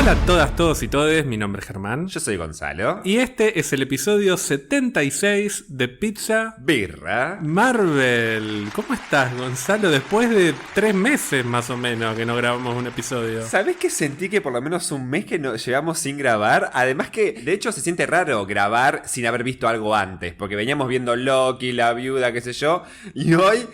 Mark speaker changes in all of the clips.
Speaker 1: Hola a todas, todos y todes, mi nombre es Germán.
Speaker 2: Yo soy Gonzalo.
Speaker 1: Y este es el episodio 76 de Pizza
Speaker 2: Birra
Speaker 1: Marvel. ¿Cómo estás, Gonzalo? Después de 3 meses más o menos que no grabamos un episodio.
Speaker 2: ¿Sabés que sentí que por lo menos un mes que nos llevamos sin grabar? Además que, de hecho, se siente raro grabar sin haber visto algo antes. Porque veníamos viendo Loki, La Viuda, qué sé yo. Y hoy,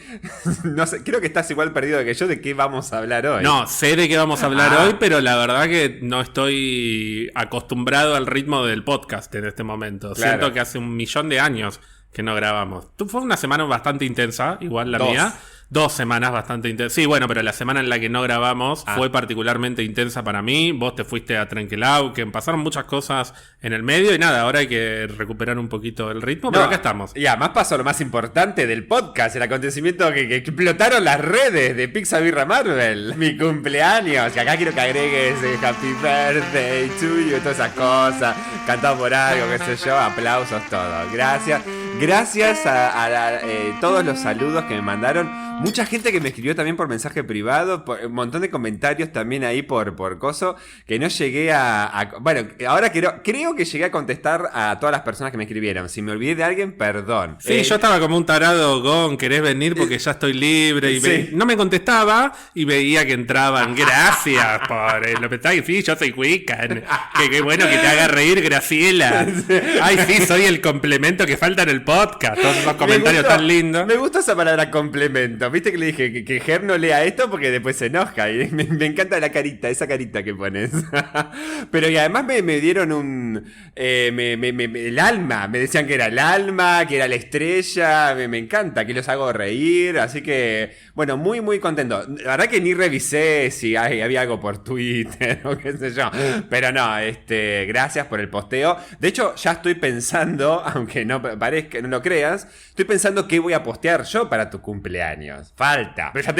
Speaker 2: no sé, creo que estás igual perdido que yo de qué vamos a hablar hoy.
Speaker 1: No, sé de qué vamos a hablar hoy, pero la verdad que no estoy acostumbrado al ritmo del podcast en este momento.
Speaker 2: Claro.
Speaker 1: Siento que hace 1.000.000 de años que no grabamos. Fue una semana bastante intensa, igual la mía. 2 semanas bastante intensas. Sí, bueno, pero la semana en la que no grabamos fue particularmente intensa para mí. Vos te fuiste a Trenquelau, que pasaron muchas cosas en el medio y nada, ahora hay que recuperar un poquito el ritmo, pero acá estamos.
Speaker 2: Y además pasó lo más importante del podcast, el acontecimiento que explotaron las redes de Pizza Birra Marvel. Mi cumpleaños, y acá quiero que agregues Happy Birthday to you, todas esas cosas, cantado por algo, qué sé yo, aplausos, todo. Gracias a todos los saludos que me mandaron. Mucha gente que me escribió también por mensaje privado, un montón de comentarios también ahí por coso, que no llegué bueno, ahora creo que llegué a contestar a todas las personas que me escribieron. Si me olvidé de alguien, perdón.
Speaker 1: Sí, yo estaba como un tarado, Gon, ¿querés venir? Porque ya estoy libre. Y
Speaker 2: sí.
Speaker 1: no me contestaba y veía que entraban. Gracias por lo que está difícil, yo soy Wiccan. Qué bueno que te haga reír, Graciela. Ay, sí, soy el complemento que falta en el podcast. Todos esos comentarios tan lindos.
Speaker 2: Me gusta esa palabra complemento. Viste que le dije que Ger no lea esto porque después se enoja. Y me encanta la carita, esa carita que pones. Pero y además me dieron el alma. Me decían que era el alma, que era la estrella. Me encanta, que los hago reír. Así que, bueno, muy, muy contento. La verdad que ni revisé si había algo por Twitter o qué sé yo. Pero no, gracias por el posteo. De hecho, ya estoy pensando, aunque no parezca, no lo creas, estoy pensando qué voy a postear yo para tu cumpleaños. Falta. Pero ya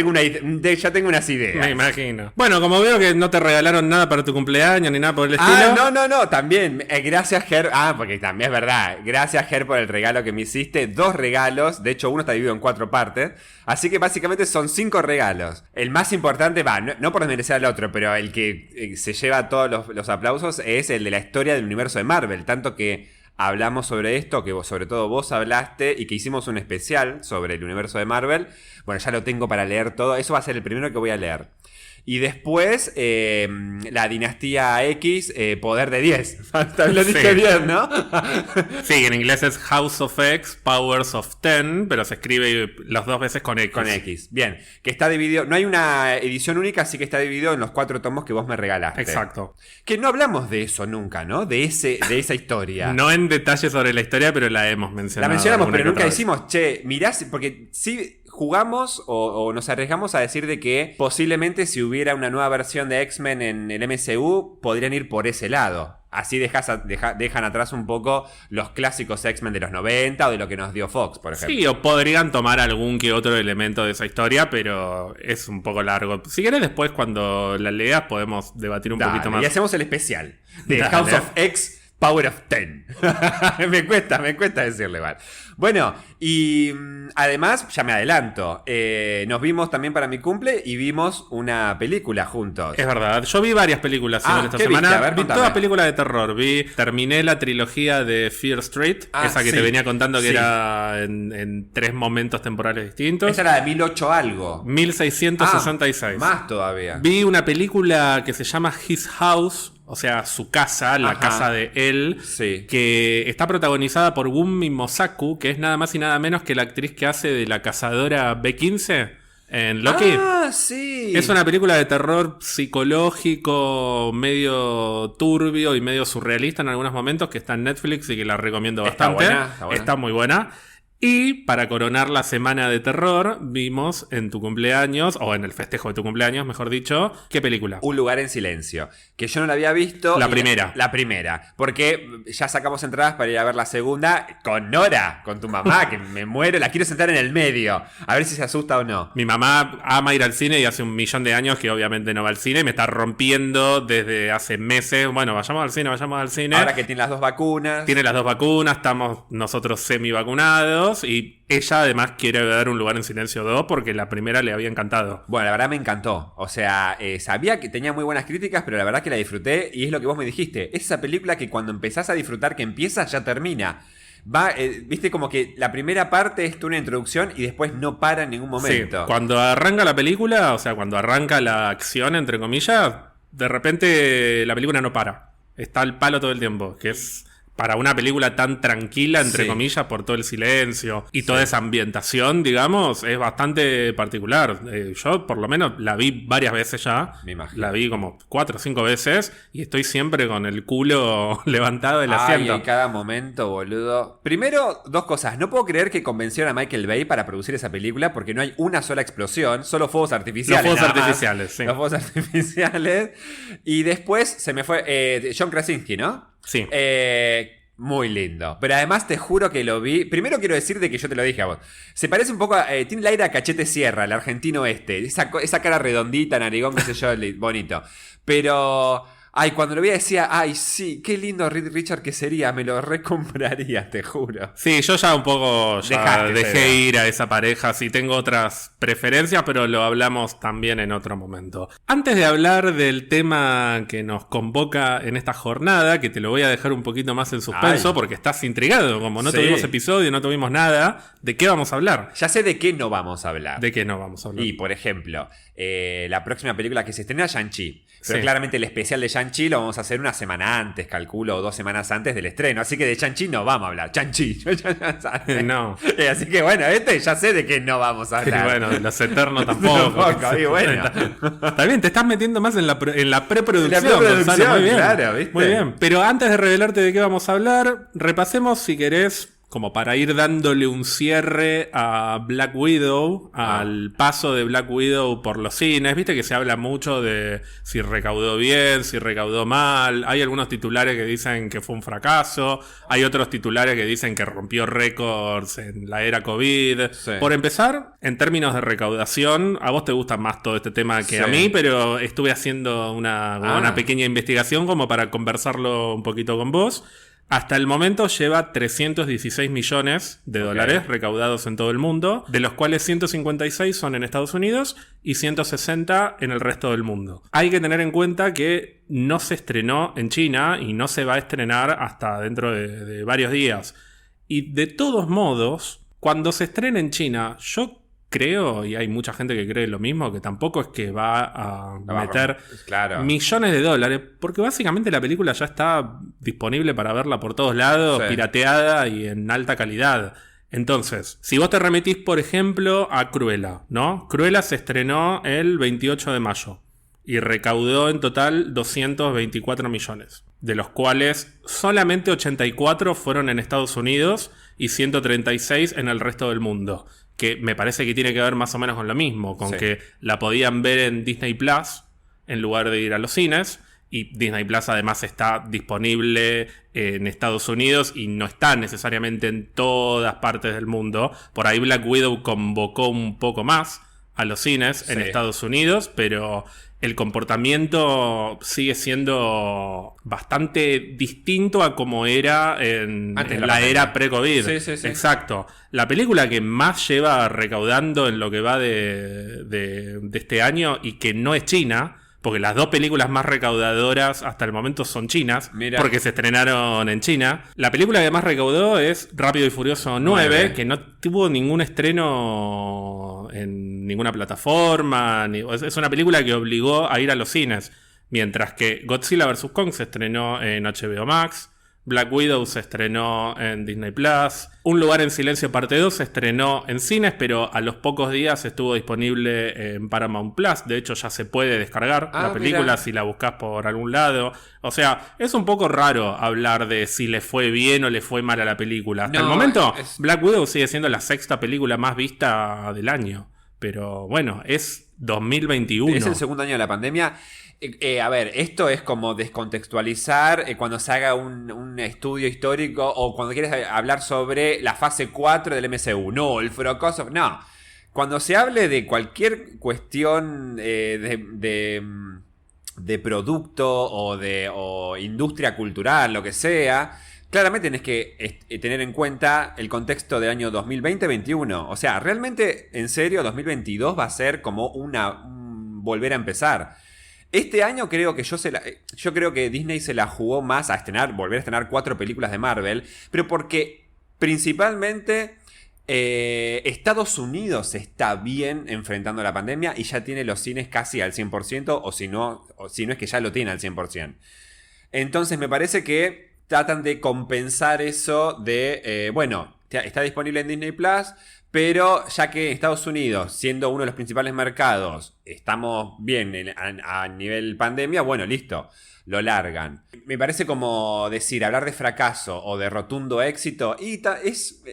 Speaker 2: tengo unas ideas.
Speaker 1: Me imagino. Bueno, como veo que no te regalaron nada para tu cumpleaños ni nada por el estilo.
Speaker 2: No. También. Gracias, Ger. Porque también es verdad. Gracias, Ger, por el regalo que me hiciste. 2 regalos. De hecho, uno está dividido en 4 partes. Así que básicamente son 5 regalos. El más importante, no por desmerecer al otro, pero el que se lleva todos los aplausos es el de la historia del universo de Marvel. Tanto que hablamos sobre esto, que sobre todo vos hablaste y que hicimos un especial sobre el universo de Marvel. Bueno, ya lo tengo para leer todo. Eso va a ser el primero que voy a leer. Y después, la Dinastía X, Poder de 10. Lo dije bien, ¿no?
Speaker 1: Sí, en inglés es House of X, Powers of 10, pero se escribe las 2 veces con X.
Speaker 2: Con X, bien. Que está dividido, no hay una edición única, así que está dividido en los 4 tomos que vos me regalaste.
Speaker 1: Exacto.
Speaker 2: Que no hablamos de eso nunca, ¿no? De esa historia.
Speaker 1: No en detalle sobre la historia, pero la hemos mencionado.
Speaker 2: La mencionamos, pero nunca decimos, mirá, porque sí jugamos o nos arriesgamos a decir de que posiblemente si hubiera una nueva versión de X-Men en el MCU, podrían ir por ese lado. Así dejan atrás un poco los clásicos X-Men de los 90 o de lo que nos dio Fox, por ejemplo.
Speaker 1: Sí, o podrían tomar algún que otro elemento de esa historia, pero es un poco largo. Si querés, después cuando la leas podemos debatir un poquito más.
Speaker 2: Y hacemos el especial de House of X, Power of 10. me cuesta decirle, vale. Bueno, y además, ya me adelanto, nos vimos también para mi cumple y vimos una película juntos.
Speaker 1: Es verdad, yo vi varias películas esta semana.
Speaker 2: Viste? A ver,
Speaker 1: vi todas películas de terror. Terminé la trilogía de Fear Street, esa que te venía contando que era en 3 momentos temporales distintos.
Speaker 2: Esa era de 1008 algo.
Speaker 1: 1666.
Speaker 2: Más todavía.
Speaker 1: Vi una película que se llama His House, o sea, su casa, la casa de él, que está protagonizada por Wunmi Mosaku, que es nada más y nada menos que la actriz que hace de la cazadora B-15 en Loki.
Speaker 2: Sí.
Speaker 1: Es una película de terror psicológico, medio turbio y medio surrealista en algunos momentos, que está en Netflix y que la recomiendo bastante.
Speaker 2: Está buena.
Speaker 1: Está muy buena. Y para coronar la semana de terror, vimos en tu cumpleaños, o en el festejo de tu cumpleaños, mejor dicho, ¿qué película?
Speaker 2: Un lugar en silencio, que yo no la había visto.
Speaker 1: La primera.
Speaker 2: La primera, porque ya sacamos entradas para ir a ver la segunda con Nora, con tu mamá, que me muero, la quiero sentar en el medio, a ver si se asusta o no.
Speaker 1: Mi mamá ama ir al cine y hace 1.000.000 de años que obviamente no va al cine y me está rompiendo desde hace meses. Bueno, vayamos al cine.
Speaker 2: Ahora que tiene las 2 vacunas.
Speaker 1: Tiene las 2 vacunas, estamos nosotros semi vacunados. 2 y ella además quiere ver Un lugar en silencio 2 porque la primera le había encantado.
Speaker 2: Bueno, la verdad me encantó. O sea, sabía que tenía muy buenas críticas, pero la verdad que la disfruté y es lo que vos me dijiste. Es esa película que cuando empezás a disfrutar, que empieza, ya termina. Viste como que la primera parte es una introducción y después no para en ningún momento.
Speaker 1: Sí, cuando arranca la película, o sea, cuando arranca la acción, entre comillas, de repente la película no para. Está al palo todo el tiempo, que es para una película tan tranquila, entre comillas, por todo el silencio y toda esa ambientación, digamos, es bastante particular. Yo, por lo menos, la vi varias veces ya.
Speaker 2: Me imagino.
Speaker 1: La vi como 4 o 5 veces y estoy siempre con el culo levantado del asiento.
Speaker 2: En cada momento, boludo. Primero, dos cosas. No puedo creer que convencieron a Michael Bay para producir esa película porque no hay una sola explosión, solo fuegos artificiales.
Speaker 1: Los fuegos artificiales, sí.
Speaker 2: Los fuegos artificiales. Y después se me fue John Krasinski, ¿no?
Speaker 1: Sí.
Speaker 2: Muy lindo. Pero además te juro que lo vi. Primero quiero decir de que yo te lo dije a vos. Se parece un poco a. Tiene el aire a Cachete Sierra, el argentino este. Esa cara redondita, narigón, qué sé yo, bonito. Pero. Ay, cuando lo vi decía, ay, sí, qué lindo Richard que sería, me lo recompraría, te juro.
Speaker 1: Sí, yo ya un poco dejé ir a esa pareja, sí tengo otras preferencias, pero lo hablamos también en otro momento. Antes de hablar del tema que nos convoca en esta jornada, que te lo voy a dejar un poquito más en suspenso, porque estás intrigado, como no tuvimos episodio, no tuvimos nada, ¿de qué vamos a hablar?
Speaker 2: Ya sé de qué no vamos a hablar.
Speaker 1: ¿De qué no vamos a hablar?
Speaker 2: Y, por ejemplo, la próxima película que se estrena es Shang-Chi. Pero claramente el especial de Shang-Chi lo vamos a hacer una semana antes, calculo, o 2 semanas antes del estreno. Así que de Shang-Chi no vamos a hablar. Shang-Chi.
Speaker 1: No.
Speaker 2: Así que bueno, ya sé de qué no vamos a hablar.
Speaker 1: Y bueno, de los Eternos tampoco.
Speaker 2: Y bueno.
Speaker 1: Está bien, te estás metiendo más en la preproducción.
Speaker 2: La preproducción,
Speaker 1: Gonzalo, muy bien.
Speaker 2: claro, ¿viste?
Speaker 1: Muy bien. Pero antes de revelarte de qué vamos a hablar, repasemos, si querés, como para ir dándole un cierre a Black Widow, al paso de Black Widow por los cines. Viste que se habla mucho de si recaudó bien, si recaudó mal. Hay algunos titulares que dicen que fue un fracaso. Hay otros titulares que dicen que rompió récords en la era COVID.
Speaker 2: Sí.
Speaker 1: Por empezar, en términos de recaudación, a vos te gusta más todo este tema que a mí, pero estuve haciendo una pequeña investigación como para conversarlo un poquito con vos. Hasta el momento lleva 316 millones de dólares recaudados en todo el mundo, de los cuales 156 son en Estados Unidos y 160 en el resto del mundo. Hay que tener en cuenta que no se estrenó en China y no se va a estrenar hasta dentro de varios días. Y de todos modos, cuando se estrene en China, yo creo, y hay mucha gente que cree lo mismo, que tampoco es que va a meter millones de dólares, porque básicamente la película ya está disponible para verla por todos lados, pirateada y en alta calidad. Entonces, si vos te remitís, por ejemplo, a Cruella, ¿no? Cruella se estrenó el 28 de mayo y recaudó en total 224 millones, de los cuales solamente 84 fueron en Estados Unidos y 136 en el resto del mundo. Que me parece que tiene que ver más o menos con lo mismo, con que la podían ver en Disney Plus en lugar de ir a los cines, y Disney Plus además está disponible en Estados Unidos y no está necesariamente en todas partes del mundo. Por ahí Black Widow convocó un poco más a los cines en Estados Unidos, pero el comportamiento sigue siendo bastante distinto a como era en la era pre-COVID.
Speaker 2: Sí.
Speaker 1: Exacto. La película que más lleva recaudando en lo que va de este año y que no es China, porque las dos películas más recaudadoras hasta el momento son chinas, porque se estrenaron en China. La película que más recaudó es Rápido y Furioso 9, que no tuvo ningún estreno en ninguna plataforma. Es una película que obligó a ir a los cines, mientras que Godzilla vs. Kong se estrenó en HBO Max, Black Widow se estrenó en Disney Plus, Un lugar en silencio parte 2 se estrenó en cines, pero a los pocos días estuvo disponible en Paramount Plus. De hecho ya se puede descargar la película si la buscas por algún lado. O sea, es un poco raro hablar de si le fue bien o le fue mal a la película. Hasta el momento Black Widow sigue siendo la 6ª película más vista del año, pero bueno, es 2021.
Speaker 2: Es el segundo año de la pandemia. A ver, esto es como descontextualizar cuando se haga un estudio histórico o cuando quieres hablar sobre la fase 4 del MCU. No, el fracaso. No. Cuando se hable de cualquier cuestión de producto o industria cultural, lo que sea, claramente tenés que tener en cuenta el contexto del año 2020-21. O sea, realmente, en serio, 2022 va a ser como volver a empezar. Este año creo que yo creo que Disney se la jugó más a volver a estrenar 4 películas de Marvel, pero porque principalmente Estados Unidos está bien enfrentando la pandemia y ya tiene los cines casi al 100%, o si no es que ya lo tiene al 100%. Entonces me parece que tratan de compensar eso de, está disponible en Disney Plus, pero ya que Estados Unidos, siendo uno de los principales mercados, estamos bien a nivel pandemia, bueno, listo, lo largan. Me parece como hablar de fracaso o de rotundo éxito, y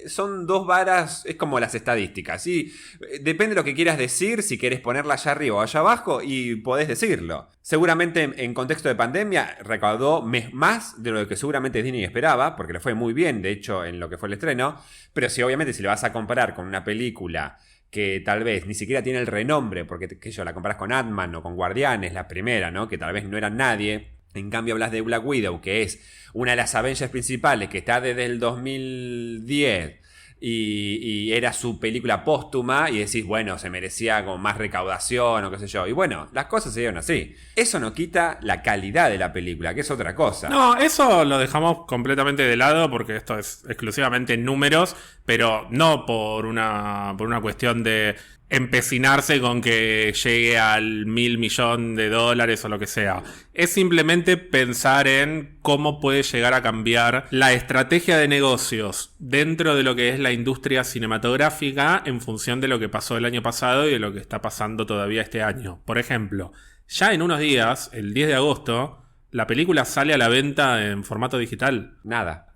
Speaker 2: son dos varas, es como las estadísticas, ¿sí? Depende de lo que quieras decir, si querés ponerla allá arriba o allá abajo, y podés decirlo. Seguramente en contexto de pandemia recaudó más de lo que seguramente Disney esperaba, porque le fue muy bien, de hecho, en lo que fue el estreno, pero obviamente si le vas a comparar con una película que tal vez ni siquiera tiene el renombre, porque la comparas con Ant-Man o con Guardianes, la primera, ¿no? Que tal vez no eran nadie. En cambio hablas de Black Widow, que es una de las Avengers principales, que está desde el 2010 y era su película póstuma, y decís, bueno, se merecía como más recaudación o qué sé yo. Y bueno, las cosas se dieron así. Eso no quita la calidad de la película, que es otra cosa.
Speaker 1: No, eso lo dejamos completamente de lado porque esto es exclusivamente números, pero no por una cuestión de empecinarse con que llegue al $1.000.000.000 o lo que sea. Es simplemente pensar en cómo puede llegar a cambiar la estrategia de negocios dentro de lo que es la industria cinematográfica en función de lo que pasó el año pasado y de lo que está pasando todavía este año. Por ejemplo, ya en unos días, el 10 de agosto, la película sale a la venta en formato digital.
Speaker 2: Nada.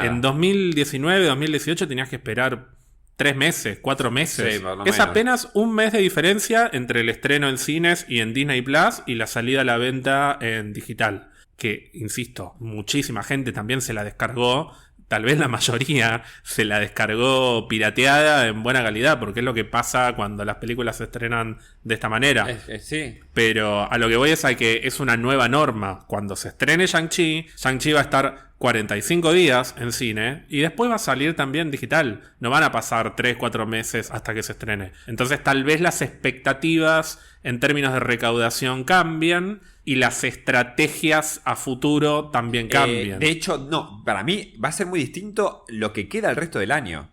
Speaker 1: En 2019, 2018 tenías que esperar 3 meses, 4 meses.
Speaker 2: Sí, por lo
Speaker 1: es
Speaker 2: menos.
Speaker 1: apenas un mes de diferencia entre el estreno en cines y en Disney Plus y la salida a la venta en digital. Que, insisto, muchísima gente también se la descargó. Tal vez la mayoría se la descargó pirateada en buena calidad, porque es lo que pasa cuando las películas se estrenan de esta manera.
Speaker 2: Sí.
Speaker 1: Pero a lo que voy es a que es una nueva norma. Cuando se estrene Shang-Chi va a estar 45 días en cine y después va a salir también digital. No van a pasar 3-4 meses hasta que se estrene. Entonces tal vez las expectativas en términos de recaudación cambian y las estrategias a futuro también cambian.
Speaker 2: De hecho, no, para mí va a ser muy distinto lo que queda el resto del año.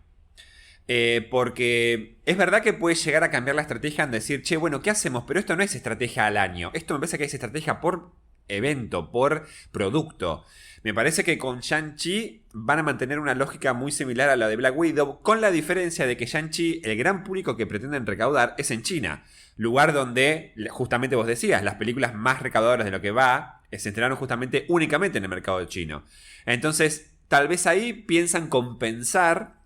Speaker 2: Porque es verdad que puede llegar a cambiar la estrategia en decir, che, bueno, ¿qué hacemos? Pero esto no es estrategia al año. Esto me parece que es estrategia por evento, por producto. Me parece que con Shang-Chi van a mantener una lógica muy similar a la de Black Widow, con la diferencia de que Shang-Chi, el gran público que pretenden recaudar, es en China. Lugar donde, justamente vos decías, las películas más recaudadoras de lo que va se estrenaron justamente únicamente en el mercado chino. Entonces, tal vez ahí piensan compensar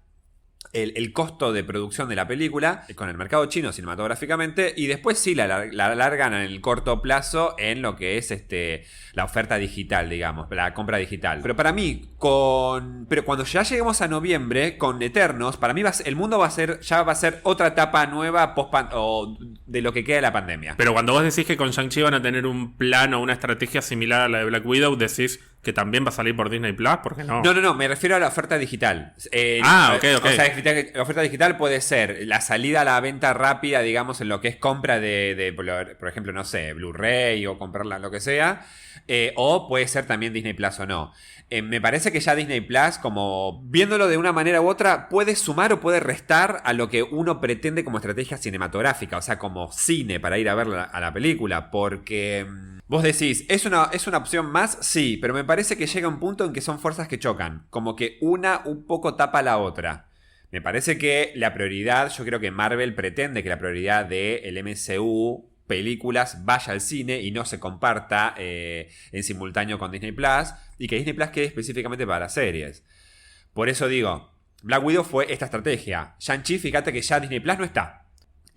Speaker 2: el costo de producción de la película con el mercado chino cinematográficamente, y después sí la alargan en el corto plazo en lo que es la oferta digital, digamos, la compra digital. Pero para mí, pero cuando ya lleguemos a noviembre con Eternos, para mí el mundo va a ser otra etapa nueva o de lo que queda de la pandemia.
Speaker 1: Pero cuando vos decís que con Shang-Chi van a tener un plan o una estrategia similar a la de Black Widow, decís que también va a salir por Disney Plus, ¿por qué no?
Speaker 2: No, me refiero a la oferta digital.
Speaker 1: Ok.
Speaker 2: O sea, la oferta digital puede ser la salida a la venta rápida, digamos, en lo que es compra de por ejemplo, no sé, Blu-ray o comprarla, lo que sea. O puede ser también Disney Plus o no. Me parece que ya Disney Plus, como viéndolo de una manera u otra, puede sumar o puede restar a lo que uno pretende como estrategia cinematográfica, o sea, como cine para ir a ver a la película, porque vos decís, ¿es una opción más? Sí, pero me parece que llega un punto en que son fuerzas que chocan, como que una un poco tapa a la otra. Me parece que la prioridad, yo creo que Marvel pretende que la prioridad del MCU películas vaya al cine y no se comparta en simultáneo con Disney Plus, y que Disney Plus quede específicamente para las series. Por eso digo, Black Widow fue esta estrategia. Shang-Chi, fíjate que ya Disney Plus no está.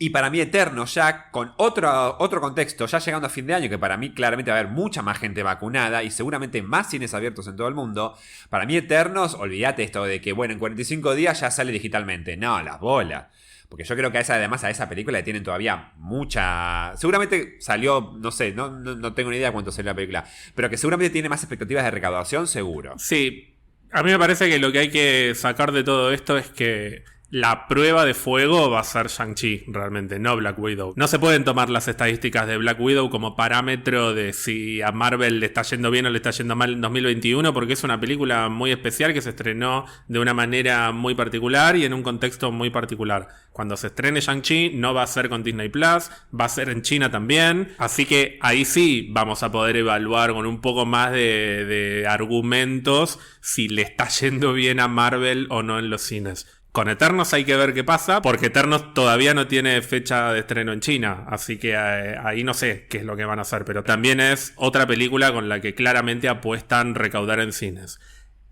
Speaker 2: Y para mí Eterno, ya con otro contexto, ya llegando a fin de año, que para mí claramente va a haber mucha más gente vacunada y seguramente más cines abiertos en todo el mundo, para mí Eternos, olvídate esto de que, bueno, en 45 días ya sale digitalmente. No, las bolas. Porque yo creo que además a esa película le tienen todavía mucha... Seguramente salió, no sé, no tengo ni idea cuánto salió la película, pero que seguramente tiene más expectativas de recaudación, seguro.
Speaker 1: Sí, A mí me parece que lo que hay que sacar de todo esto es que la prueba de fuego va a ser Shang-Chi, realmente, no Black Widow. No se pueden tomar las estadísticas de Black Widow como parámetro de si a Marvel le está yendo bien o le está yendo mal en 2021, porque es una película muy especial que se estrenó de una manera muy particular y en un contexto muy particular. Cuando se estrene Shang-Chi no va a ser con Disney Plus, va a ser en China también, así que ahí sí vamos a poder evaluar con un poco más de argumentos si le está yendo bien a Marvel o no en los cines. Con Eternals hay que ver qué pasa, porque Eternals todavía no tiene fecha de estreno en China, así que ahí no sé qué es lo que van a hacer, pero también es otra película con la que claramente apuestan recaudar en cines.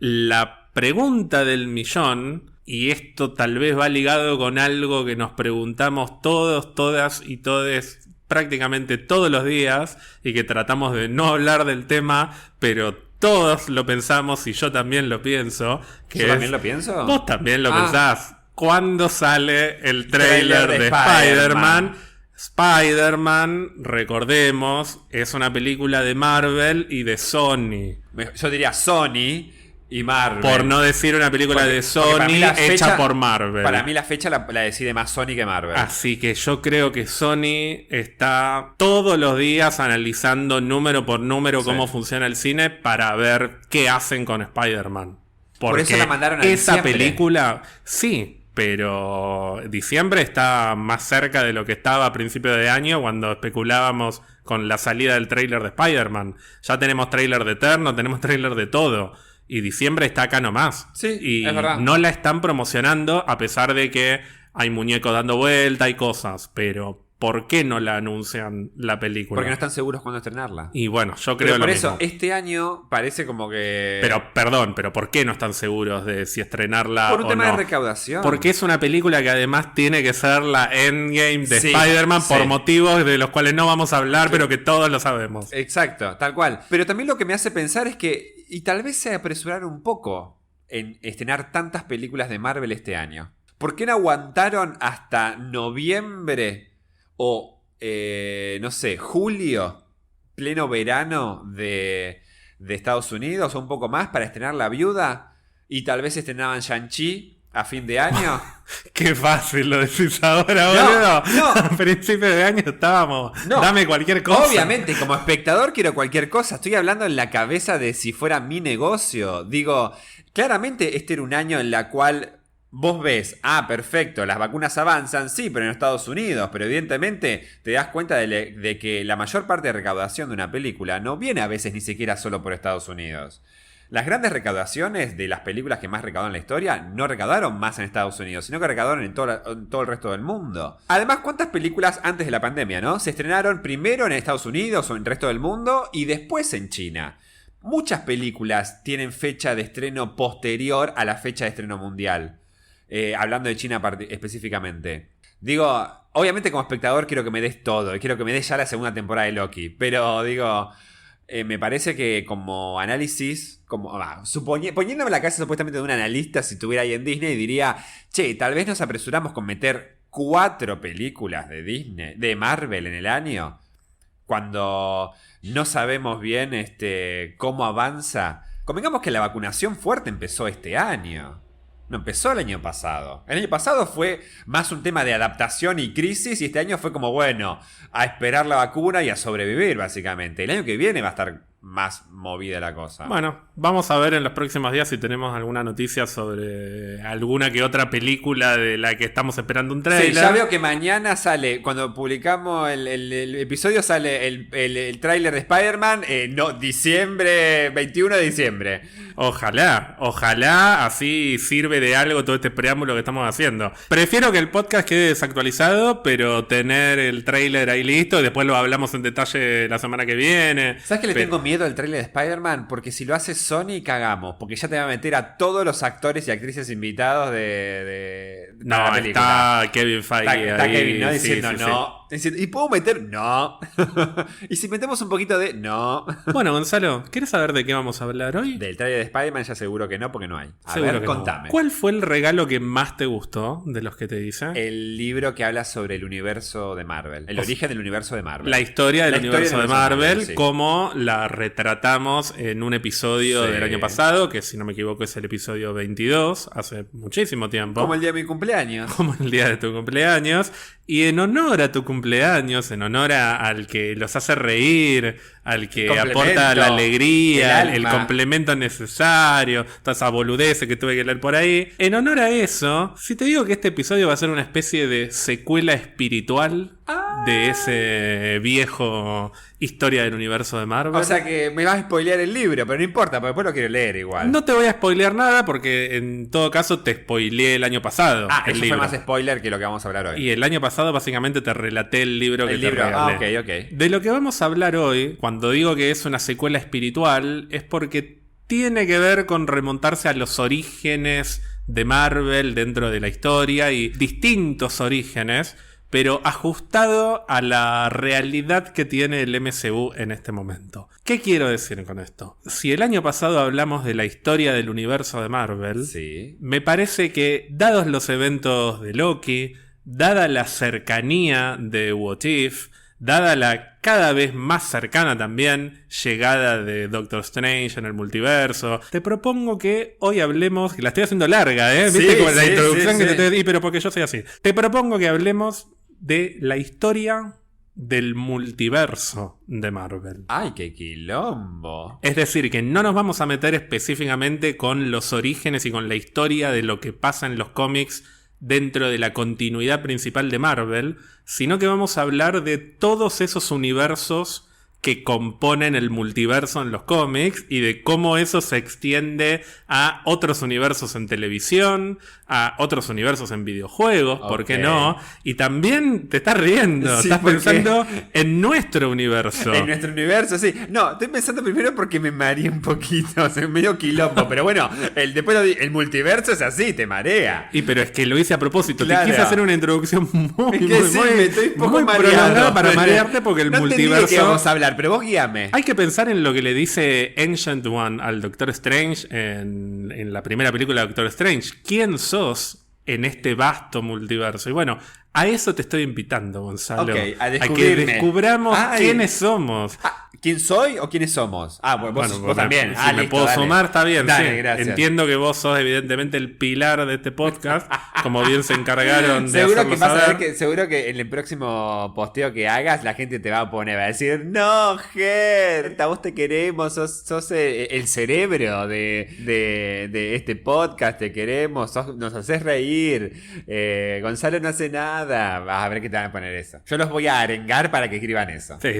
Speaker 1: La pregunta del millón, y esto tal vez va ligado con algo que nos preguntamos todos, todas y todes prácticamente todos los días, y que tratamos de no hablar del tema, pero todos lo pensamos y yo también lo pienso.
Speaker 2: ¿Yo también lo pienso?
Speaker 1: Vos también lo pensás. ¿Cuándo sale el tráiler de Spider-Man? Spider-Man, recordemos, es una película de Marvel y de Sony.
Speaker 2: Yo diría Sony y Marvel.
Speaker 1: Por no decir una película de Sony hecha por Marvel.
Speaker 2: Para mí la fecha la decide más Sony que Marvel.
Speaker 1: Así que yo creo que Sony está todos los días analizando número por número cómo funciona el cine para ver qué hacen con Spider-Man.
Speaker 2: Por eso la mandaron a
Speaker 1: esa
Speaker 2: diciembre.
Speaker 1: película, sí, pero diciembre está más cerca de lo que estaba a principio de año cuando especulábamos con la salida del tráiler de Spider-Man. Ya tenemos tráiler de Eterno, tenemos tráiler de todo. Y diciembre está acá nomás.
Speaker 2: Sí,
Speaker 1: y
Speaker 2: es verdad.
Speaker 1: no la están promocionando a pesar de que hay muñecos dando vuelta y cosas. Pero ¿por qué no la anuncian la película?
Speaker 2: Porque no están seguros cuándo estrenarla.
Speaker 1: Y bueno, yo creo
Speaker 2: pero por
Speaker 1: lo
Speaker 2: eso,
Speaker 1: mismo.
Speaker 2: este año parece como que...
Speaker 1: Pero, perdón, pero ¿por qué no están seguros de si estrenarla
Speaker 2: por un
Speaker 1: o
Speaker 2: tema
Speaker 1: no?
Speaker 2: de recaudación.
Speaker 1: Porque es una película que además tiene que ser la endgame de Spider-Man por motivos de los cuales no vamos a hablar, pero que todos lo sabemos.
Speaker 2: Exacto, tal cual. Pero también lo que me hace pensar es que, y tal vez se apresuraron un poco en estrenar tantas películas de Marvel este año. ¿Por qué no aguantaron hasta noviembre o, no sé, julio, pleno verano de Estados Unidos o un poco más para estrenar La Viuda? Y tal vez estrenaban Shang-Chi a fin de año.
Speaker 1: Qué fácil lo decís ahora, boludo.
Speaker 2: No.
Speaker 1: A principios de año estábamos.
Speaker 2: No.
Speaker 1: Dame cualquier cosa.
Speaker 2: Obviamente, como espectador quiero cualquier cosa. Estoy hablando en la cabeza de si fuera mi negocio. Digo, claramente este era un año en la cual vos ves, perfecto, las vacunas avanzan, sí, pero en Estados Unidos. Pero evidentemente te das cuenta de que la mayor parte de recaudación de una película no viene a veces ni siquiera solo por Estados Unidos. Las grandes recaudaciones de las películas que más recaudaron en la historia no recaudaron más en Estados Unidos, sino que recaudaron en todo el resto del mundo. Además, ¿cuántas películas antes de la pandemia, no? Se estrenaron primero en Estados Unidos o en el resto del mundo y después en China. Muchas películas tienen fecha de estreno posterior a la fecha de estreno mundial. Hablando de China específicamente. Digo, obviamente como espectador quiero que me des todo. Y quiero que me des ya la segunda temporada de Loki. Pero digo... me parece que como análisis, poniéndome la cabeza supuestamente de un analista, si estuviera ahí en Disney, diría, che, tal vez nos apresuramos con meter 4 películas de Disney, de Marvel en el año, cuando no sabemos bien cómo avanza. Convengamos que la vacunación fuerte empezó este año. No empezó el año pasado. El año pasado fue más un tema de adaptación y crisis, y este año fue como, bueno, a esperar la vacuna y a sobrevivir, básicamente. El año que viene va a estar más movida la cosa.
Speaker 1: Bueno, vamos a ver en los próximos días si tenemos alguna noticia sobre alguna que otra película de la que estamos esperando un trailer.
Speaker 2: Sí, ya veo que mañana sale, cuando publicamos el episodio, sale el tráiler de Spider-Man, diciembre, 21 de diciembre.
Speaker 1: Ojalá así sirve de algo todo este preámbulo que estamos haciendo. Prefiero que el podcast quede desactualizado, pero tener el tráiler ahí listo y después lo hablamos en detalle la semana que viene.
Speaker 2: ¿Sabes que le tengo miedo al tráiler de Spider-Man? Porque si lo hace Sony, cagamos. Porque ya te va a meter a todos los actores y actrices invitados de
Speaker 1: no,
Speaker 2: la película.
Speaker 1: está Kevin Feige
Speaker 2: Está
Speaker 1: ahí.
Speaker 2: Kevin, ¿no?
Speaker 1: Sí,
Speaker 2: Diciendo
Speaker 1: sí,
Speaker 2: no. ¿Y puedo meter? No. ¿Y si metemos un poquito de? No.
Speaker 1: Bueno, Gonzalo, ¿quieres saber de qué vamos a hablar hoy?
Speaker 2: Del trailer de Spider-Man ya seguro que no, porque no hay.
Speaker 1: Seguro
Speaker 2: ver,
Speaker 1: que
Speaker 2: contame.
Speaker 1: No. ¿Cuál fue el regalo que más te gustó de los que te dice?
Speaker 2: El libro que habla sobre el universo de Marvel. El origen del universo de Marvel.
Speaker 1: La historia del universo de Marvel,
Speaker 2: sí.
Speaker 1: Como la retratamos en un episodio del año pasado, que si no me equivoco es el episodio 22, hace muchísimo tiempo.
Speaker 2: Como el día de mi cumpleaños.
Speaker 1: Como el día de tu cumpleaños. Y en honor a tu cumpleaños, en honor al que los hace reír, al que aporta la alegría, el complemento necesario, toda esa boludez que tuve que leer por ahí. En honor a eso, si te digo que este episodio va a ser una especie de secuela espiritual de ese viejo historia del universo de Marvel.
Speaker 2: O sea que me vas a spoilear el libro, pero no importa, porque después lo quiero leer igual.
Speaker 1: No te voy a spoilear nada porque en todo caso te spoileé el año pasado.
Speaker 2: Eso fue más spoiler que lo que vamos a hablar hoy.
Speaker 1: Y el año pasado básicamente te relaté el libro que te regalé.
Speaker 2: Ok.
Speaker 1: De lo que vamos a hablar hoy, cuando digo que es una secuela espiritual, es porque tiene que ver con remontarse a los orígenes de Marvel dentro de la historia y distintos orígenes, pero ajustado a la realidad que tiene el MCU en este momento. ¿Qué quiero decir con esto? Si el año pasado hablamos de la historia del universo de Marvel,
Speaker 2: sí,
Speaker 1: me parece que, dados los eventos de Loki, dada la cercanía de What If, dada la cada vez más cercana también llegada de Doctor Strange en el multiverso, te propongo que hoy hablemos, que la estoy haciendo larga, ¿viste?
Speaker 2: Sí,
Speaker 1: como la introducción
Speaker 2: sí,
Speaker 1: que te di, pero porque yo soy así. Te propongo que hablemos de la historia del multiverso de Marvel.
Speaker 2: ¡Ay, qué quilombo!
Speaker 1: Es decir, que no nos vamos a meter específicamente con los orígenes y con la historia de lo que pasa en los cómics dentro de la continuidad principal de Marvel, sino que vamos a hablar de todos esos universos que componen el multiverso en los cómics y de cómo eso se extiende a otros universos en televisión, a otros universos en videojuegos, ¿por qué no? Y también te estás riendo,
Speaker 2: sí,
Speaker 1: estás pensando en nuestro universo.
Speaker 2: En nuestro universo, sí. No, estoy pensando primero porque me mareé un poquito, o sea, medio quilombo, pero bueno, el multiverso es así, te marea.
Speaker 1: Pero es que lo hice a propósito,
Speaker 2: claro.
Speaker 1: Te quise hacer una introducción muy
Speaker 2: estoy un poco
Speaker 1: prolongada para marearte porque el multiverso...
Speaker 2: No te que vamos a hablar, pero vos guíame.
Speaker 1: Hay que pensar en lo que le dice Ancient One al Doctor Strange en la primera película de Doctor Strange. ¿Quién sos en este vasto multiverso? Y bueno, a eso te estoy invitando, Gonzalo.
Speaker 2: Okay, a
Speaker 1: que descubramos quiénes somos.
Speaker 2: ¿Quién soy o quiénes somos? Vos también.
Speaker 1: Si me puedo sumar, está bien.
Speaker 2: Dale,
Speaker 1: sí.
Speaker 2: Gracias.
Speaker 1: Entiendo que vos sos evidentemente el pilar de este podcast, como bien se encargaron de
Speaker 2: seguro
Speaker 1: hacerlo
Speaker 2: que vas
Speaker 1: saber.
Speaker 2: a ver que seguro que en el próximo posteo que hagas la gente te va a poner, va a decir, no, Ger, a vos te queremos, sos el cerebro de este podcast, te queremos, nos haces reír, Gonzalo no hace nada, vas a ver que te van a poner eso. Yo los voy a arengar para que escriban eso.
Speaker 1: Sí,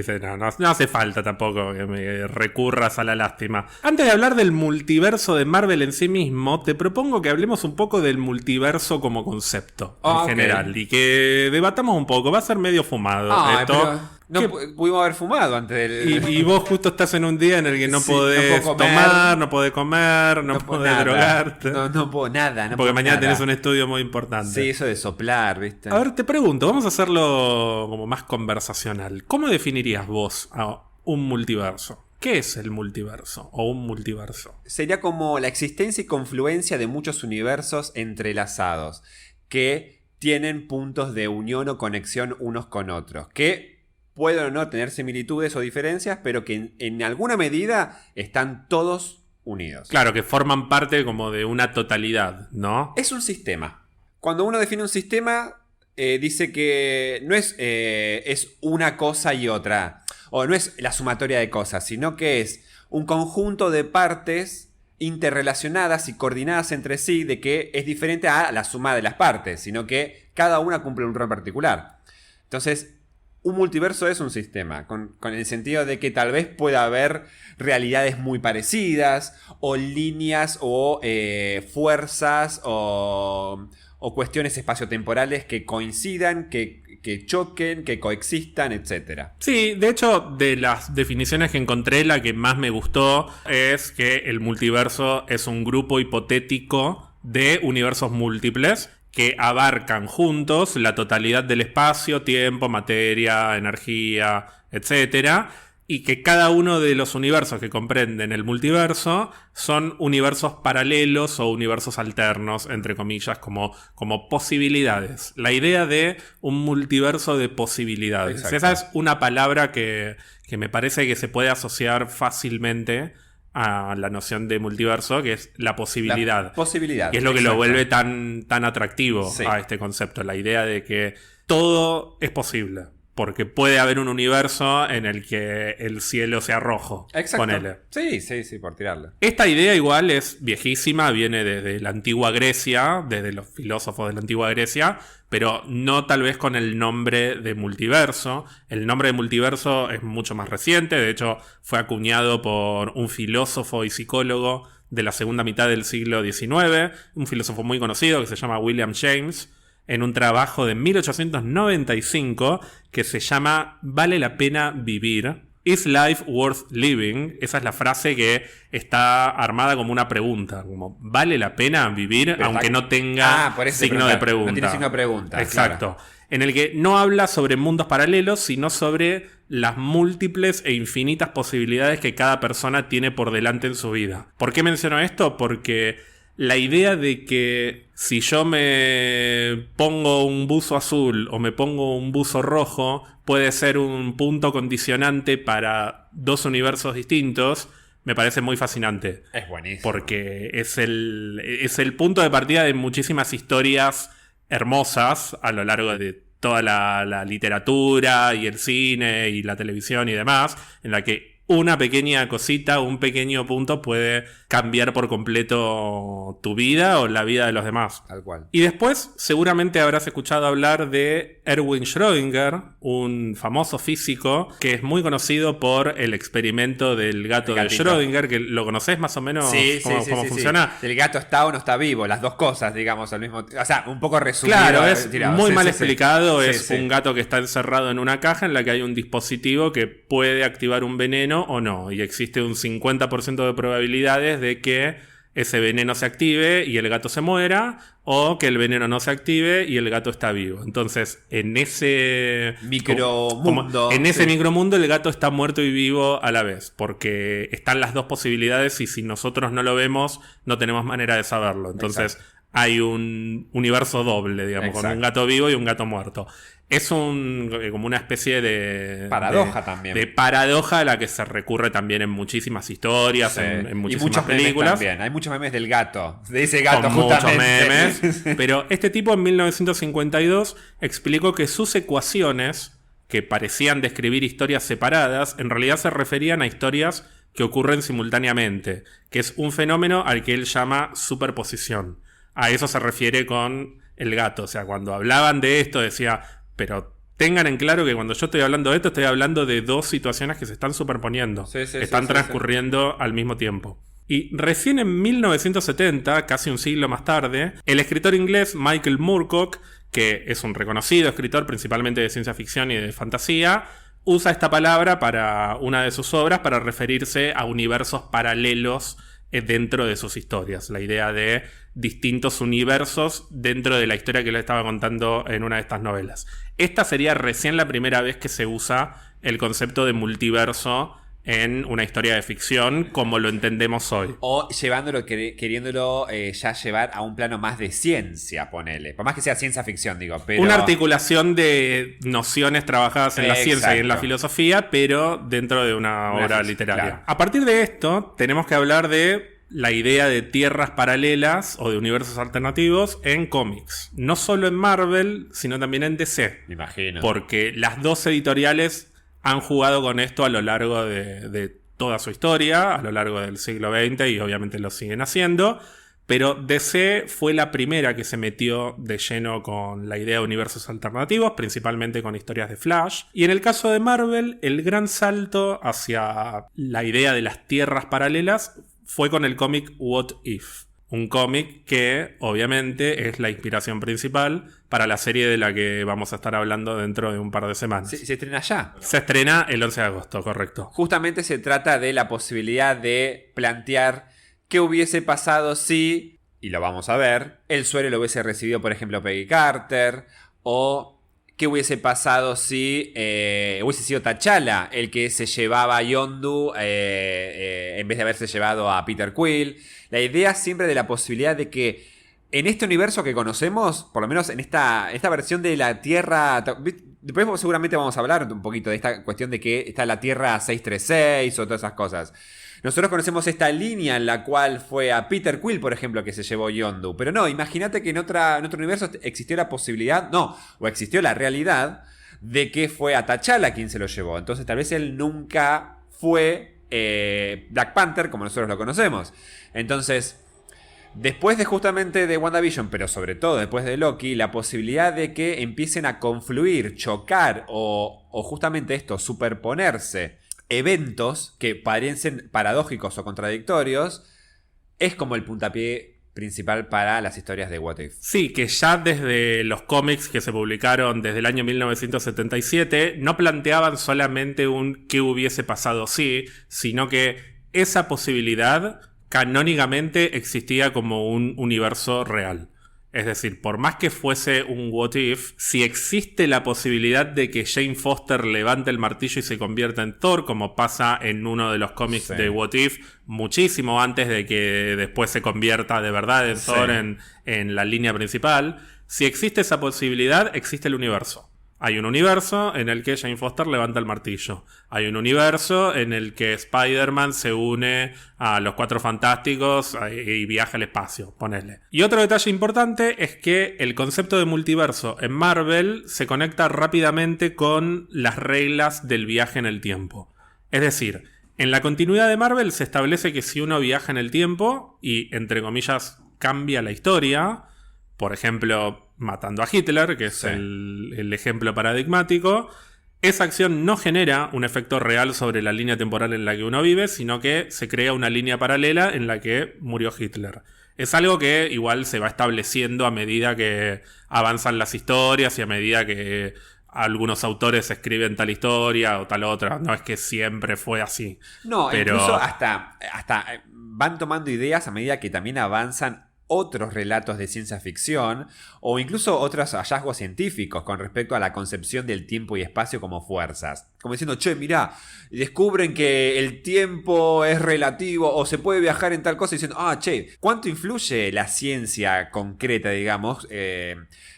Speaker 1: no hace falta tampoco que me recurras a la lástima. Antes de hablar del multiverso de Marvel en sí mismo, te propongo que hablemos un poco del multiverso como concepto en general y que debatamos un poco. Va a ser medio fumado esto.
Speaker 2: No pudimos haber fumado antes del...
Speaker 1: Y vos justo estás en un día en el que no podés tomar, no podés comer, no podés drogarte.
Speaker 2: No puedo nada.
Speaker 1: Porque mañana tenés un estudio muy importante.
Speaker 2: Sí, eso de soplar, ¿viste?
Speaker 1: A ver, te pregunto, vamos a hacerlo como más conversacional. ¿Cómo definirías vos a un multiverso? ¿Qué es el multiverso o un multiverso?
Speaker 2: Sería como la existencia y confluencia de muchos universos entrelazados que tienen puntos de unión o conexión unos con otros, que pueden o no tener similitudes o diferencias, pero que en alguna medida están todos unidos.
Speaker 1: Claro, que forman parte como de una totalidad, ¿no?
Speaker 2: Es un sistema. Cuando uno define un sistema, dice que no es una cosa y otra, o no es la sumatoria de cosas, sino que es un conjunto de partes interrelacionadas y coordinadas entre sí, de que es diferente a la suma de las partes, sino que cada una cumple un rol particular. Entonces, un multiverso es un sistema, con el sentido de que tal vez pueda haber realidades muy parecidas, o líneas, o fuerzas, o cuestiones espaciotemporales que coincidan, que choquen, que coexistan, etc.
Speaker 1: Sí, de hecho, de las definiciones que encontré, la que más me gustó es que el multiverso es un grupo hipotético de universos múltiples que abarcan juntos la totalidad del espacio, tiempo, materia, energía, etcétera, y que cada uno de los universos que comprenden el multiverso son universos paralelos o universos alternos, entre comillas, como posibilidades. La idea de un multiverso de posibilidades.
Speaker 2: Exacto.
Speaker 1: Esa es una palabra que me parece que se puede asociar fácilmente a la noción de multiverso, que es la posibilidad.
Speaker 2: La posibilidad.
Speaker 1: Y es lo que lo vuelve tan atractivo a este concepto. La idea de que todo es posible. Porque puede haber un universo en el que el cielo sea rojo.
Speaker 2: Exacto.
Speaker 1: Ponele.
Speaker 2: Sí, por tirarle.
Speaker 1: Esta idea igual es viejísima, viene desde la antigua Grecia, desde los filósofos de la antigua Grecia, pero no tal vez con el nombre de multiverso. El nombre de multiverso es mucho más reciente, de hecho fue acuñado por un filósofo y psicólogo de la segunda mitad del siglo XIX, un filósofo muy conocido que se llama William James, en un trabajo de 1895 que se llama ¿Vale la pena vivir? ¿Is life worth living? Esa es la frase que está armada como una pregunta, como ¿vale la pena vivir?
Speaker 2: Pero
Speaker 1: aunque no tenga signo de pregunta.
Speaker 2: No tiene signo de pregunta.
Speaker 1: Exacto.
Speaker 2: Claro.
Speaker 1: En el que no habla sobre mundos paralelos, sino sobre las múltiples e infinitas posibilidades que cada persona tiene por delante en su vida. ¿Por qué menciono esto? Porque la idea de que si yo me pongo un buzo azul o me pongo un buzo rojo puede ser un punto condicionante para dos universos distintos, me parece muy fascinante.
Speaker 2: Es buenísimo.
Speaker 1: Porque es el punto de partida de muchísimas historias hermosas a lo largo de toda la literatura y el cine y la televisión y demás, en la que una pequeña cosita, un pequeño punto puede cambiar por completo tu vida o la vida de los demás.
Speaker 2: Tal cual.
Speaker 1: Y después seguramente habrás escuchado hablar de Erwin Schrödinger, un famoso físico que es muy conocido por el experimento del gato de Schrödinger, que lo conocés más o menos cómo funciona.
Speaker 2: Sí. El gato está o no está vivo, las dos cosas, digamos, al mismo tiempo. O sea, un poco resumido.
Speaker 1: Claro, es muy mal explicado.
Speaker 2: Sí.
Speaker 1: Es un gato que está encerrado en una caja en la que hay un dispositivo que puede activar un veneno o no. Y existe un 50% de probabilidades de que ese veneno se active y el gato se muera, o que el veneno no se active y el gato está vivo. Entonces, en ese micromundo, micromundo el gato está muerto y vivo a la vez, porque están las dos posibilidades y si nosotros no lo vemos, no tenemos manera de saberlo. Entonces, hay un universo doble, digamos, con un gato vivo y un gato muerto. Es como una especie de
Speaker 2: paradoja también.
Speaker 1: De paradoja a la que se recurre también en muchísimas historias, en muchísimas películas.
Speaker 2: También. Hay muchos memes del gato. De ese gato,
Speaker 1: con
Speaker 2: justamente.
Speaker 1: Muchos memes. Pero este tipo en 1952 explicó que sus ecuaciones, que parecían describir historias separadas, en realidad se referían a historias que ocurren simultáneamente, que es un fenómeno al que él llama superposición. A eso se refiere con el gato. O sea, cuando hablaban de esto decía, pero tengan en claro que cuando yo estoy hablando de esto, estoy hablando de dos situaciones que se están superponiendo. Están transcurriendo al mismo tiempo. Y recién en 1970, casi un siglo más tarde, el escritor inglés Michael Moorcock, que es un reconocido escritor principalmente de ciencia ficción y de fantasía, usa esta palabra para una de sus obras para referirse a universos paralelos dentro de sus historias. La idea de distintos universos dentro de la historia que le estaba contando en una de estas novelas. Esta sería recién la primera vez que se usa el concepto de multiverso en una historia de ficción como lo entendemos hoy.
Speaker 2: O llevándolo, queriéndolo ya llevar a un plano más de ciencia, ponele. Por más que sea ciencia ficción, digo. Pero
Speaker 1: una articulación de nociones trabajadas en la ciencia y en la filosofía, pero dentro de una obra literaria. Claro. A partir de esto, tenemos que hablar de la idea de tierras paralelas o de universos alternativos en cómics. No solo en Marvel, sino también en DC.
Speaker 2: Me imagino.
Speaker 1: Porque las dos editoriales han jugado con esto a lo largo de toda su historia, a lo largo del siglo XX, y obviamente lo siguen haciendo. Pero DC fue la primera que se metió de lleno con la idea de universos alternativos, principalmente con historias de Flash. Y en el caso de Marvel, el gran salto hacia la idea de las tierras paralelas fue con el cómic What If. Un cómic que obviamente es la inspiración principal para la serie de la que vamos a estar hablando dentro de un par de semanas.
Speaker 2: ¿Se estrena ya?
Speaker 1: Se estrena el 11 de agosto, correcto.
Speaker 2: Justamente se trata de la posibilidad de plantear qué hubiese pasado si y lo vamos a ver, el suero lo hubiese recibido, por ejemplo, Peggy Carter, o qué hubiese pasado si hubiese sido T'Challa el que se llevaba a Yondu en vez de haberse llevado a Peter Quill. La idea siempre de la posibilidad de que en este universo que conocemos, por lo menos en esta versión de la Tierra... Después seguramente vamos a hablar un poquito de esta cuestión de que está la Tierra 636 o todas esas cosas. Nosotros conocemos esta línea en la cual fue a Peter Quill, por ejemplo, que se llevó Yondu. Pero no, imagínate que en otro universo existió la posibilidad, o existió la realidad de que fue a T'Challa quien se lo llevó. Entonces tal vez él nunca fue Black Panther como nosotros lo conocemos. Entonces, después de justamente de WandaVision, pero sobre todo después de Loki, la posibilidad de que empiecen a confluir, chocar o justamente esto, superponerse eventos que parecen paradójicos o contradictorios, es como el puntapié principal para las historias de What If.
Speaker 1: Sí, que ya desde los cómics que se publicaron desde el año 1977 no planteaban solamente un qué hubiese pasado si, sino que esa posibilidad canónicamente existía como un universo real. Es decir, por más que fuese un what if, si existe la posibilidad de que Jane Foster levante el martillo y se convierta en Thor, como pasa en uno de los cómics de What If, muchísimo antes de que después se convierta de verdad en Thor en la línea principal, si existe esa posibilidad, existe el universo. Hay un universo en el que Jane Foster levanta el martillo. Hay un universo en el que Spider-Man se une a los Cuatro Fantásticos y viaja al espacio, ponele. Y otro detalle importante es que el concepto de multiverso en Marvel se conecta rápidamente con las reglas del viaje en el tiempo. Es decir, en la continuidad de Marvel se establece que si uno viaja en el tiempo y, entre comillas, cambia la historia, por ejemplo, matando a Hitler, que es el ejemplo paradigmático, esa acción no genera un efecto real sobre la línea temporal en la que uno vive, sino que se crea una línea paralela en la que murió Hitler. Es algo que igual se va estableciendo a medida que avanzan las historias y a medida que algunos autores escriben tal historia o tal otra. No es que siempre fue así.
Speaker 2: No, pero incluso hasta van tomando ideas a medida que también avanzan otros relatos de ciencia ficción o incluso otros hallazgos científicos con respecto a la concepción del tiempo y espacio como fuerzas. Como diciendo, che, mirá, descubren que el tiempo es relativo o se puede viajar en tal cosa, diciendo, che, ¿cuánto influye la ciencia concreta, digamos,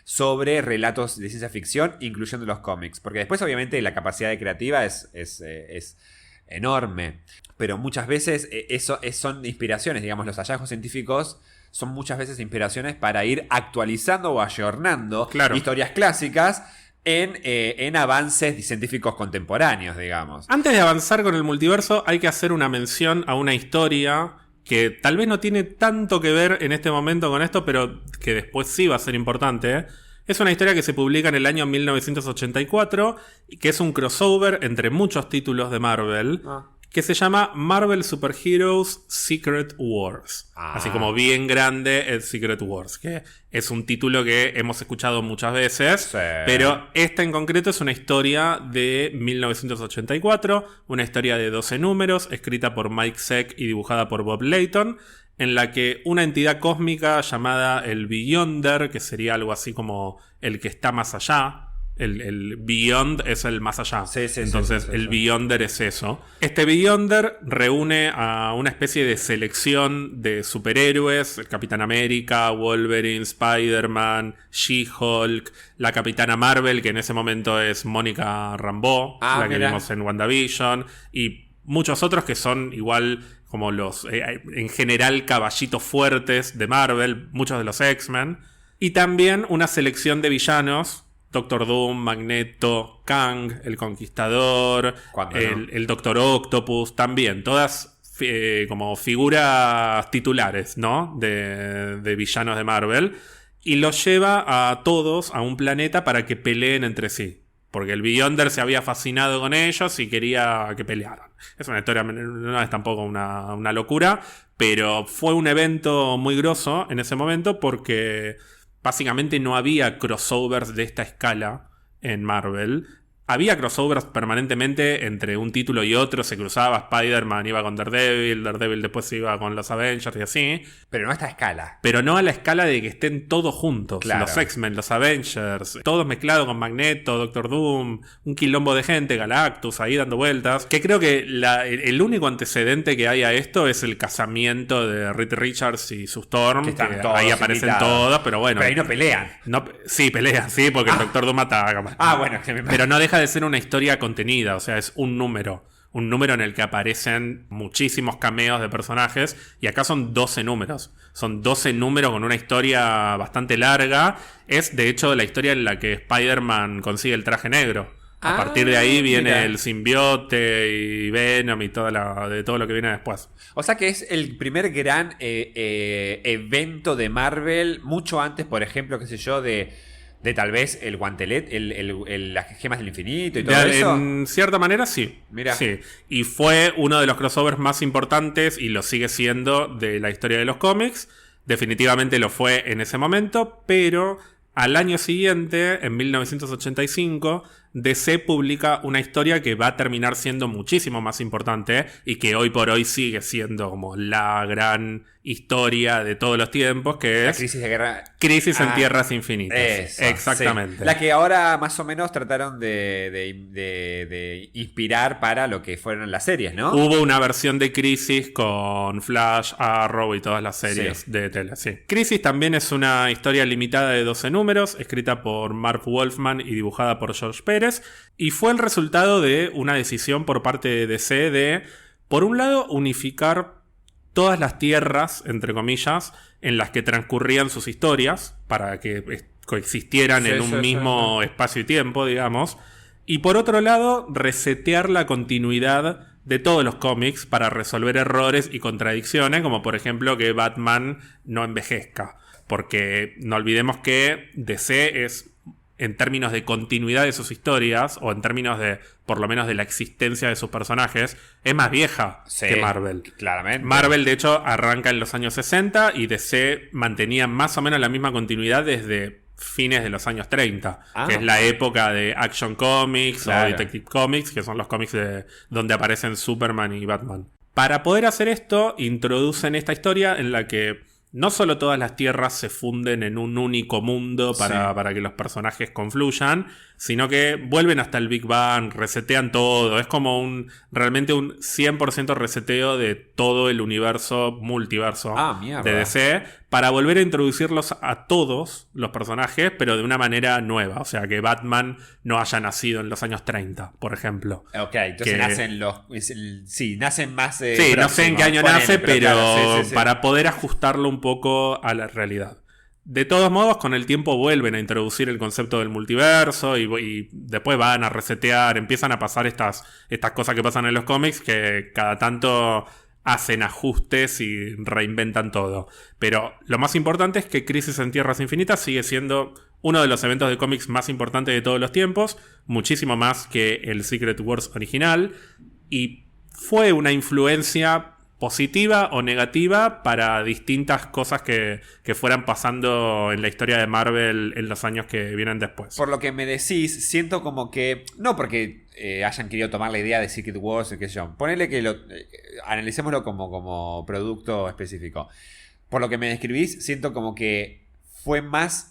Speaker 2: sobre relatos de ciencia ficción, incluyendo los cómics? Porque después, obviamente, la capacidad de creativa es enorme, pero muchas veces eso son inspiraciones, digamos, los hallazgos científicos son muchas veces inspiraciones para ir actualizando o ayornando historias clásicas en avances científicos contemporáneos, digamos.
Speaker 1: Antes de avanzar con el multiverso, hay que hacer una mención a una historia que tal vez no tiene tanto que ver en este momento con esto, pero que después sí va a ser importante. Es una historia que se publica en el año 1984 y que es un crossover entre muchos títulos de Marvel. Que se llama Marvel Super Heroes Secret Wars. Así como bien grande el Secret Wars, que es un título que hemos escuchado muchas veces, pero esta en concreto es una historia de 1984, una historia de 12 números, escrita por Mike Zeck y dibujada por Bob Layton, en la que una entidad cósmica llamada el Beyonder, que sería algo así como el que está más allá. El Beyond es el más allá. Entonces el Beyonder es eso. Este Beyonder reúne a una especie de selección de superhéroes: el Capitán América, Wolverine, Spider-Man, She-Hulk, la Capitana Marvel, que en ese momento es Mónica Rambeau, la que vimos en WandaVision, y muchos otros que son igual como los, en general, caballitos fuertes de Marvel, muchos de los X-Men, y también una selección de villanos: Doctor Doom, Magneto, Kang, el Conquistador, el Doctor Octopus, también, todas como figuras titulares, ¿no? De villanos de Marvel, y los lleva a todos a un planeta para que peleen entre sí, porque el Beyonder se había fascinado con ellos y quería que pelearan. Es una historia, no es tampoco una locura, pero fue un evento muy grosso en ese momento porque básicamente no había crossovers de esta escala en Marvel. había crossovers permanentemente entre un título y otro, se cruzaba, Spider-Man iba con Daredevil, Daredevil después se iba con los Avengers y así.
Speaker 2: Pero no a esta escala.
Speaker 1: Pero no a la escala de que estén todos juntos.
Speaker 2: Claro.
Speaker 1: Los X-Men, los Avengers, todos mezclados con Magneto, Doctor Doom, un quilombo de gente, Galactus ahí dando vueltas. Que creo que el único antecedente que hay a esto es el casamiento de Reed Richards y su Storm. Que ahí aparecen todos, pero bueno.
Speaker 2: Pero ahí no pelean.
Speaker 1: Sí, pelean, sí, porque el Doctor Doom ataca.
Speaker 2: Bueno.
Speaker 1: Pero no deja de ser una historia contenida, o sea, es un número en el que aparecen muchísimos cameos de personajes, y acá son 12 números. Son 12 números con una historia bastante larga. Es, de hecho, la historia en la que Spider-Man consigue el traje negro. A partir de ahí viene el simbiote y Venom y de todo lo que viene después.
Speaker 2: O sea que es el primer gran evento de Marvel, mucho antes, por ejemplo, qué sé yo, de tal vez el guantelet, las gemas del infinito y todo eso.
Speaker 1: En cierta manera, sí.
Speaker 2: Mira.
Speaker 1: Sí. Y fue uno de los crossovers más importantes, y lo sigue siendo, de la historia de los cómics. Definitivamente lo fue en ese momento, pero al año siguiente, en 1985, DC publica una historia que va a terminar siendo muchísimo más importante y que hoy por hoy sigue siendo como la gran historia de todos los tiempos, que es Crisis en Tierras Infinitas.
Speaker 2: Eso,
Speaker 1: exactamente.
Speaker 2: Sí. La que ahora más o menos trataron de inspirar para lo que fueron las series, ¿no?
Speaker 1: Hubo una versión de Crisis con Flash, Arrow y todas las series de tele. Sí. Crisis también es una historia limitada de 12 números, escrita por Marv Wolfman y dibujada por George Pérez, y fue el resultado de una decisión por parte de DC de, por un lado, unificar todas las tierras, entre comillas, en las que transcurrían sus historias, para que coexistieran en un mismo espacio y tiempo, digamos. Y por otro lado, resetear la continuidad de todos los cómics para resolver errores y contradicciones, como por ejemplo que Batman no envejezca. Porque no olvidemos que DC es, en términos de continuidad de sus historias, o en términos de, por lo menos, de la existencia de sus personajes, es más vieja que Marvel.
Speaker 2: Claramente.
Speaker 1: Marvel, de hecho, arranca en los años 60 y DC mantenía más o menos la misma continuidad desde fines de los años 30, que es la época de Action Comics o Detective Comics, que son los cómics donde aparecen Superman y Batman. Para poder hacer esto, introducen esta historia en la que no solo todas las tierras se funden en un único mundo para que los personajes confluyan, sino que vuelven hasta el Big Bang, resetean todo. Es como realmente un 100% reseteo de todo el multiverso de DC, para volver a introducirlos a todos los personajes, pero de una manera nueva. O sea, que Batman no haya nacido en los años 30, por ejemplo.
Speaker 2: Ok, entonces nacen nacen más...
Speaker 1: sí, no sé en qué año nace, pero para poder ajustarlo un poco a la realidad. De todos modos, con el tiempo vuelven a introducir el concepto del multiverso y después van a resetear, empiezan a pasar estas cosas que pasan en los cómics, que cada tanto hacen ajustes y reinventan todo. Pero lo más importante es que Crisis en Tierras Infinitas sigue siendo uno de los eventos de cómics más importantes de todos los tiempos, muchísimo más que el Secret Wars original, y fue una influencia positiva o negativa para distintas cosas que fueran pasando en la historia de Marvel en los años que vienen después.
Speaker 2: Por lo que me decís, siento como que, no porque hayan querido tomar la idea de Secret Wars, qué sé yo, ponele que analicémoslo como producto específico. Por lo que me describís, siento como que fue más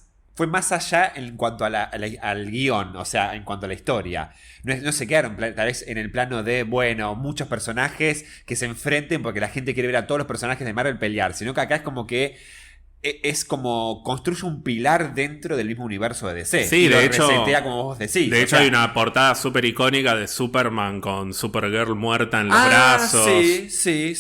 Speaker 2: allá en cuanto al guión, o sea, en cuanto a la historia. No se quedaron tal vez en el plano de, muchos personajes que se enfrenten porque la gente quiere ver a todos los personajes de Marvel pelear, sino que acá es como que es como construye un pilar dentro del mismo universo de DC.
Speaker 1: Sí, de hecho,
Speaker 2: resetea, como vos decís.
Speaker 1: De hecho, hay una portada súper icónica de Superman con Supergirl muerta en los brazos.
Speaker 2: Sí.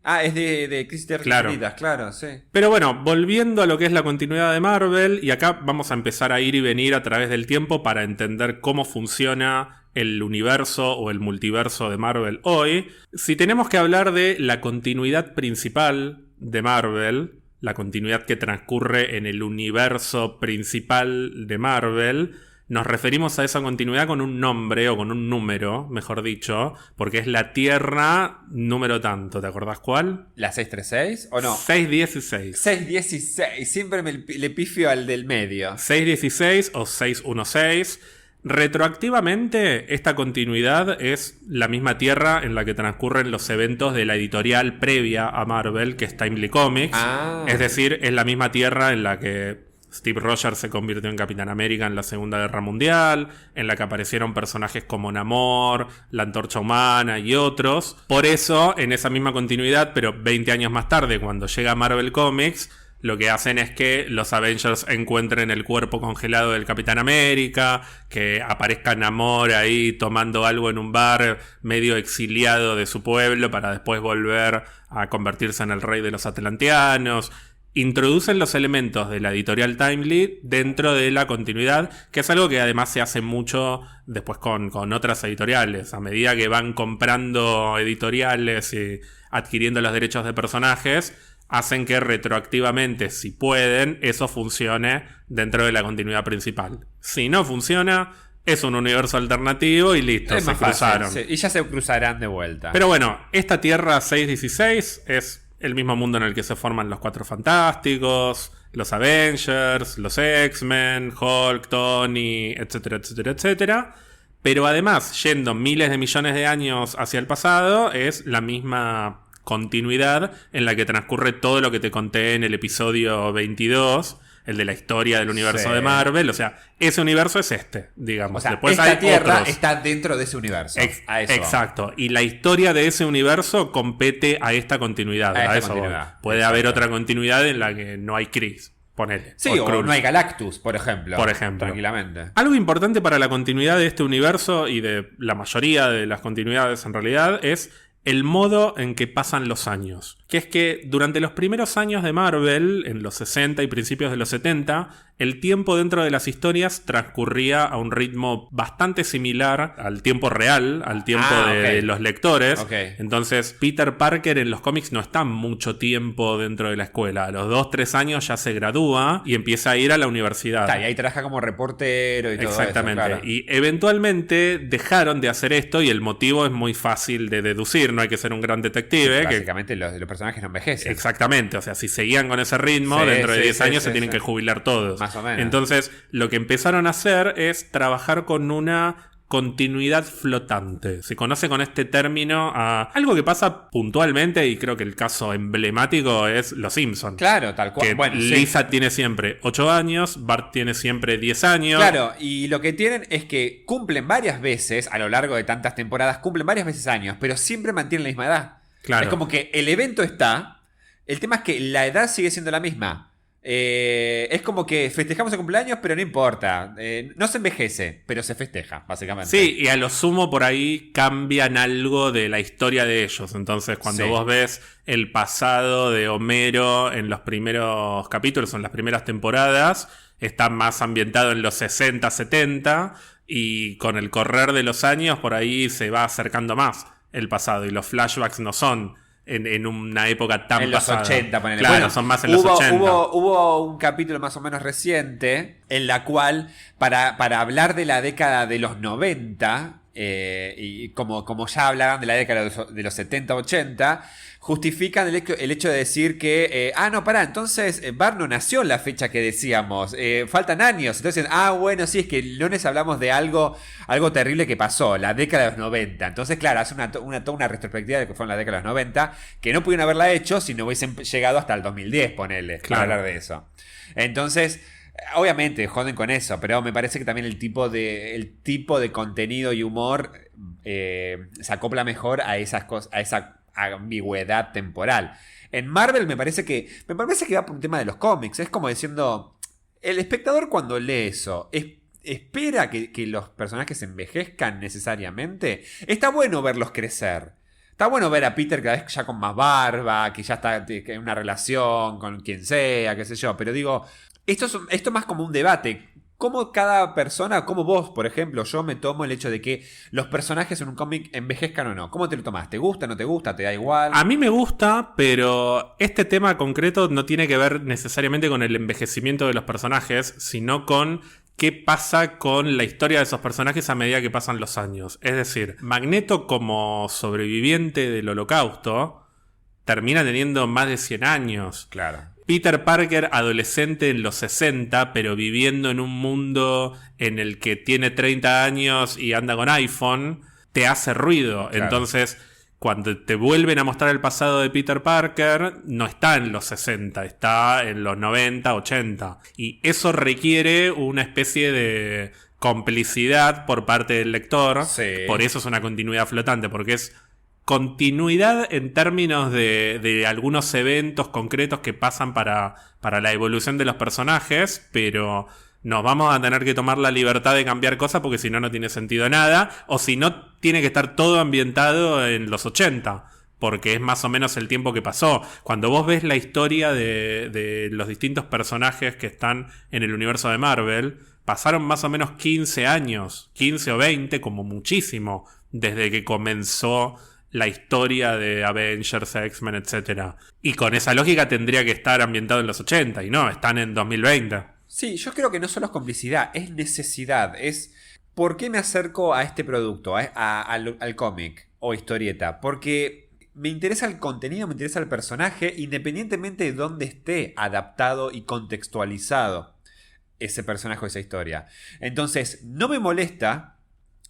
Speaker 2: Es de Crisis de Infinitas, claro, sí.
Speaker 1: Pero bueno, volviendo a lo que es la continuidad de Marvel, y acá vamos a empezar a ir y venir a través del tiempo para entender cómo funciona el universo o el multiverso de Marvel hoy. Si tenemos que hablar de la continuidad principal de Marvel, la continuidad que transcurre en el universo principal de Marvel, nos referimos a esa continuidad con un nombre o con un número, mejor dicho, porque es la Tierra número tanto. ¿Te acordás cuál?
Speaker 2: ¿La 636 o no?
Speaker 1: 616.
Speaker 2: 616. Siempre le pifio al del medio.
Speaker 1: 616 o 616. Retroactivamente, esta continuidad es la misma tierra en la que transcurren los eventos de la editorial previa a Marvel, que es Timely Comics. Es decir, es la misma tierra en la que Steve Rogers se convirtió en Capitán América en la Segunda Guerra Mundial, en la que aparecieron personajes como Namor, la Antorcha Humana y otros. Por eso, en esa misma continuidad, pero 20 años más tarde, cuando llega Marvel Comics, lo que hacen es que los Avengers encuentren el cuerpo congelado del Capitán América, que aparezca Namor ahí tomando algo en un bar medio exiliado de su pueblo para después volver a convertirse en el rey de los Atlanteanos. Introducen los elementos de la editorial Timely dentro de la continuidad, que es algo que además se hace mucho después con otras editoriales. A medida que van comprando editoriales y adquiriendo los derechos de personajes, hacen que retroactivamente, si pueden, eso funcione dentro de la continuidad principal. Si no funciona, es un universo alternativo y listo, se cruzaron.
Speaker 2: Sí, y ya se cruzarán de vuelta.
Speaker 1: Pero bueno, esta Tierra 616 es el mismo mundo en el que se forman los Cuatro Fantásticos, los Avengers, los X-Men, Hulk, Tony, etcétera, etcétera, etcétera. Pero además, yendo miles de millones de años hacia el pasado, es la misma continuidad en la que transcurre todo lo que te conté en el episodio 22, el de la historia del universo de Marvel. O sea, ese universo es digamos.
Speaker 2: O sea,
Speaker 1: después
Speaker 2: esta
Speaker 1: hay
Speaker 2: Tierra
Speaker 1: otros.
Speaker 2: está dentro de ese universo.
Speaker 1: A eso exacto. Y la historia de ese universo compete a esta continuidad. A eso continuidad. Puede haber otra continuidad en la que no hay Chris. Ponele.
Speaker 2: Sí, o no hay Galactus, por ejemplo. Tranquilamente.
Speaker 1: Algo importante para la continuidad de este universo y de la mayoría de las continuidades en realidad es el modo en que pasan los años. Que es que durante los primeros años de Marvel, en los 60 y principios de los 70, el tiempo dentro de las historias transcurría a un ritmo bastante similar al tiempo real, al tiempo de los lectores. Entonces, Peter Parker en los cómics no está mucho tiempo dentro de la escuela. A los 2-3 años ya se gradúa y empieza a ir a la universidad.
Speaker 2: Y ahí trabaja como reportero y todo eso.
Speaker 1: Exactamente.
Speaker 2: Claro.
Speaker 1: Y eventualmente dejaron de hacer esto y el motivo es muy fácil de deducir. No hay que ser un gran detective.
Speaker 2: Sí, básicamente los personajes no envejecen.
Speaker 1: Exactamente. O sea, si seguían con ese ritmo, dentro de 10 años se tienen que jubilar todos.
Speaker 2: Más o menos.
Speaker 1: Entonces, lo que empezaron a hacer es trabajar con una continuidad flotante. Se conoce con este término a algo que pasa puntualmente, y creo que el caso emblemático es Los Simpsons.
Speaker 2: Claro, tal cual.
Speaker 1: Que Lisa tiene siempre 8 años, Bart tiene siempre 10 años.
Speaker 2: Claro, y lo que tienen es que cumplen varias veces, a lo largo de tantas temporadas, cumplen varias veces años, pero siempre mantienen la misma edad.
Speaker 1: Claro.
Speaker 2: Es como que el evento está, el tema es que la edad sigue siendo la misma. Es como que festejamos el cumpleaños, pero no importa. No se envejece, pero se festeja, básicamente.
Speaker 1: Sí, y a lo sumo por ahí cambian algo de la historia de ellos. Entonces, cuando vos ves el pasado de Homero en los primeros capítulos, en las primeras temporadas, está más ambientado en los 60, 70, y con el correr de los años por ahí se va acercando más el pasado, y los flashbacks no son en una época tan pasada.
Speaker 2: En los 80, ponele.
Speaker 1: Claro, bueno, son más en los 80.
Speaker 2: Hubo un capítulo más o menos reciente en la cual, para hablar de la década de los 90, y como ya hablaban de la década de los 70, 80, justifican el hecho de decir que entonces Bart no nació en la fecha que decíamos, faltan años. Entonces, bueno, sí, es que el lunes hablamos de algo terrible que pasó, la década de los 90. Entonces, claro, hace toda una retrospectiva de que fue en la década de los 90, que no pudieron haberla hecho si no hubiesen llegado hasta el 2010, ponele, para hablar de eso. Entonces, obviamente joden con eso, pero me parece que también el tipo de contenido y humor se acopla mejor a esas cosas, a esa ambigüedad temporal. En Marvel me parece que va por un tema de los cómics. Es como diciendo, el espectador cuando lee eso espera que los personajes envejezcan necesariamente. Está bueno verlos crecer. Está bueno ver a Peter cada vez ya con más barba, que ya está en una relación con quien sea, qué sé yo. Pero digo, esto es más como un debate. ¿Cómo cada persona, como vos, por ejemplo, yo me tomo el hecho de que los personajes en un cómic envejezcan o no? ¿Cómo te lo tomás? ¿Te gusta, no te gusta? ¿Te da igual?
Speaker 1: A mí me gusta, pero este tema concreto no tiene que ver necesariamente con el envejecimiento de los personajes, sino con qué pasa con la historia de esos personajes a medida que pasan los años. Es decir, Magneto, como sobreviviente del Holocausto, termina teniendo más de 100 años.
Speaker 2: Claro.
Speaker 1: Peter Parker adolescente en los 60, pero viviendo en un mundo en el que tiene 30 años y anda con iPhone, te hace ruido. Claro. Entonces, cuando te vuelven a mostrar el pasado de Peter Parker, no está en los 60, está en los 90, 80. Y eso requiere una especie de complicidad por parte del lector. Sí. Por eso es una continuidad flotante, porque es continuidad en términos de algunos eventos concretos que pasan para la evolución de los personajes, pero nos vamos a tener que tomar la libertad de cambiar cosas porque si no, no tiene sentido nada, o si no, tiene que estar todo ambientado en los 80, porque es más o menos el tiempo que pasó. Cuando vos ves la historia de los distintos personajes que están en el universo de Marvel, pasaron más o menos 15 años, 15 o 20 como muchísimo, desde que comenzó la historia de Avengers, X-Men, etc. Y con esa lógica tendría que estar ambientado en los 80, y no, están en 2020.
Speaker 2: Sí, yo creo que no solo es complicidad, es necesidad. Es ¿por qué me acerco a este producto, al cómic o historieta? Porque me interesa el contenido, me interesa el personaje, independientemente de dónde esté adaptado y contextualizado ese personaje o esa historia. Entonces, no me molesta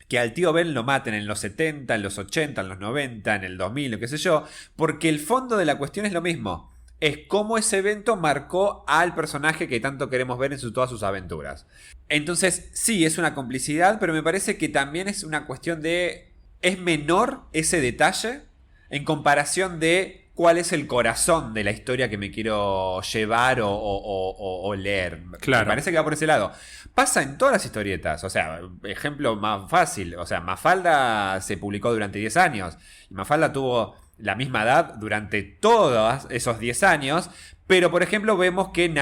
Speaker 2: que al tío Ben lo maten en los 70, en los 80, en los 90, en el 2000, lo que sé yo, porque el fondo de la cuestión es lo mismo. Es cómo ese evento marcó al personaje que tanto queremos ver en todas sus aventuras. Entonces, sí, es una complicidad, pero me parece que también es una cuestión de... Es menor ese detalle en comparación de cuál es el corazón de la historia que me quiero llevar o leer.
Speaker 1: Claro.
Speaker 2: Me parece que va por ese lado. Pasa en todas las historietas. O sea, ejemplo más fácil. O sea, Mafalda se publicó durante 10 años. Y Mafalda tuvo la misma edad durante todos esos 10 años. Pero, por ejemplo, vemos que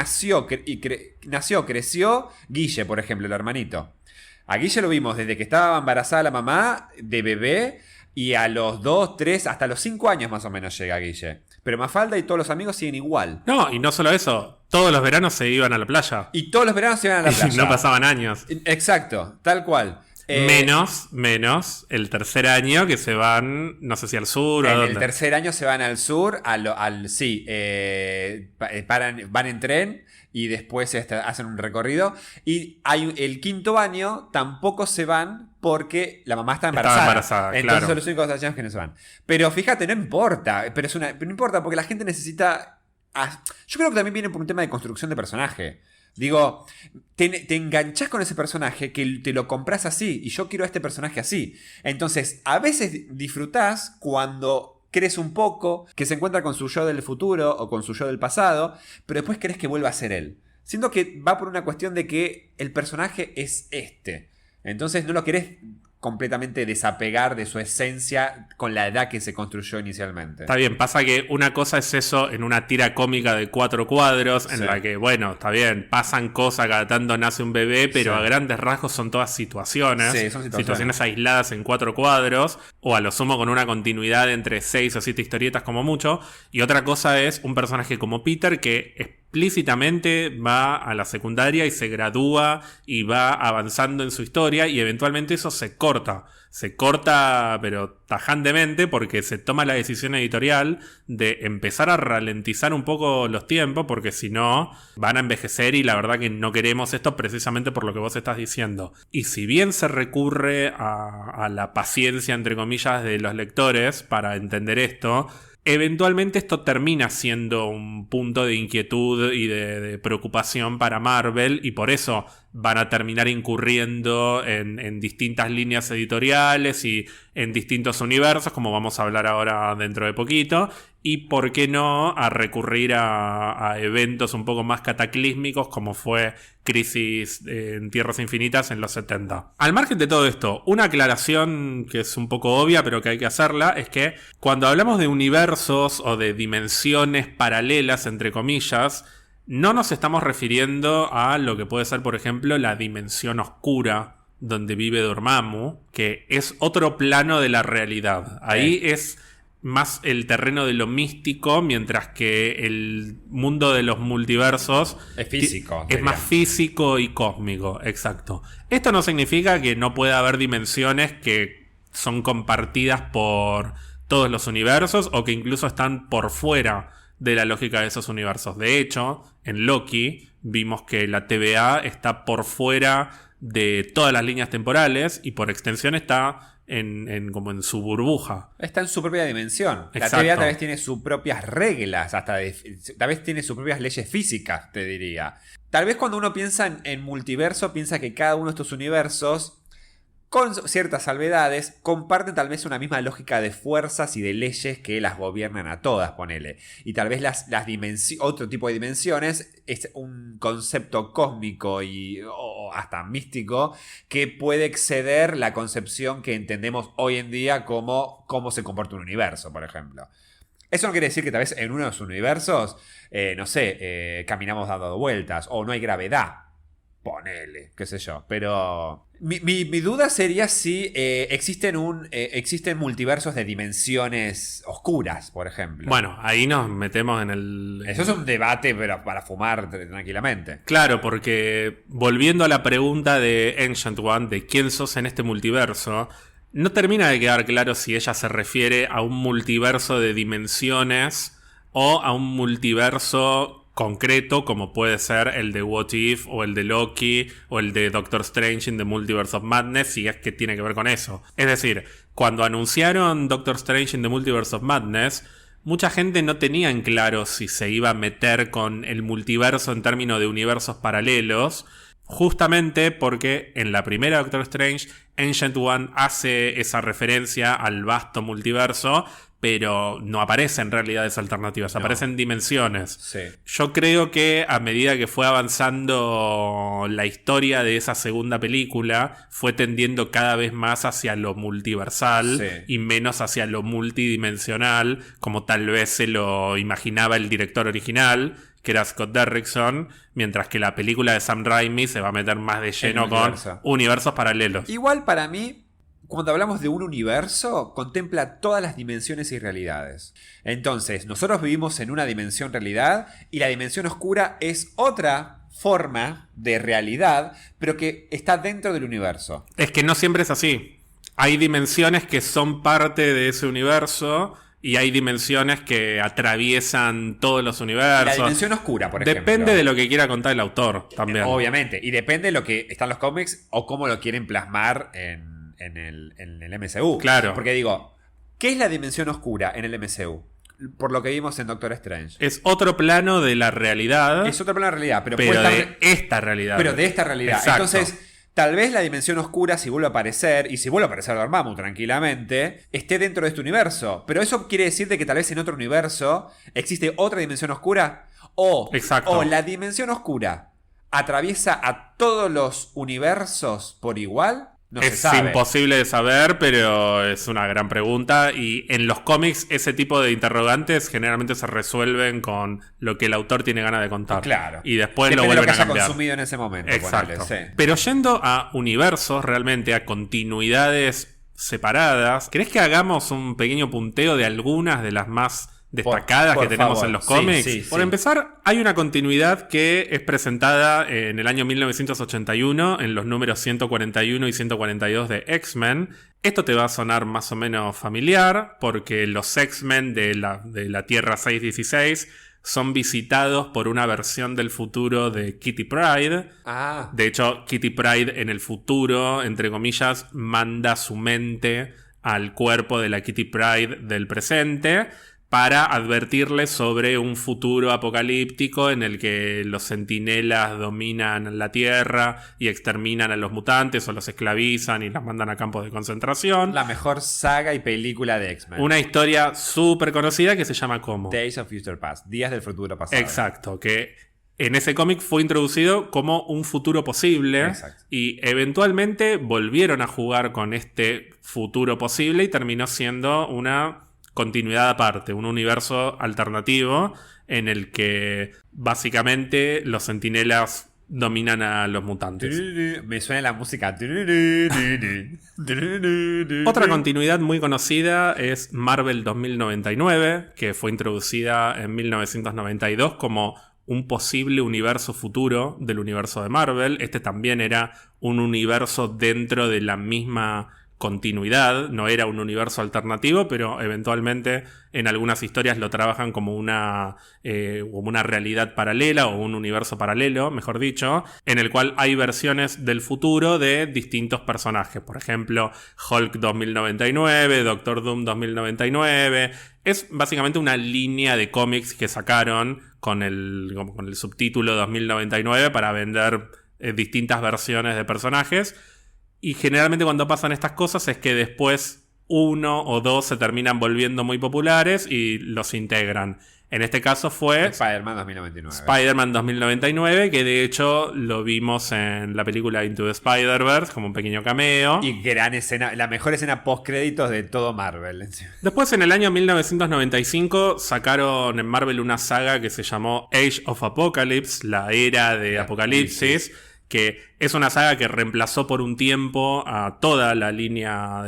Speaker 2: creció Guille, por ejemplo, el hermanito. A Guille lo vimos desde que estaba embarazada la mamá, de bebé, y a los 2, 3, hasta los 5 años más o menos llega Guille. Pero Mafalda y todos los amigos siguen igual.
Speaker 1: No, y no solo eso, todos los veranos se iban a la playa.
Speaker 2: Y todos los veranos se iban a la playa.
Speaker 1: Y no pasaban años.
Speaker 2: Exacto, tal cual.
Speaker 1: Menos el tercer año que se van, no sé si al sur o a dónde.
Speaker 2: El tercer año se van al sur, van en tren y después hacen un recorrido. Y el quinto año tampoco se van porque la mamá está embarazada. Entonces son los únicos años que no se van. Pero fíjate, no importa. Pero no importa porque la gente necesita... Yo creo que también viene por un tema de construcción de personaje. Digo, te enganchás con ese personaje que te lo compras así, y yo quiero a este personaje así. Entonces, a veces disfrutás cuando crees un poco, que se encuentra con su yo del futuro o con su yo del pasado, pero después querés que vuelva a ser él. Siento que va por una cuestión de que el personaje es este. Entonces no lo querés completamente desapegar de su esencia con la edad que se construyó inicialmente.
Speaker 1: Está bien, pasa que una cosa es eso en una tira cómica de 4 cuadros, en la que, bueno, está bien, pasan cosas, cada tanto nace un bebé, pero a grandes rasgos son todas situaciones. Sí, son situaciones aisladas en 4 cuadros, o a lo sumo con una continuidad entre 6 o 7 historietas como mucho. Y otra cosa es un personaje como Peter que explícitamente va a la secundaria y se gradúa y va avanzando en su historia, y eventualmente eso se corta pero tajantemente, porque se toma la decisión editorial de empezar a ralentizar un poco los tiempos, porque si no van a envejecer, y la verdad que no queremos esto precisamente por lo que vos estás diciendo. Y si bien se recurre a la paciencia entre comillas de los lectores para entender esto, eventualmente esto termina siendo un punto de inquietud y de preocupación para Marvel, y por eso van a terminar incurriendo en distintas líneas editoriales y en distintos universos, como vamos a hablar ahora dentro de poquito, y por qué no a recurrir a eventos un poco más cataclísmicos como fue Crisis en Tierras Infinitas en los 70. Al margen de todo esto, una aclaración que es un poco obvia pero que hay que hacerla es que cuando hablamos de universos o de dimensiones paralelas entre comillas, no nos estamos refiriendo a lo que puede ser, por ejemplo, la dimensión oscura donde vive Dormammu, que es otro plano de la realidad. Ahí es más el terreno de lo místico, mientras que el mundo de los multiversos
Speaker 2: es físico.
Speaker 1: Es más físico y cósmico, exacto. Esto no significa que no pueda haber dimensiones que son compartidas por todos los universos o que incluso están por fuera de la lógica de esos universos. De hecho, en Loki vimos que la TVA está por fuera de todas las líneas temporales y por extensión está como en su burbuja.
Speaker 2: Está en su propia dimensión.
Speaker 1: Exacto.
Speaker 2: La TVA tal vez tiene sus propias reglas, tal vez tiene sus propias leyes físicas, te diría. Tal vez cuando uno piensa en multiverso, piensa que cada uno de estos universos, con ciertas salvedades, comparten tal vez una misma lógica de fuerzas y de leyes que las gobiernan a todas, ponele. Y tal vez otro tipo de dimensiones es un concepto cósmico o hasta místico que puede exceder la concepción que entendemos hoy en día como cómo se comporta un universo, por ejemplo. Eso no quiere decir que tal vez en uno de los universos, caminamos dando vueltas o no hay gravedad. Ponele, qué sé yo. Pero mi duda sería si existen multiversos de dimensiones oscuras, por ejemplo.
Speaker 1: Bueno, ahí nos metemos en el...
Speaker 2: Eso es un debate pero para fumar tranquilamente.
Speaker 1: Claro, porque volviendo a la pregunta de Ancient One, de quién sos en este multiverso, no termina de quedar claro si ella se refiere a un multiverso de dimensiones o a un multiverso concreto, como puede ser el de What If o el de Loki o el de Doctor Strange in the Multiverse of Madness, si es que tiene que ver con eso. Es decir, cuando anunciaron Doctor Strange in the Multiverse of Madness, mucha gente no tenía en claro si se iba a meter con el multiverso en términos de universos paralelos, justamente porque en la primera Doctor Strange, Ancient One hace esa referencia al vasto multiverso, pero no aparecen realidades alternativas, aparecen dimensiones.
Speaker 2: Sí.
Speaker 1: Yo creo que a medida que fue avanzando la historia de esa segunda película, fue tendiendo cada vez más hacia lo multiversal y menos hacia lo multidimensional, como tal vez se lo imaginaba el director original, que era Scott Derrickson, mientras que la película de Sam Raimi se va a meter más de lleno con universos paralelos.
Speaker 2: Igual para mí, cuando hablamos de un universo, contempla todas las dimensiones y realidades. Entonces, nosotros vivimos en una dimensión realidad y la dimensión oscura es otra forma de realidad, pero que está dentro del universo.
Speaker 1: Es que no siempre es así. Hay dimensiones que son parte de ese universo y hay dimensiones que atraviesan todos los universos.
Speaker 2: La dimensión oscura, por ejemplo.
Speaker 1: Depende de lo que quiera contar el autor también.
Speaker 2: Obviamente. Y depende de lo que está en los cómics o cómo lo quieren plasmar en el MCU.
Speaker 1: Claro.
Speaker 2: Porque digo, ¿qué es la dimensión oscura en el MCU? Por lo que vimos en Doctor Strange.
Speaker 1: Es otro plano de la realidad.
Speaker 2: Es otro plano de la realidad. Pero
Speaker 1: de esta realidad.
Speaker 2: Pero de esta realidad.
Speaker 1: Exacto.
Speaker 2: Entonces, tal vez la dimensión oscura, si vuelve a aparecer, y si vuelve a aparecer Dormammu tranquilamente, esté dentro de este universo. Pero eso quiere decir de que tal vez en otro universo existe otra dimensión oscura. O la dimensión oscura atraviesa a todos los universos por igual. No
Speaker 1: es imposible de saber, pero es una gran pregunta. Y en los cómics ese tipo de interrogantes generalmente se resuelven con lo que el autor tiene ganas de contar.
Speaker 2: Claro.
Speaker 1: Y después lo vuelven a cambiar.
Speaker 2: Depende de lo que haya consumido en ese momento.
Speaker 1: Exacto.
Speaker 2: Ponele, sí.
Speaker 1: Pero yendo a universos, realmente a continuidades separadas, ¿querés que hagamos un pequeño punteo de algunas de las más destacadas que tenemos favor. En los cómics?
Speaker 2: Sí,
Speaker 1: Por empezar, hay una continuidad que es presentada en el año 1981 en los números 141 y 142 de X-Men. Esto te va a sonar más o menos familiar porque los X-Men de la Tierra 616 son visitados por una versión del futuro de Kitty Pryde. De hecho, Kitty Pryde en el futuro, entre comillas, manda su mente al cuerpo de la Kitty Pryde del presente para advertirle sobre un futuro apocalíptico en el que los centinelas dominan la Tierra y exterminan a los mutantes o los esclavizan y los mandan a campos de concentración.
Speaker 2: La mejor saga y película de X-Men.
Speaker 1: Una historia súper conocida que se llama como
Speaker 2: Days of Future Past, Días del Futuro Pasado.
Speaker 1: Exacto, que en ese cómic fue introducido como un futuro posible.
Speaker 2: Exacto.
Speaker 1: Y eventualmente volvieron a jugar con este futuro posible y terminó siendo una continuidad aparte, un universo alternativo en el que básicamente los centinelas dominan a los mutantes.
Speaker 2: Me suena la música.
Speaker 1: Otra continuidad muy conocida es Marvel 2099, que fue introducida en 1992 como un posible universo futuro del universo de Marvel. Este también era un universo dentro de la misma continuidad, no era un universo alternativo, pero eventualmente en algunas historias lo trabajan como una realidad paralela o un universo paralelo, mejor dicho, en el cual hay versiones del futuro de distintos personajes. Por ejemplo, Hulk 2099, Doctor Doom 2099. Es básicamente una línea de cómics que sacaron con el subtítulo 2099 para vender distintas versiones de personajes. Y generalmente cuando pasan estas cosas es que después uno o dos se terminan volviendo muy populares y los integran. En este caso fue
Speaker 2: Spider-Man 2099.
Speaker 1: Spider-Man 2099, que de hecho lo vimos en la película Into the Spider-Verse como un pequeño cameo.
Speaker 2: Y gran escena, la mejor escena post-créditos de todo Marvel.
Speaker 1: Después, en el año 1995, sacaron en Marvel una saga que se llamó Age of Apocalypse, la era de Apocalipsis, que es una saga que reemplazó por un tiempo a toda la línea,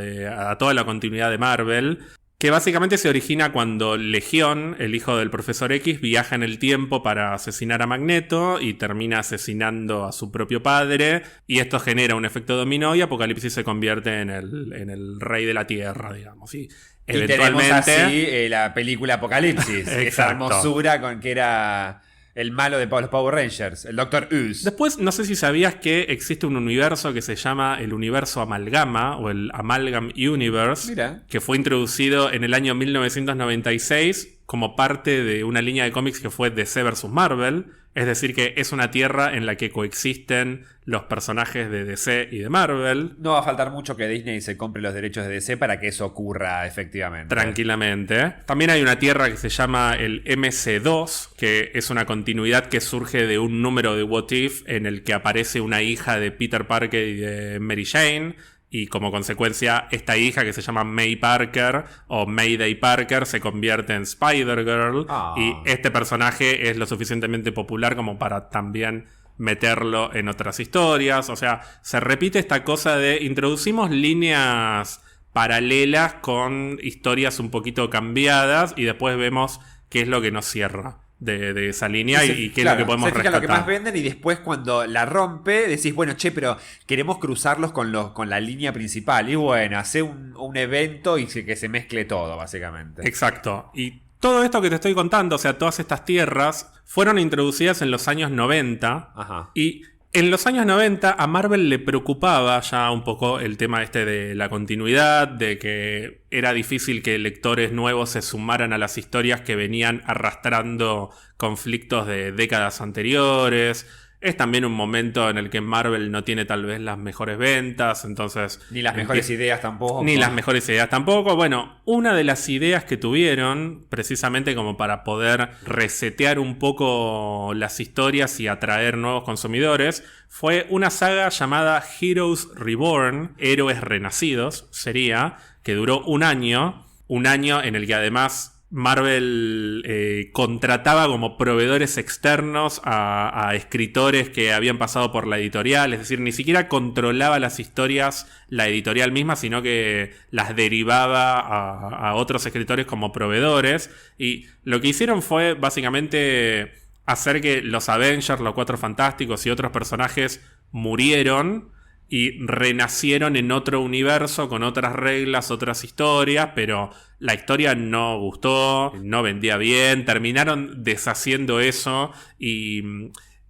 Speaker 1: a toda la continuidad de Marvel, que básicamente se origina cuando Legión, el hijo del Profesor X, viaja en el tiempo para asesinar a Magneto y termina asesinando a su propio padre, y esto genera un efecto dominó y Apocalipsis se convierte en el rey de la Tierra, digamos. Y
Speaker 2: eventualmente tenemos así la película Apocalipsis, esa hermosura con que era el malo de los Power Rangers, el Dr. Ooze.
Speaker 1: Después, no sé si sabías que existe un universo que se llama el universo Amalgama o el Amalgam Universe.
Speaker 2: Mira.
Speaker 1: Que fue introducido en el año 1996 como parte de una línea de cómics que fue DC vs. Marvel. Es decir, que es una tierra en la que coexisten los personajes de DC y de Marvel.
Speaker 2: No va a faltar mucho que Disney se compre los derechos de DC para que eso ocurra efectivamente.
Speaker 1: Tranquilamente. También hay una tierra que se llama el MC2, que es una continuidad que surge de un número de What If en el que aparece una hija de Peter Parker y de Mary Jane. Y como consecuencia, esta hija que se llama May Parker o Mayday Parker se convierte en Spider-Girl. Y este personaje es lo suficientemente popular como para también meterlo en otras historias. O sea, se repite esta cosa de introducimos líneas paralelas con historias un poquito cambiadas y después vemos qué es lo que nos cierra de esa línea y qué es lo que podemos rescatar.
Speaker 2: Lo que más venden, y después cuando la rompe decís, bueno, pero queremos cruzarlos con la línea principal. Y bueno, hace un evento y que se mezcle todo, básicamente.
Speaker 1: Exacto. Y todo esto que te estoy contando, o sea, todas estas tierras, fueron introducidas en los años 90.
Speaker 2: Ajá.
Speaker 1: Y en los años 90 a Marvel le preocupaba ya un poco el tema de la continuidad, de que era difícil que lectores nuevos se sumaran a las historias que venían arrastrando conflictos de décadas anteriores. Es también un momento en el que Marvel no tiene tal vez las mejores ventas, entonces...
Speaker 2: Ni las mejores ideas tampoco.
Speaker 1: Ni las mejores ideas tampoco. Bueno, una de las ideas que tuvieron, precisamente como para poder resetear un poco las historias y atraer nuevos consumidores, fue una saga llamada Heroes Reborn, Héroes Renacidos, sería, que duró un año en el que además Marvel contrataba como proveedores externos a escritores que habían pasado por la editorial, es decir, ni siquiera controlaba las historias la editorial misma, sino que las derivaba a otros escritores como proveedores, y lo que hicieron fue básicamente hacer que los Avengers, los Cuatro Fantásticos y otros personajes murieron y renacieron en otro universo con otras reglas, otras historias, pero la historia no gustó, no vendía bien, terminaron deshaciendo eso y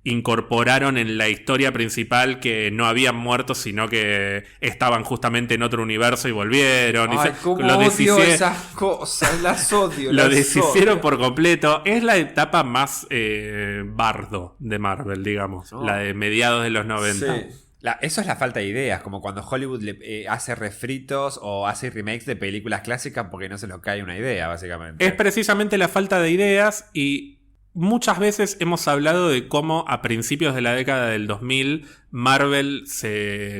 Speaker 1: incorporaron en la historia principal que no habían muerto, sino que estaban justamente en otro universo y volvieron.
Speaker 2: Ay, cómo odio esas cosas, las odio.
Speaker 1: Lo deshicieron por completo. Es la etapa más bardo de Marvel, digamos, la de mediados de los 90.
Speaker 2: Sí. Eso es la falta de ideas, como cuando Hollywood hace refritos o hace remakes de películas clásicas porque no se les cae una idea, básicamente.
Speaker 1: Es precisamente la falta de ideas, y muchas veces hemos hablado de cómo a principios de la década del 2000 Marvel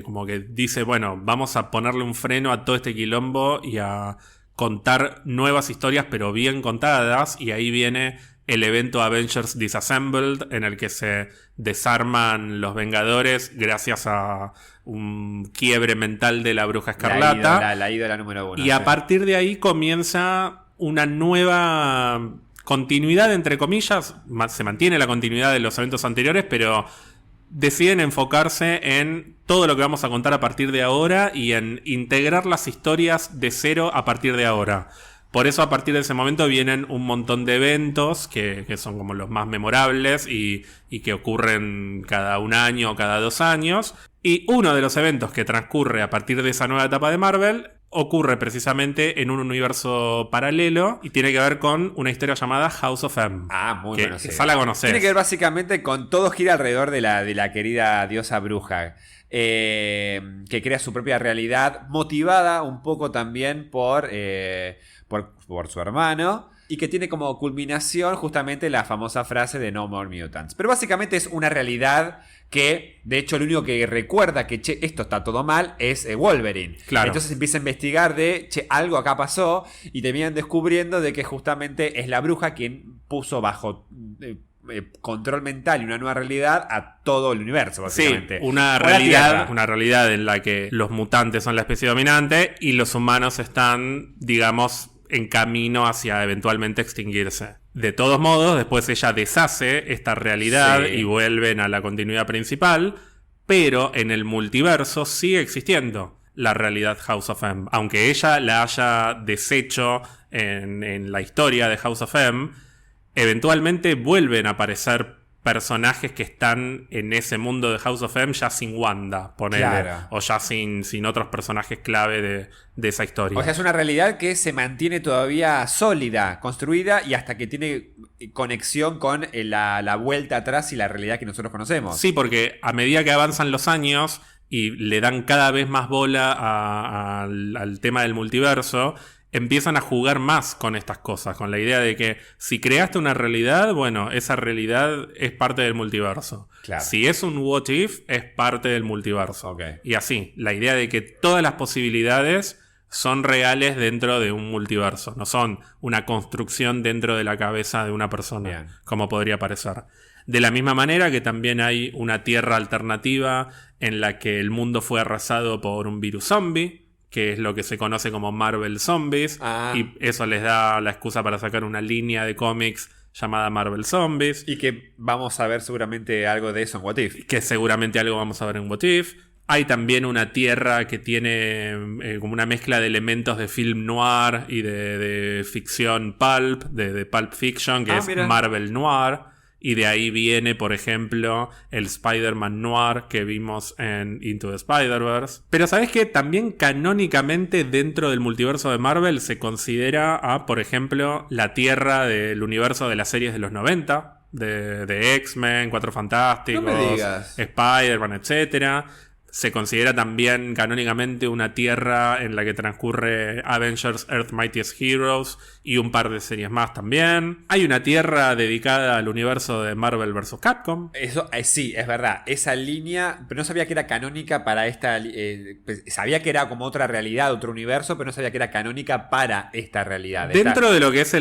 Speaker 1: como que dice, bueno, vamos a ponerle un freno a todo este quilombo y a contar nuevas historias pero bien contadas, y ahí viene el evento Avengers Disassembled, en el que se desarman los Vengadores gracias a un quiebre mental de la Bruja Escarlata.
Speaker 2: La ídola número 1.
Speaker 1: Y a partir de ahí comienza una nueva continuidad, entre comillas. Se mantiene la continuidad de los eventos anteriores, pero deciden enfocarse en todo lo que vamos a contar a partir de ahora y en integrar las historias de cero a partir de ahora. Por eso a partir de ese momento vienen un montón de eventos que son como los más memorables y que ocurren cada un año o cada 2 años. Y uno de los eventos que transcurre a partir de esa nueva etapa de Marvel ocurre precisamente en un universo paralelo y tiene que ver con una historia llamada House of M.
Speaker 2: Muy conocida.
Speaker 1: Esa la conocés.
Speaker 2: Tiene que ver básicamente con todo gira alrededor de la querida diosa bruja. Que crea su propia realidad, motivada un poco también por su hermano, y que tiene como culminación justamente la famosa frase de No More Mutants. Pero básicamente es una realidad que, de hecho, lo único que recuerda que, esto está todo mal, es Wolverine.
Speaker 1: Claro.
Speaker 2: Entonces empieza a investigar algo acá pasó, y terminan descubriendo de que justamente es la bruja quien puso bajo control mental y una nueva realidad a todo el universo, básicamente.
Speaker 1: Sí, una realidad en la que los mutantes son la especie dominante y los humanos están, digamos, en camino hacia eventualmente extinguirse. De todos modos, después ella deshace esta realidad y vuelven a la continuidad principal, pero en el multiverso sigue existiendo la realidad House of M. Aunque ella la haya deshecho en la historia de House of M, eventualmente vuelven a aparecer personajes que están en ese mundo de House of M ya sin Wanda, ponele,
Speaker 2: claro,
Speaker 1: o ya sin otros personajes clave de esa historia.
Speaker 2: O sea, es una realidad que se mantiene todavía sólida, construida, y hasta que tiene conexión con la vuelta atrás y la realidad que nosotros conocemos.
Speaker 1: Sí, porque a medida que avanzan los años y le dan cada vez más bola al tema del multiverso, empiezan a jugar más con estas cosas, con la idea de que si creaste una realidad, bueno, esa realidad es parte del multiverso.
Speaker 2: Claro.
Speaker 1: Si es un what if, es parte del multiverso.
Speaker 2: Okay.
Speaker 1: Y así, la idea de que todas las posibilidades son reales dentro de un multiverso, no son una construcción dentro de la cabeza de una persona, bien, como podría parecer. De la misma manera que también hay una tierra alternativa en la que el mundo fue arrasado por un virus zombie, que es lo que se conoce como Marvel Zombies, y eso les da la excusa para sacar una línea de cómics llamada Marvel Zombies.
Speaker 2: Y que vamos a ver seguramente algo de eso en What If.
Speaker 1: Que seguramente algo vamos a ver en What If. Hay también una tierra que tiene como una mezcla de elementos de film noir y de ficción pulp, de pulp fiction, que es mira, Marvel Noir. Y de ahí viene, por ejemplo, el Spider-Man Noir que vimos en Into the Spider-Verse. Pero ¿sabés qué? También canónicamente dentro del multiverso de Marvel se considera por ejemplo, la tierra del universo de las series de los 90, de X-Men, Cuatro Fantásticos,
Speaker 2: no me digas,
Speaker 1: Spider-Man, etc. Se considera también canónicamente una tierra en la que transcurre Avengers Earth Mightiest Heroes y un par de series más también. Hay una tierra dedicada al universo de Marvel vs. Capcom.
Speaker 2: Eso sí, es verdad. Esa línea, pero no sabía que era canónica para esta... sabía que era como otra realidad, otro universo, pero no sabía que era canónica para esta realidad.
Speaker 1: Dentro de lo que es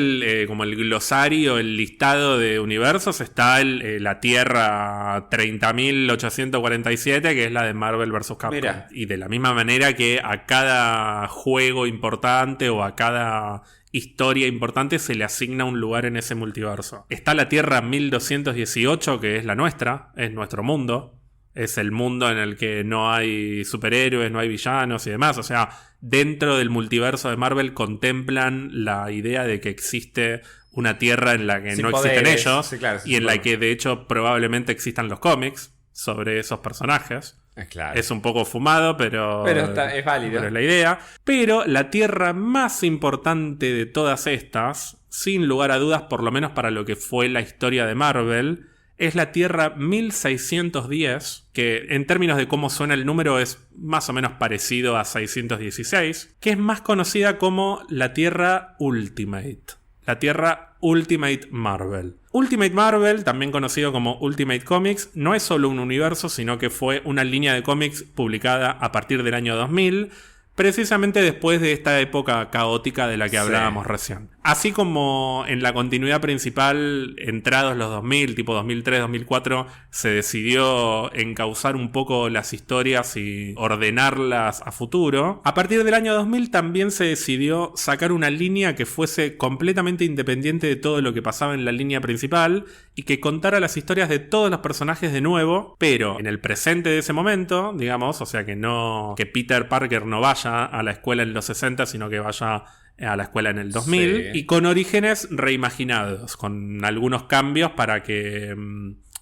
Speaker 1: como el glosario, el listado de universos, está la tierra 30.847, que es la de Marvel vs. Capcom. Mira. Y de la misma manera que a cada juego importante o a cada historia importante se le asigna un lugar en ese multiverso. Está la Tierra 1218, que es la nuestra, es nuestro mundo. Es el mundo en el que no hay superhéroes, no hay villanos y demás. O sea, dentro del multiverso de Marvel contemplan la idea de que existe una Tierra en la que sin no poderes, existen ellos, sí, claro, y en la que de hecho probablemente existan los cómics sobre esos personajes.
Speaker 2: Claro.
Speaker 1: Es un poco fumado, pero
Speaker 2: es válido.
Speaker 1: Pero es la idea. Pero la tierra más importante de todas estas, sin lugar a dudas, por lo menos para lo que fue la historia de Marvel, es la Tierra 1610, que en términos de cómo suena el número es más o menos parecido a 616, que es más conocida como la Tierra Ultimate. La Tierra Ultimate Marvel. Ultimate Marvel, también conocido como Ultimate Comics, no es solo un universo, sino que fue una línea de cómics publicada a partir del año 2000, precisamente después de esta época caótica de la que hablábamos recién. Así como en la continuidad principal, entrados los 2000, tipo 2003, 2004, se decidió encauzar un poco las historias y ordenarlas a futuro, a partir del año 2000 también se decidió sacar una línea que fuese completamente independiente de todo lo que pasaba en la línea principal y que contara las historias de todos los personajes de nuevo, pero en el presente de ese momento, digamos, o sea que Peter Parker no vaya a la escuela en los 60, sino que vaya a la escuela en el 2000, sí. Y con orígenes reimaginados, con algunos cambios para que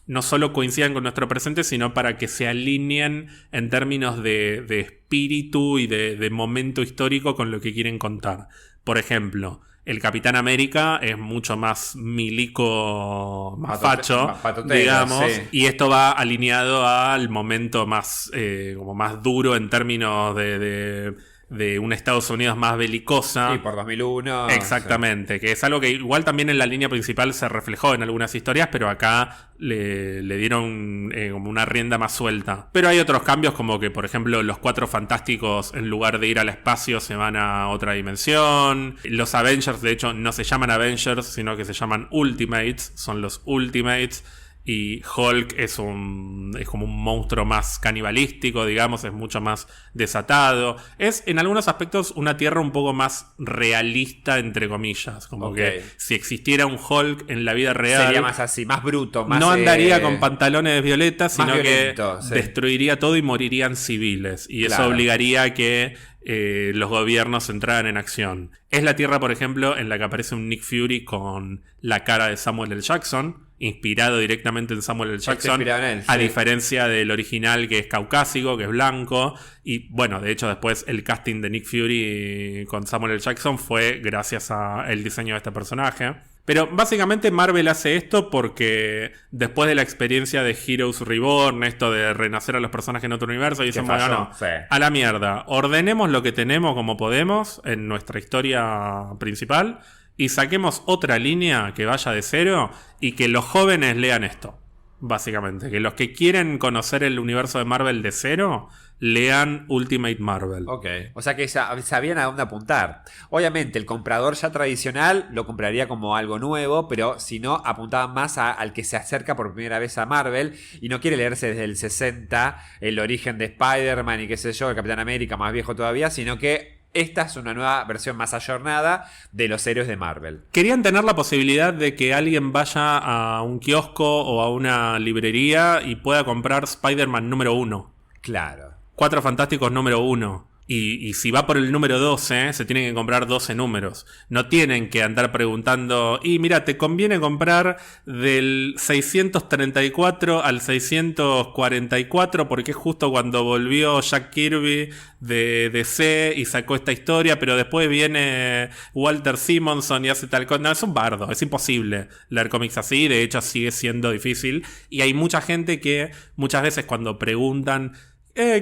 Speaker 1: no solo coincidan con nuestro presente, sino para que se alineen en términos de espíritu y de momento histórico con lo que quieren contar. Por ejemplo, el Capitán América es mucho más milico, más facho, digamos, sí. Y esto va alineado al momento más, como más duro en términos de un Estados Unidos más belicosa.
Speaker 2: Sí, por 2001.
Speaker 1: Exactamente, sí. Que es algo que igual también en la línea principal se reflejó en algunas historias, pero acá le dieron como una rienda más suelta. Pero hay otros cambios, como que, por ejemplo, los Cuatro Fantásticos, en lugar de ir al espacio, se van a otra dimensión. Los Avengers, de hecho, no se llaman Avengers, sino que se llaman Ultimates, son los Ultimates. Y Hulk es como un monstruo más canibalístico, digamos, es mucho más desatado. Es en algunos aspectos una Tierra un poco más realista, entre comillas. Como que si existiera un Hulk en la vida real,
Speaker 2: sería más así, más bruto, más,
Speaker 1: no andaría con pantalones violetas, sino violento, que destruiría todo y morirían civiles. Y eso obligaría a que los gobiernos entraran en acción. Es la Tierra, por ejemplo, en la que aparece un Nick Fury con la cara de Samuel L. Jackson, inspirado directamente en Samuel L. Jackson,
Speaker 2: él, sí.
Speaker 1: A diferencia del original, que es caucásico, que es blanco. Y bueno, de hecho después el casting de Nick Fury con Samuel L. Jackson fue gracias al diseño de este personaje. Pero básicamente Marvel hace esto porque después de la experiencia de Heroes Reborn, esto de renacer a los personajes en otro universo, dicen, bueno, no, sí. A la mierda, ordenemos lo que tenemos como podemos en nuestra historia principal y saquemos otra línea que vaya de cero y que los jóvenes lean esto. Básicamente, que los que quieren conocer el universo de Marvel de cero lean Ultimate Marvel.
Speaker 2: Ok, o sea que sabían a dónde apuntar. Obviamente el comprador ya tradicional lo compraría como algo nuevo, pero si no, apuntaban más al que se acerca por primera vez a Marvel y no quiere leerse desde el 60 el origen de Spider-Man y qué sé yo, el Capitán América más viejo todavía, sino que esta es una nueva versión más ayornada de los héroes de Marvel.
Speaker 1: Querían tener la posibilidad de que alguien vaya a un kiosco o a una librería y pueda comprar Spider-Man número 1.
Speaker 2: Claro.
Speaker 1: Cuatro Fantásticos número 1. Y si va por el número 12, se tienen que comprar 12 números. No tienen que andar preguntando, y mira, te conviene comprar del 634 al 644 porque es justo cuando volvió Jack Kirby de DC y sacó esta historia, pero después viene Walter Simonson y hace tal cosa. No, es un bardo, es imposible leer cómics así, de hecho sigue siendo difícil. Y hay mucha gente que muchas veces cuando preguntan,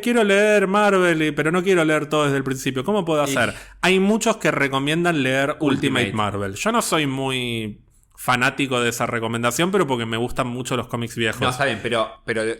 Speaker 1: quiero leer Marvel, pero no quiero leer todo desde el principio, ¿cómo puedo hacer? Hay muchos que recomiendan leer Ultimate Marvel. Yo no soy muy fanático de esa recomendación, pero porque me gustan mucho los cómics viejos.
Speaker 2: No, está bien, pero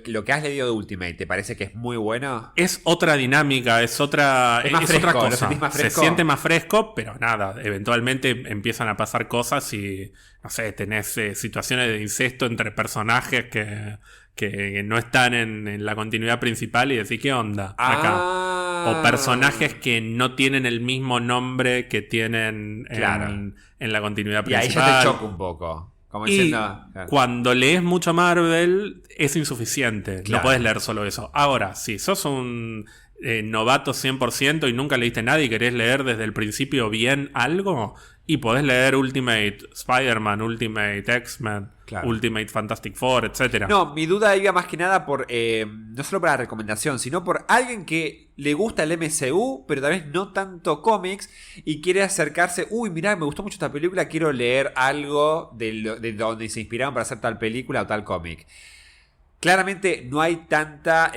Speaker 2: lo que has leído de Ultimate, ¿te parece que es muy bueno?
Speaker 1: Es otra dinámica, es otra cosa.
Speaker 2: ¿Lo sentís más fresco?
Speaker 1: Se siente más fresco, pero nada, eventualmente empiezan a pasar cosas y, no sé, tenés situaciones de incesto entre personajes que no están en la continuidad principal y decís, ¿qué onda acá? O personajes que no tienen el mismo nombre que tienen en la continuidad principal.
Speaker 2: Y ahí ya te choca un poco. Como diciendo,
Speaker 1: cuando lees mucho Marvel es insuficiente. No podés leer solo eso. Ahora, si sos un novato 100% y nunca leíste nada y querés leer desde el principio bien algo, y podés leer Ultimate Spider-Man, Ultimate X-Men, Ultimate Fantastic Four, etc.
Speaker 2: No, mi duda iba más que nada por, no solo para la recomendación, sino por alguien que le gusta el MCU, pero tal vez no tanto cómics, y quiere acercarse, mirá, me gustó mucho esta película, quiero leer algo de donde se inspiraron para hacer tal película o tal cómic. Claramente no hay tanta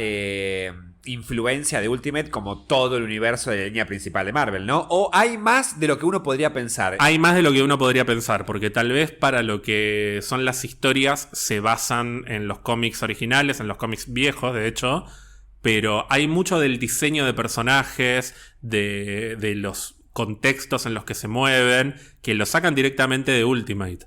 Speaker 2: influencia de Ultimate como todo el universo de la línea principal de Marvel, ¿no? ¿O hay más de lo que uno podría pensar?
Speaker 1: Hay más de lo que uno podría pensar, porque tal vez para lo que son las historias se basan en los cómics originales, en los cómics viejos, de hecho, pero hay mucho del diseño de personajes, de los contextos en los que se mueven, que lo sacan directamente de Ultimate.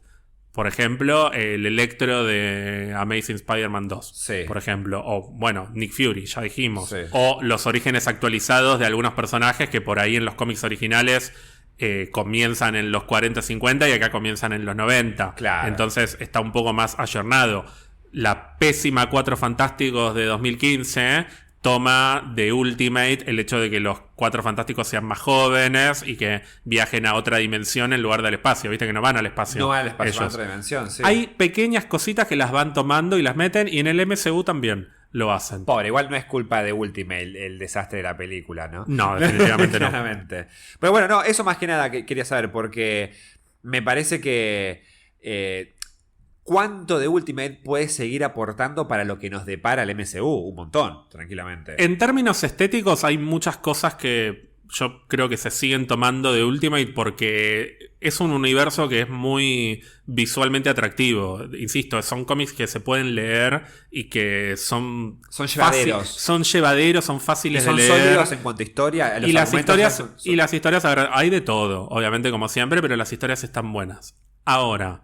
Speaker 1: Por ejemplo, el Electro de Amazing Spider-Man 2.
Speaker 2: Sí.
Speaker 1: Por ejemplo. O, bueno, Nick Fury, ya dijimos.
Speaker 2: Sí.
Speaker 1: O los orígenes actualizados de algunos personajes que por ahí en los cómics originales comienzan en los 40-50 y acá comienzan en los 90.
Speaker 2: Claro.
Speaker 1: Entonces está un poco más ayornado. La pésima Cuatro Fantásticos de 2015 toma de Ultimate el hecho de que los Cuatro Fantásticos sean más jóvenes y que viajen a otra dimensión en lugar del espacio. Viste que no van al espacio.
Speaker 2: No van al espacio, van a
Speaker 1: ellos.
Speaker 2: otra dimensión, sí.
Speaker 1: Hay pequeñas cositas que las van tomando y las meten, y en el MCU también lo hacen.
Speaker 2: Pobre, igual no es culpa de Ultimate el desastre de la película, ¿no?
Speaker 1: No, definitivamente no.
Speaker 2: Claramente. Pero bueno, no, eso más que nada que quería saber, porque me parece que ¿cuánto de Ultimate puede seguir aportando para lo que nos depara el MCU? Un montón, tranquilamente.
Speaker 1: En términos estéticos hay muchas cosas que yo creo que se siguen tomando de Ultimate porque es un universo que es muy visualmente atractivo. Insisto, son cómics que se pueden leer y que son
Speaker 2: llevaderos.
Speaker 1: Son llevaderos, son fáciles de leer.
Speaker 2: Son sólidos en cuanto a historia.
Speaker 1: Y las historias, a ver, hay de todo, obviamente como siempre, pero las historias están buenas. Ahora,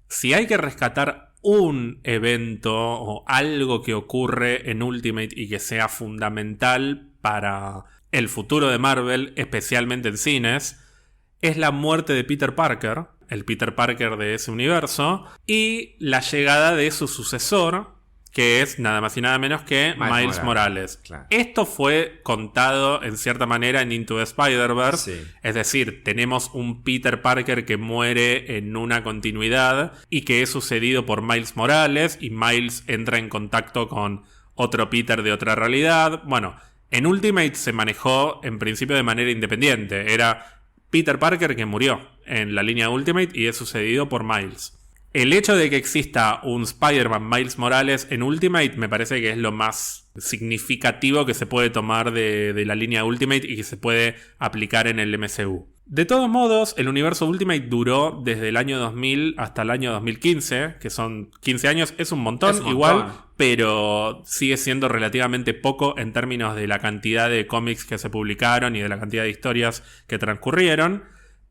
Speaker 1: si hay que rescatar un evento o algo que ocurre en Ultimate y que sea fundamental para el futuro de Marvel, especialmente en cines, es la muerte de Peter Parker, el Peter Parker de ese universo, y la llegada de su sucesor, que es nada más y nada menos que Miles Morales.
Speaker 2: Claro.
Speaker 1: Esto fue contado en cierta manera en Into the Spider-Verse.
Speaker 2: Sí.
Speaker 1: Es decir, tenemos un Peter Parker que muere en una continuidad y que es sucedido por Miles Morales, y Miles entra en contacto con otro Peter de otra realidad. Bueno, en Ultimate se manejó en principio de manera independiente. Era Peter Parker que murió en la línea Ultimate y es sucedido por Miles. El hecho de que exista un Spider-Man Miles Morales en Ultimate me parece que es lo más significativo que se puede tomar de la línea Ultimate y que se puede aplicar en el MCU. De todos modos, el universo Ultimate duró desde el año 2000 hasta el año 2015, que son 15 años, es un montón igual, pero sigue siendo relativamente poco en términos de la cantidad de cómics que se publicaron y de la cantidad de historias que transcurrieron,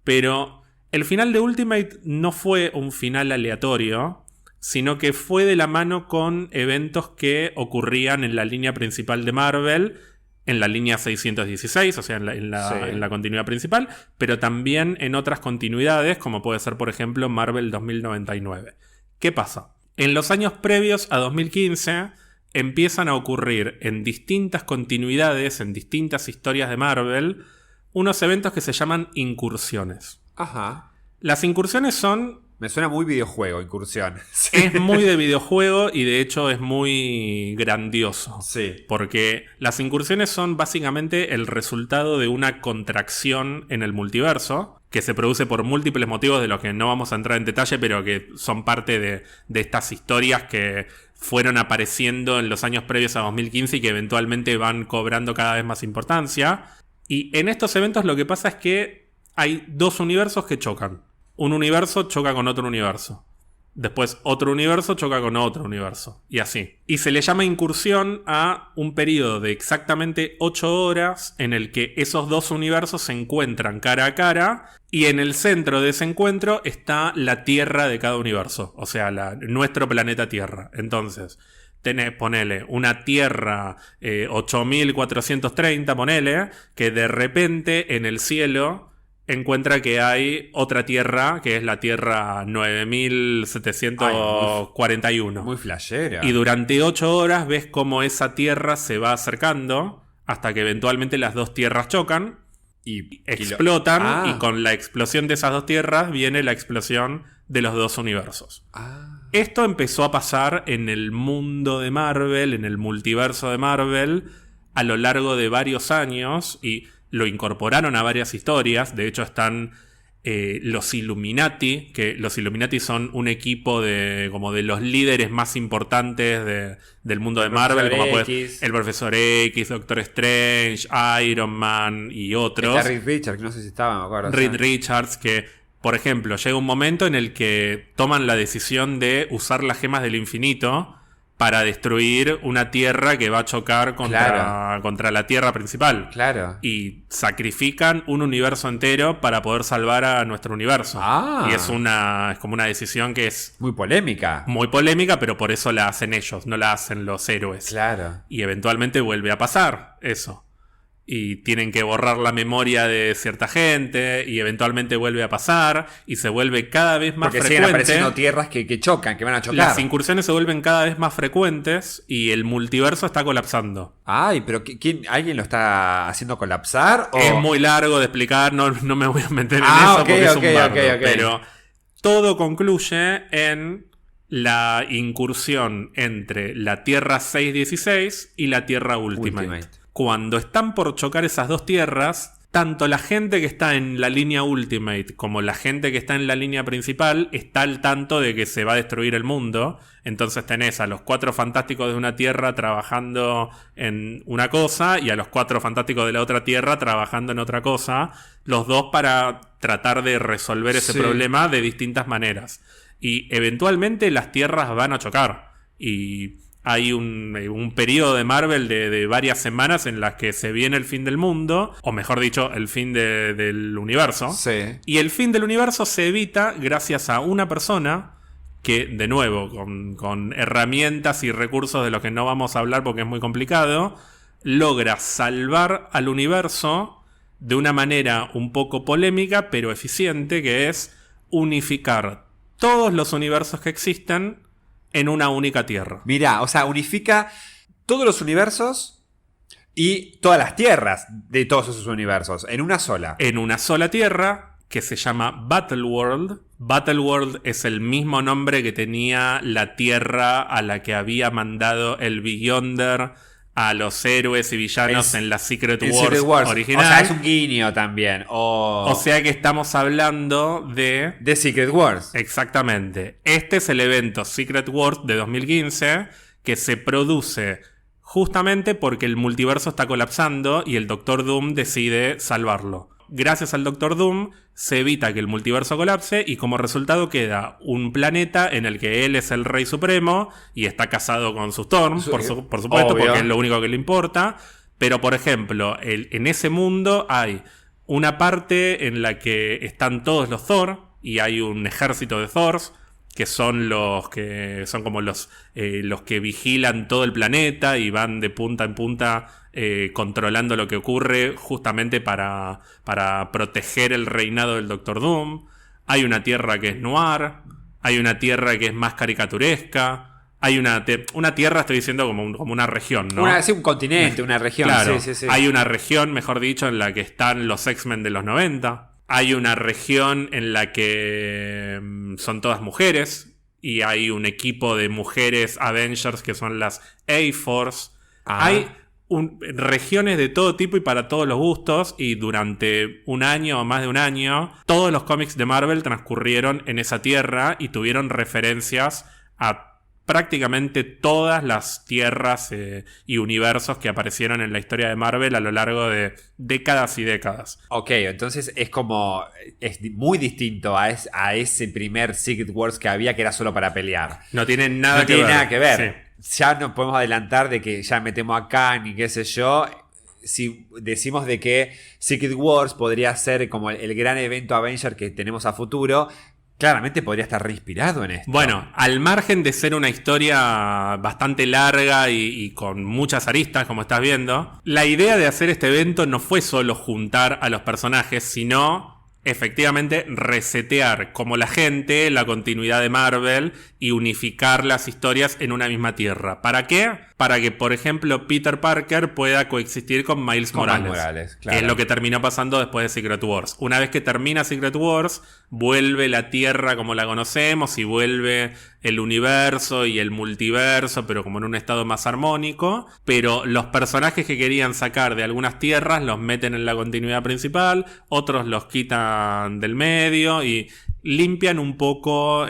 Speaker 1: pero el final de Ultimate no fue un final aleatorio, sino que fue de la mano con eventos que ocurrían en la línea principal de Marvel, en la línea 616, o sea, en la continuidad principal, pero también en otras continuidades, como puede ser, por ejemplo, Marvel 2099. ¿Qué pasa? En los años previos a 2015 empiezan a ocurrir en distintas continuidades, en distintas historias de Marvel, unos eventos que se llaman incursiones.
Speaker 2: Ajá.
Speaker 1: Las incursiones son...
Speaker 2: Me suena muy videojuego, incursión. Sí.
Speaker 1: Es muy de videojuego y de hecho es muy grandioso.
Speaker 2: Sí.
Speaker 1: Porque las incursiones son básicamente el resultado de una contracción en el multiverso que se produce por múltiples motivos de los que no vamos a entrar en detalle, pero que son parte de estas historias que fueron apareciendo en los años previos a 2015 y que eventualmente van cobrando cada vez más importancia. Y en estos eventos lo que pasa es que hay dos universos que chocan. Un universo choca con otro universo. Después otro universo choca con otro universo. Y así. Y se le llama incursión a un periodo de exactamente 8 horas en el que esos dos universos se encuentran cara a cara. Y en el centro de ese encuentro está la Tierra de cada universo. O sea, nuestro planeta Tierra. Entonces, ponele una Tierra 8430, ponele, que de repente en el cielo encuentra que hay otra Tierra, que es la Tierra 9741.
Speaker 2: Muy flashera.
Speaker 1: Y durante 8 horas ves cómo esa Tierra se va acercando hasta que eventualmente las dos tierras chocan y explotan. Y con la explosión de esas dos tierras viene la explosión de los dos universos. Esto empezó a pasar en el mundo de Marvel, en el multiverso de Marvel, a lo largo de varios años, y lo incorporaron a varias historias. De hecho están los Illuminati, que los Illuminati son un equipo como de los líderes más importantes del mundo de Marvel, como el Profesor X, Doctor Strange, Iron Man y otros.
Speaker 2: Está Reed Richards, que no sé si estaba, me acuerdo.
Speaker 1: Reed Richards, que por ejemplo llega un momento en el que toman la decisión de usar las gemas del infinito para destruir una tierra que va a chocar contra la tierra principal.
Speaker 2: Claro.
Speaker 1: Y sacrifican un universo entero para poder salvar a nuestro universo. Y es como una decisión que es
Speaker 2: muy polémica.
Speaker 1: Muy polémica, pero por eso la hacen ellos, no la hacen los héroes.
Speaker 2: Claro.
Speaker 1: Y eventualmente vuelve a pasar eso. Y tienen que borrar la memoria de cierta gente, y eventualmente vuelve a pasar, y se vuelve cada vez más frecuente.
Speaker 2: Porque siguen apareciendo tierras que chocan, que van a chocar.
Speaker 1: Las incursiones se vuelven cada vez más frecuentes, y el multiverso está colapsando.
Speaker 2: Ay, pero ¿alguien lo está haciendo colapsar? ¿O?
Speaker 1: Es muy largo de explicar, no me voy a meter en eso porque es un bardo. Pero todo concluye en la incursión entre la Tierra 616 y la Tierra Ultimate. Cuando están por chocar esas dos tierras, tanto la gente que está en la línea Ultimate como la gente que está en la línea principal está al tanto de que se va a destruir el mundo. Entonces tenés a los 4 fantásticos de una tierra trabajando en una cosa y a los 4 fantásticos de la otra tierra trabajando en otra cosa. Los dos para tratar de resolver ese problema de distintas maneras. Y eventualmente las tierras van a chocar. Y hay un periodo de Marvel de varias semanas en las que se viene el fin del mundo, o mejor dicho, el fin del universo.
Speaker 2: Sí.
Speaker 1: Y el fin del universo se evita gracias a una persona que, de nuevo, con herramientas y recursos de los que no vamos a hablar porque es muy complicado, logra salvar al universo de una manera un poco polémica, pero eficiente, que es unificar todos los universos que existen en una única tierra.
Speaker 2: Mirá, o sea, unifica todos los universos y todas las tierras de todos esos universos en una sola.
Speaker 1: En una sola tierra que se llama Battleworld. Battleworld es el mismo nombre que tenía la tierra a la que había mandado el Beyonder a los héroes y villanos en la Secret Wars original.
Speaker 2: O sea, es un guiño también.
Speaker 1: O sea que estamos hablando de
Speaker 2: Secret Wars.
Speaker 1: Exactamente. Este es el evento Secret Wars de 2015 que se produce justamente porque el multiverso está colapsando y el Doctor Doom decide salvarlo. Gracias al Doctor Doom se evita que el multiverso colapse y como resultado queda un planeta en el que él es el rey supremo y está casado con su Storm, por supuesto, obvio, porque es lo único que le importa. Pero, por ejemplo, en ese mundo hay una parte en la que están todos los Thor y hay un ejército de Thors que son como los que vigilan todo el planeta y van de punta en punta controlando lo que ocurre justamente para proteger el reinado del Doctor Doom. Hay una tierra que es noir, hay una tierra que es más caricaturesca, hay una tierra, estoy diciendo como una región, ¿no?
Speaker 2: Un continente, una región.
Speaker 1: Claro,
Speaker 2: sí.
Speaker 1: Hay una región, mejor dicho, en la que están los X-Men de los 90. Hay una región en la que son todas mujeres y hay un equipo de mujeres Avengers que son las A-Force. Hay regiones de todo tipo y para todos los gustos, y durante un año o más de un año todos los cómics de Marvel transcurrieron en esa tierra y tuvieron referencias a prácticamente todas las tierras y universos que aparecieron en la historia de Marvel a lo largo de décadas y décadas.
Speaker 2: Ok, entonces es muy distinto a ese primer Secret Wars que había, que era solo para pelear.
Speaker 1: No tiene nada que ver.
Speaker 2: Sí. Ya nos podemos adelantar de que ya metemos a Kang y qué sé yo. Si decimos de que Secret Wars podría ser como el gran evento Avenger que tenemos a futuro, claramente podría estar reinspirado en esto.
Speaker 1: Bueno, al margen de ser una historia bastante larga y con muchas aristas, como estás viendo, la idea de hacer este evento no fue solo juntar a los personajes, sino efectivamente resetear como la gente la continuidad de Marvel y unificar las historias en una misma tierra. ¿Para qué? Para que, por ejemplo, Peter Parker pueda coexistir con Miles Morales,
Speaker 2: claro.
Speaker 1: Que es lo que terminó pasando después de Secret Wars. Una vez que termina Secret Wars, vuelve la Tierra como la conocemos y vuelve el universo y el multiverso, pero como en un estado más armónico. Pero los personajes que querían sacar de algunas tierras los meten en la continuidad principal, otros los quitan del medio y limpian un poco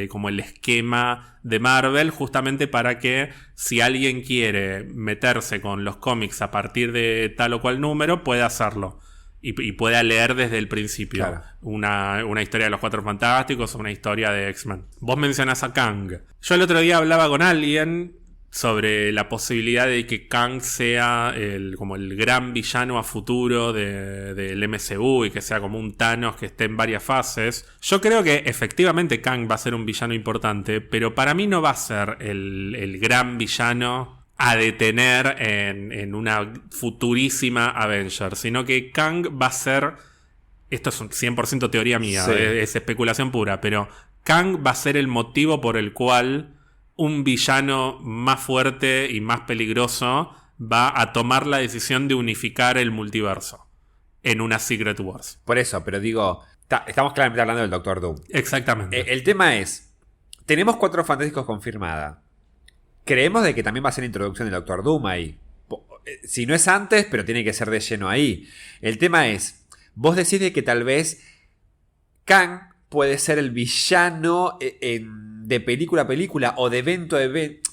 Speaker 1: como el esquema de Marvel, justamente para que si alguien quiere meterse con los cómics a partir de tal o cual número, pueda hacerlo y pueda leer desde el principio.
Speaker 2: Claro.
Speaker 1: Una historia de los Cuatro Fantásticos o una historia de X-Men. Vos mencionás a Kang. Yo el otro día hablaba con alguien sobre la posibilidad de que Kang sea como el gran villano a futuro del MCU y que sea como un Thanos que esté en varias fases. Yo creo que efectivamente Kang va a ser un villano importante, pero para mí no va a ser el gran villano a detener en una futurísima Avengers, sino que Kang va a ser, esto es 100% teoría mía,
Speaker 2: Sí.
Speaker 1: es especulación pura, pero Kang va a ser el motivo por el cual un villano más fuerte y más peligroso va a tomar la decisión de unificar el multiverso en una Secret Wars.
Speaker 2: Por eso, pero digo, estamos claramente hablando del Doctor Doom.
Speaker 1: Exactamente.
Speaker 2: El tema es, tenemos 4 Fantásticos confirmada. Creemos de que también va a ser la introducción del Doctor Doom ahí. Si no es antes, pero tiene que ser de lleno ahí. El tema es, vos decís de que tal vez Kang puede ser el villano de película a película o de evento a evento.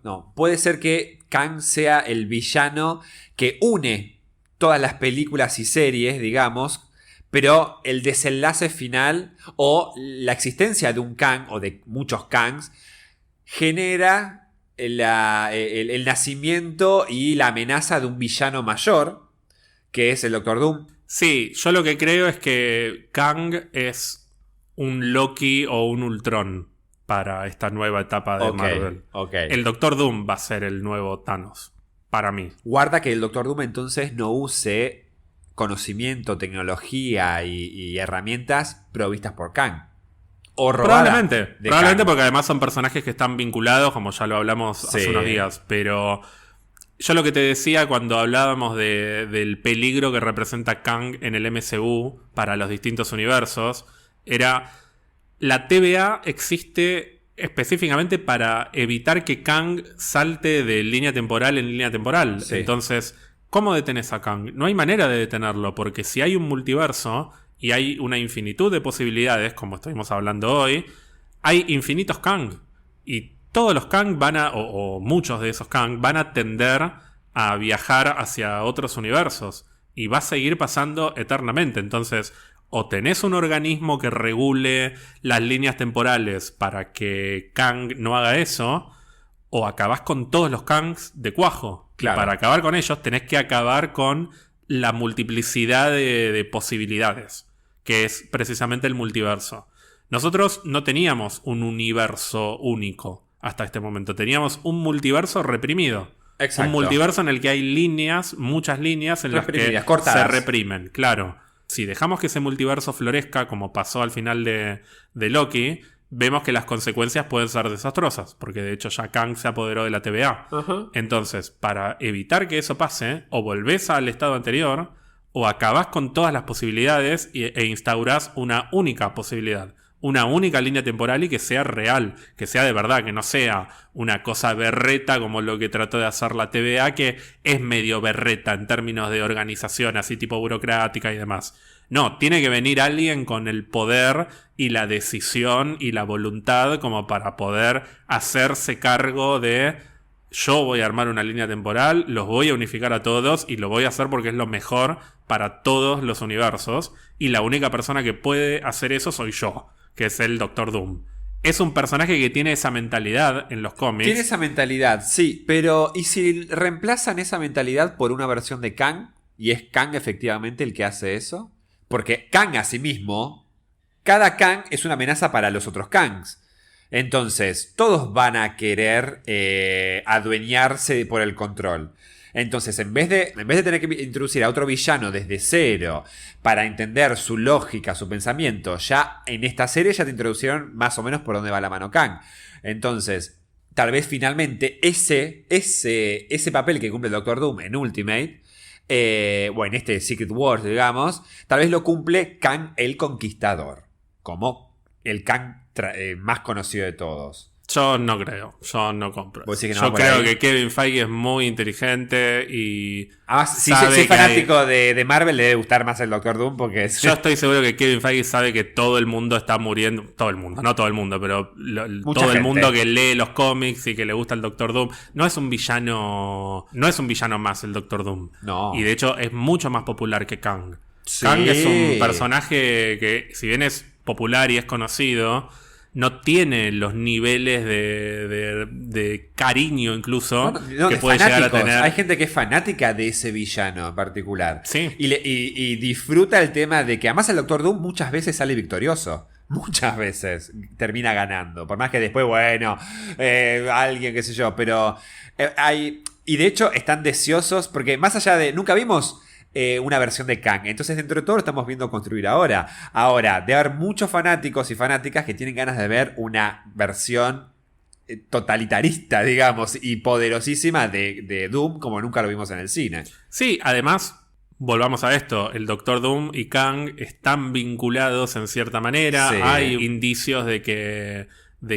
Speaker 2: No, puede ser que Kang sea el villano que une todas las películas y series, digamos, pero el desenlace final o la existencia de un Kang o de muchos Kangs genera el nacimiento y la amenaza de un villano mayor, que es el Doctor Doom.
Speaker 1: Sí, yo lo que creo es que Kang es un Loki o un Ultron para esta nueva etapa de Marvel.
Speaker 2: Okay.
Speaker 1: El Doctor Doom va a ser el nuevo Thanos, para mí.
Speaker 2: Guarda que el Doctor Doom entonces no use conocimiento, tecnología y herramientas provistas por Kang. O
Speaker 1: Probablemente
Speaker 2: Kang.
Speaker 1: porque además son personajes que están vinculados, como ya lo hablamos hace unos días. Pero yo lo que te decía cuando hablábamos del peligro que representa Kang en el MCU para los distintos universos, era la TVA existe específicamente para evitar que Kang salte de línea temporal en línea temporal.
Speaker 2: Sí.
Speaker 1: Entonces, ¿cómo detenés a Kang? No hay manera de detenerlo, porque si hay un multiverso y hay una infinitud de posibilidades, como estuvimos hablando hoy, hay infinitos Kang. Y todos los Kang o muchos de esos Kang van a tender a viajar hacia otros universos. Y va a seguir pasando eternamente. Entonces, o tenés un organismo que regule las líneas temporales para que Kang no haga eso, o acabás con todos los Kangs de cuajo.
Speaker 2: Claro.
Speaker 1: Y para acabar con ellos tenés que acabar con la multiplicidad de posibilidades, que es precisamente el multiverso. Nosotros no teníamos un universo único hasta este momento. Teníamos un multiverso reprimido.
Speaker 2: Exacto.
Speaker 1: Un multiverso en el que hay líneas, muchas líneas en las que
Speaker 2: cortadas.
Speaker 1: se reprimen, claro. Si dejamos que ese multiverso florezca, como pasó al final de Loki, vemos que las consecuencias pueden ser desastrosas, porque de hecho ya Kang se apoderó de la TVA.
Speaker 2: Uh-huh.
Speaker 1: Entonces, para evitar que eso pase, o volvés al estado anterior, o acabás con todas las posibilidades e instaurás una única posibilidad. Una única línea temporal y que sea real, que sea de verdad, que no sea una cosa berreta como lo que trató de hacer la TVA, que es medio berreta en términos de organización, así tipo burocrática y demás. No, tiene que venir alguien con el poder y la decisión y la voluntad como para poder hacerse cargo de: yo voy a armar una línea temporal, los voy a unificar a todos y lo voy a hacer porque es lo mejor para todos los universos, y la única persona que puede hacer eso soy yo, que es el Doctor Doom. Es un personaje que tiene esa mentalidad en los cómics.
Speaker 2: Tiene esa mentalidad, sí, pero ¿y si reemplazan esa mentalidad por una versión de Kang? ¿Y es Kang efectivamente el que hace eso? Porque Kang a sí mismo, cada Kang es una amenaza para los otros Kangs. Entonces, todos van a querer adueñarse por el control. Entonces, en vez de tener que introducir a otro villano desde cero para entender su lógica, su pensamiento, ya en esta serie ya te introducieron más o menos por dónde va la mano Kang. Entonces, tal vez finalmente ese papel que cumple el Doctor Doom en Ultimate, en este Secret Wars, digamos, tal vez lo cumple Kang el Conquistador, como el Kang más conocido de todos.
Speaker 1: Yo no creo, yo no compro.
Speaker 2: Yo
Speaker 1: creo que Kevin Feige es muy inteligente y...
Speaker 2: si es fanático de Marvel, le debe gustar más el Doctor Doom porque es...
Speaker 1: Yo estoy seguro que Kevin Feige sabe que todo el mundo está muriendo. Todo el mundo, no todo el mundo, pero todo el mundo que lee los cómics y que le gusta el Doctor Doom. No es un villano más el Doctor Doom.
Speaker 2: No.
Speaker 1: Y de hecho es mucho más popular que Kang.
Speaker 2: Sí.
Speaker 1: Kang es un personaje que, si bien es popular y es conocido, no tiene los niveles de cariño incluso que puede llegar a tener.
Speaker 2: Hay gente que es fanática de ese villano en particular.
Speaker 1: Sí.
Speaker 2: Y disfruta el tema de que además el Doctor Doom muchas veces sale victorioso. Muchas veces termina ganando. Por más que después, bueno, alguien, qué sé yo. Pero hay... Y de hecho están deseosos porque más allá de... Nunca vimos una versión de Kang. Entonces dentro de todo lo estamos viendo construir ahora. Ahora, debe haber muchos fanáticos y fanáticas que tienen ganas de ver una versión totalitarista, digamos, y poderosísima de Doom como nunca lo vimos en el cine.
Speaker 1: Sí, además... Volvamos a esto, el Doctor Doom y Kang están vinculados en cierta manera, sí. Hay indicios de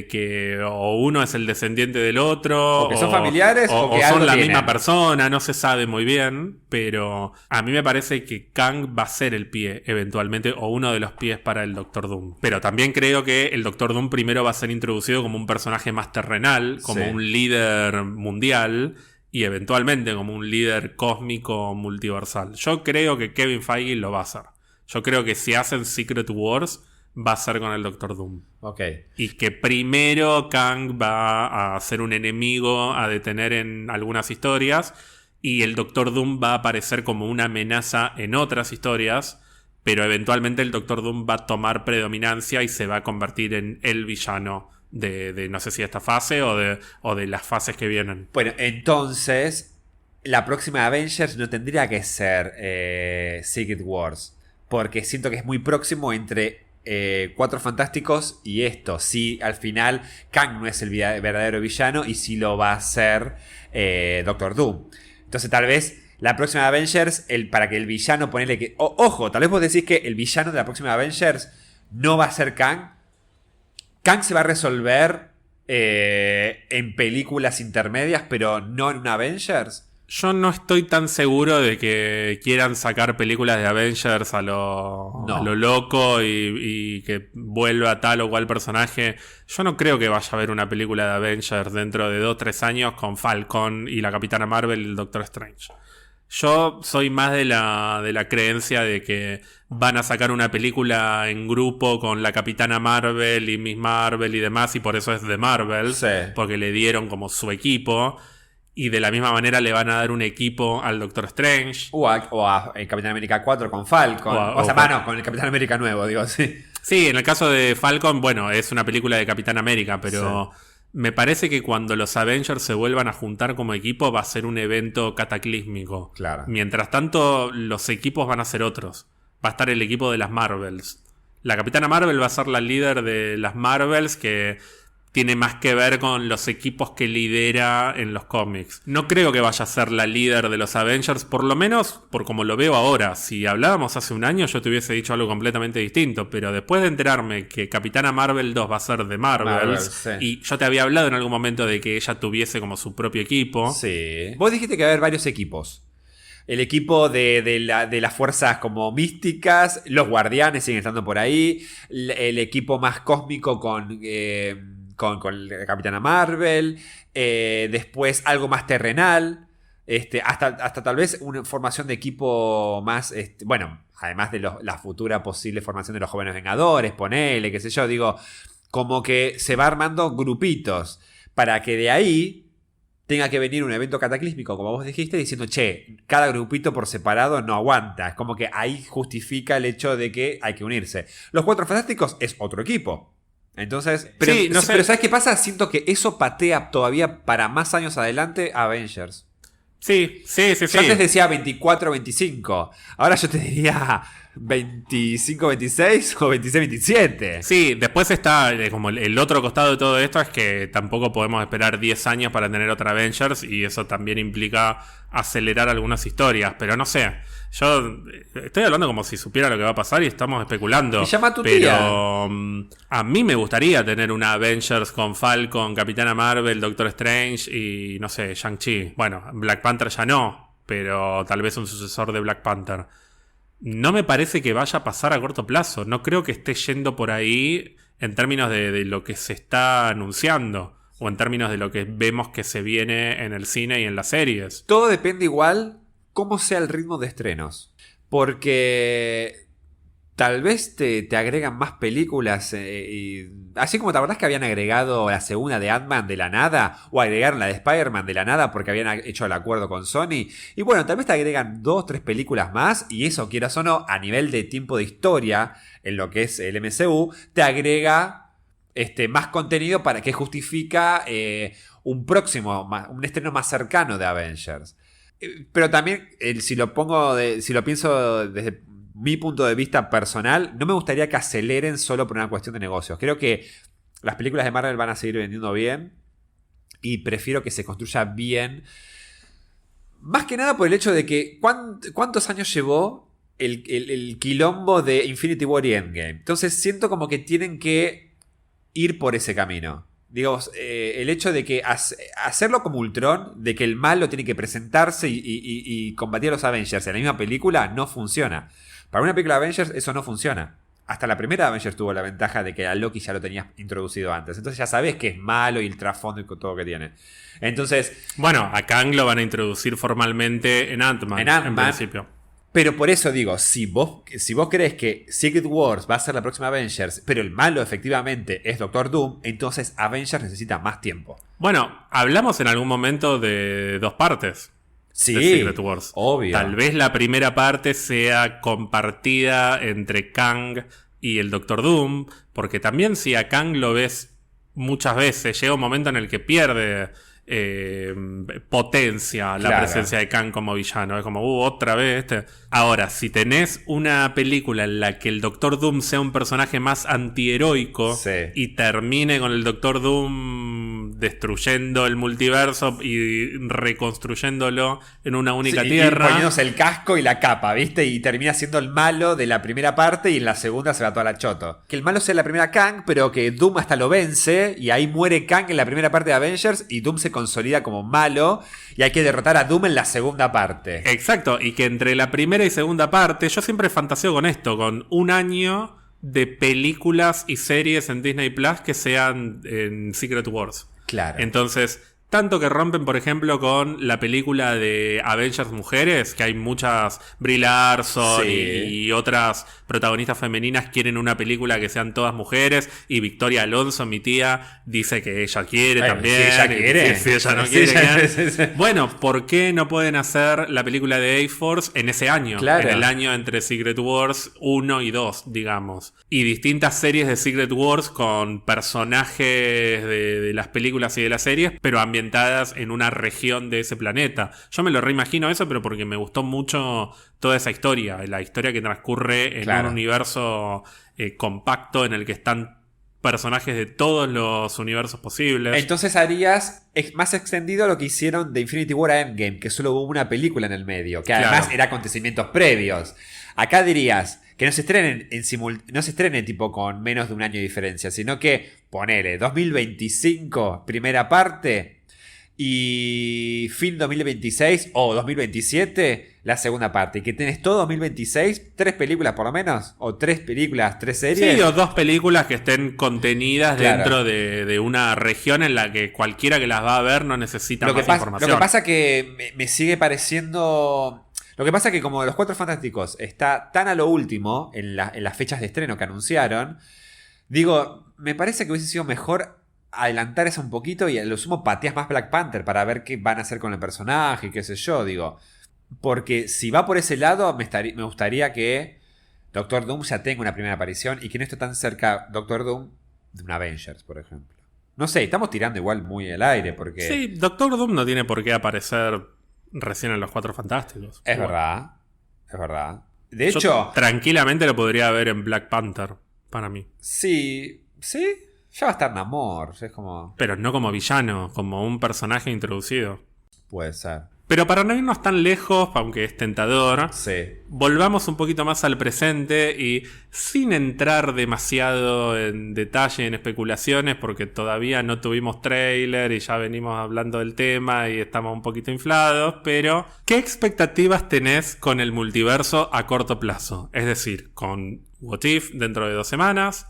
Speaker 1: que o uno es el descendiente del otro,
Speaker 2: o que son familiares, o que
Speaker 1: son la
Speaker 2: tienen.
Speaker 1: misma persona, no se sabe muy bien, pero a mí me parece que Kang va a ser el pie eventualmente, o uno de los pies para el Doctor Doom. Pero también creo que el Doctor Doom primero va a ser introducido como un personaje más terrenal, como un líder mundial, y eventualmente como un líder cósmico multiversal. Yo creo que Kevin Feige lo va a hacer. Yo creo que si hacen Secret Wars, va a ser con el Doctor Doom.
Speaker 2: Okay.
Speaker 1: Y que primero Kang va a ser un enemigo a detener en algunas historias, y el Doctor Doom va a aparecer como una amenaza en otras historias, pero eventualmente el Doctor Doom va a tomar predominancia y se va a convertir en el villano de no sé si esta fase o de las fases que vienen.
Speaker 2: Bueno, entonces la próxima Avengers no tendría que ser Secret Wars, porque siento que es muy próximo entre Cuatro Fantásticos y esto. Si al final Kang no es el verdadero villano y si lo va a ser Doctor Doom. Entonces tal vez la próxima Avengers, para que el villano ponele que... ojo, tal vez vos decís que el villano de la próxima Avengers no va a ser Kang. Kang se va a resolver en películas intermedias, pero no en una Avengers.
Speaker 1: Yo no estoy tan seguro de que quieran sacar películas de Avengers a lo loco y que vuelva tal o cual personaje. Yo no creo que vaya a haber una película de Avengers dentro de 2-3 años con Falcon y la Capitana Marvel y el Doctor Strange. Yo soy más de la creencia de que van a sacar una película en grupo con la Capitana Marvel y Miss Marvel y demás, y por eso es de Marvel,
Speaker 2: sí.
Speaker 1: Porque le dieron como su equipo, y de la misma manera le van a dar un equipo al Doctor Strange.
Speaker 2: O a Capitán América 4 con Falcon. Con el Capitán América nuevo, digo, sí.
Speaker 1: Sí, en el caso de Falcon, bueno, es una película de Capitán América, pero... Sí. Me parece que cuando los Avengers se vuelvan a juntar como equipo va a ser un evento cataclísmico.
Speaker 2: Claro.
Speaker 1: Mientras tanto, los equipos van a ser otros. Va a estar el equipo de las Marvels. La Capitana Marvel va a ser la líder de las Marvels, que tiene más que ver con los equipos que lidera en los cómics. No creo que vaya a ser la líder de los Avengers, por lo menos por como lo veo ahora. Si hablábamos hace un año yo te hubiese dicho algo completamente distinto, pero después de enterarme que Capitana Marvel 2 va a ser de Marvels,
Speaker 2: sí.
Speaker 1: Y yo te había hablado en algún momento de que ella tuviese como su propio equipo.
Speaker 2: Sí. Vos dijiste que va a haber varios equipos. El equipo de las fuerzas como místicas, los guardianes siguen estando por ahí, el equipo más cósmico con la Capitana Marvel, después algo más terrenal, hasta tal vez una formación de equipo más, bueno, además de la futura posible formación de los Jóvenes Vengadores, ponele, qué sé yo, digo, como que se va armando grupitos para que de ahí tenga que venir un evento cataclísmico, como vos dijiste, diciendo, che, cada grupito por separado no aguanta. Es como que ahí justifica el hecho de que hay que unirse. Los Cuatro Fantásticos es otro equipo. Entonces, pero,
Speaker 1: sí, no sé.
Speaker 2: Pero ¿sabes qué pasa? Siento que eso patea todavía para más años adelante a Avengers.
Speaker 1: Sí.
Speaker 2: Yo antes decía 24, 25. Ahora yo te diría 25, 26 o 26, 27.
Speaker 1: Sí, después está como el otro costado de todo esto, es que tampoco podemos esperar 10 años para tener otra Avengers, y eso también implica acelerar algunas historias, pero no sé. Yo estoy hablando como si supiera lo que va a pasar y estamos especulando.
Speaker 2: Me llama tu
Speaker 1: pero
Speaker 2: tía.
Speaker 1: A mí me gustaría tener una Avengers con Falcon, Capitana Marvel, Doctor Strange y no sé, Shang-Chi. Bueno, Black Panther ya no, pero tal vez un sucesor de Black Panther. No me parece que vaya a pasar a corto plazo. No creo que esté yendo por ahí en términos de lo que se está anunciando, o en términos de lo que vemos que se viene en el cine y en las series.
Speaker 2: Todo depende igual cómo sea el ritmo de estrenos. Porque Tal vez te agregan más películas. Así como te acordás que habían agregado la segunda de Ant-Man de la nada. O agregaron la de Spider-Man de la nada porque habían hecho el acuerdo con Sony. Y bueno, tal vez te agregan 2 o 3 películas más. Y eso, quieras o no, a nivel de tiempo de historia, en lo que es el MCU, te agrega más contenido para que justifica un estreno más cercano de Avengers. Pero también, si lo pienso desde mi punto de vista personal, no me gustaría que aceleren solo por una cuestión de negocios. Creo que las películas de Marvel van a seguir vendiendo bien y prefiero que se construya bien. Más que nada por el hecho de que ¿cuántos años llevó el quilombo de Infinity War y Endgame? Entonces siento como que tienen que ir por ese camino. Digamos, el hecho de que hacerlo como Ultron, de que el malo tiene que presentarse y combatir a los Avengers en la misma película, no funciona. Para una película de Avengers eso no funciona. Hasta la primera Avengers tuvo la ventaja de que a Loki ya lo tenías introducido antes. Entonces ya sabes que es malo y el trasfondo y todo lo que tiene. Entonces...
Speaker 1: Bueno, a Kang lo van a introducir formalmente en Ant-Man, en principio.
Speaker 2: Pero por eso digo, si vos crees que Secret Wars va a ser la próxima Avengers, pero el malo efectivamente es Doctor Doom, entonces Avengers necesita más tiempo.
Speaker 1: Bueno, hablamos en algún momento de 2 partes.
Speaker 2: Sí,
Speaker 1: de Secret Wars.
Speaker 2: Obvio.
Speaker 1: Tal vez la primera parte sea compartida entre Kang y el Doctor Doom, porque también si a Kang lo ves muchas veces, llega un momento en el que pierde potencia la presencia de Kang como villano. Es como, otra vez. Ahora, si tenés una película en la que el Doctor Doom sea un personaje más antiheroico y termine con el Doctor Doom destruyendo el multiverso y reconstruyéndolo en una única tierra.
Speaker 2: Y poniéndose el casco y la capa, ¿viste? Y termina siendo el malo de la primera parte y en la segunda se va toda la choto. Que el malo sea la primera Kang, pero que Doom hasta lo vence y ahí muere Kang en la primera parte de Avengers y Doom se consolida como malo y hay que derrotar a Doom en la segunda parte.
Speaker 1: Exacto, y que entre la primera y segunda parte, yo siempre fantaseo con esto, con un año de películas y series en Disney Plus que sean en Secret Wars.
Speaker 2: Claro.
Speaker 1: Entonces, tanto que rompen, por ejemplo, con la película de Avengers Mujeres, que hay muchas, Brie Larson y otras protagonistas femeninas quieren una película que sean todas mujeres, y Victoria Alonso, mi tía, dice que ella quiere también.
Speaker 2: Si ella quiere.
Speaker 1: Si ella no quiere. Bueno, ¿por qué no pueden hacer la película de A-Force en ese año?
Speaker 2: Claro.
Speaker 1: En el año entre Secret Wars 1 y 2, digamos. Y distintas series de Secret Wars con personajes de las películas y de las series, pero ambientadas en una región de ese planeta. Yo me lo reimagino eso, pero porque me gustó mucho toda esa historia, la historia que transcurre en un universo compacto en el que están personajes de todos los universos posibles.
Speaker 2: Entonces harías más extendido lo que hicieron de Infinity War a Endgame, que solo hubo una película en el medio, que además era acontecimientos previos. Acá dirías que no se estrenen tipo con menos de un año de diferencia, sino que ponele 2025 primera parte y fin 2026 o 2027 la segunda parte, y que tenés todo 2026 3 películas por lo menos, o 3 películas, 3 series.
Speaker 1: Sí, o 2 películas que estén contenidas dentro de una región en la que cualquiera que las va a ver no necesita más información.
Speaker 2: Lo que pasa que me sigue pareciendo... Lo que pasa es que como Los Cuatro Fantásticos está tan a lo último en las fechas de estreno que anunciaron, digo, me parece que hubiese sido mejor adelantar eso un poquito y a lo sumo pateas más Black Panther para ver qué van a hacer con el personaje y qué sé yo, digo. Porque si va por ese lado, me gustaría que Doctor Doom ya tenga una primera aparición y que no esté tan cerca Doctor Doom de un Avengers, por ejemplo. No sé, estamos tirando igual muy al aire porque...
Speaker 1: Sí, Doctor Doom no tiene por qué aparecer recién en Los Cuatro Fantásticos.
Speaker 2: Es verdad. De hecho...
Speaker 1: Yo tranquilamente lo podría ver en Black Panther, para mí.
Speaker 2: Sí, ya va a estar Namor, es como...
Speaker 1: Pero no como villano, como un personaje introducido.
Speaker 2: Puede ser.
Speaker 1: Pero para no irnos tan lejos, aunque es tentador, volvamos un poquito más al presente y sin entrar demasiado en detalle, en especulaciones, porque todavía no tuvimos tráiler y ya venimos hablando del tema y estamos un poquito inflados, pero ¿qué expectativas tenés con el multiverso a corto plazo? Es decir, con What If dentro de 2 semanas,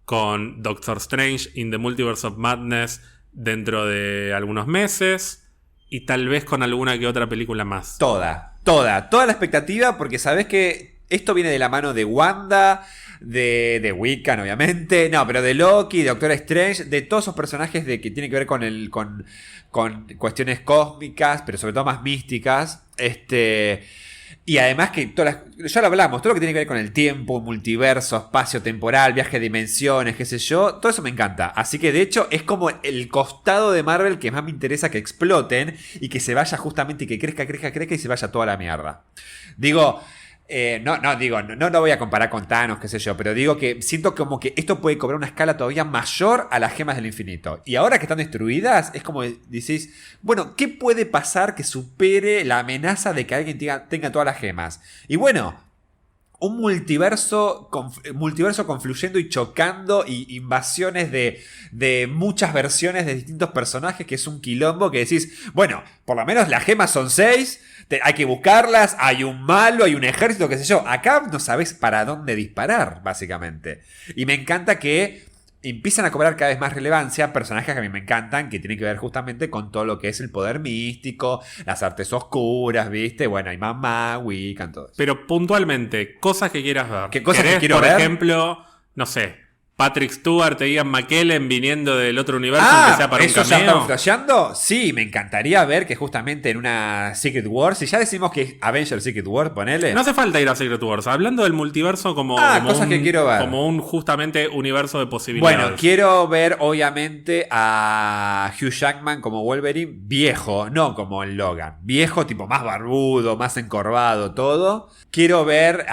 Speaker 1: con Doctor Strange in the Multiverse of Madness dentro de algunos meses... Y tal vez con alguna que otra película más.
Speaker 2: Toda la expectativa, porque sabés que esto viene de la mano de Wanda, de Wiccan, obviamente. No, pero de Loki, de Doctor Strange, de todos esos personajes que tienen que ver con cuestiones cósmicas, pero sobre todo más místicas. Y además que ya lo hablamos, todo lo que tiene que ver con el tiempo, multiverso, espacio temporal, viaje de dimensiones, qué sé yo, todo eso me encanta. Así que de hecho es como el costado de Marvel que más me interesa que exploten y que se vaya justamente y que crezca y se vaya toda la mierda. Digo, no lo voy a comparar con Thanos, qué sé yo, pero digo que siento como que esto puede cobrar una escala todavía mayor a las gemas del infinito. Y ahora que están destruidas, es como decís, bueno, ¿qué puede pasar que supere la amenaza de que alguien tenga todas las gemas? Y bueno, un multiverso confluyendo y chocando y invasiones de muchas versiones de distintos personajes, que es un quilombo que decís, bueno, por lo menos las gemas son 6, hay que buscarlas, hay un malo, hay un ejército, qué sé yo. Acá no sabes para dónde disparar, básicamente. Y me encanta que empiezan a cobrar cada vez más relevancia personajes que a mí me encantan, que tienen que ver justamente con todo lo que es el poder místico, las artes oscuras, ¿viste? Bueno, hay mamá, Wiccan, todo eso.
Speaker 1: Pero puntualmente, cosas que quieras ver.
Speaker 2: ¿Qué cosas que quiero
Speaker 1: por
Speaker 2: ver?
Speaker 1: Por ejemplo, no sé, Patrick Stewart e Ian McKellen viniendo del otro universo, aunque sea para un cameo.
Speaker 2: ¿Ya estamos flasheando? Sí, me encantaría ver que justamente en una Secret Wars, si ya decimos que es Avengers Secret Wars, ponele.
Speaker 1: No hace falta ir a Secret Wars. Hablando del multiverso como
Speaker 2: cosas que quiero ver.
Speaker 1: Como un justamente universo de posibilidades.
Speaker 2: Bueno, quiero ver obviamente a Hugh Jackman como Wolverine viejo, no como el Logan. Viejo, tipo más barbudo, más encorvado, todo. Quiero ver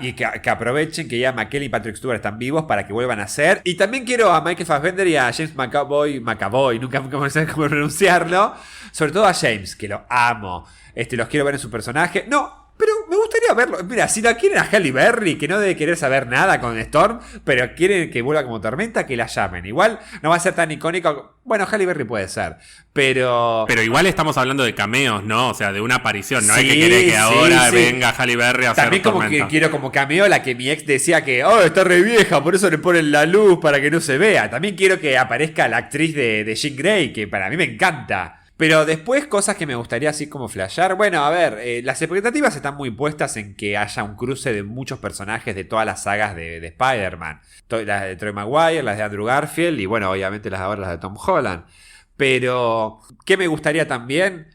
Speaker 2: y que aprovechen que ya McKellen y Patrick Stewart están vivos para que vuelvan a ser. Y también quiero a Michael Fassbender y a James McAvoy, nunca sé cómo pronunciarlo. Sobre todo a James, que lo amo. Los quiero ver en su personaje. No, pero me gustaría verlo. Mira, si la quieren a Halle Berry, que no debe querer saber nada con Storm, pero quieren que vuelva como Tormenta, que la llamen. Igual no va a ser tan icónico. Bueno, Halle Berry puede ser, pero
Speaker 1: igual estamos hablando de cameos, ¿no? O sea, de una aparición. No hay que querer que ahora venga Halle Berry a hacer
Speaker 2: también como
Speaker 1: Tormenta.
Speaker 2: Que quiero como cameo la que mi ex decía que está re vieja, por eso le ponen la luz para que no se vea. También quiero que aparezca la actriz de Jean Grey, que para mí me encanta. Pero después cosas que me gustaría así como flashear. Bueno, a ver, las expectativas están muy puestas en que haya un cruce de muchos personajes de todas las sagas de Spider-Man. Las de Tobey Maguire, las de Andrew Garfield y bueno, obviamente las de Tom Holland. Pero, ¿qué me gustaría también?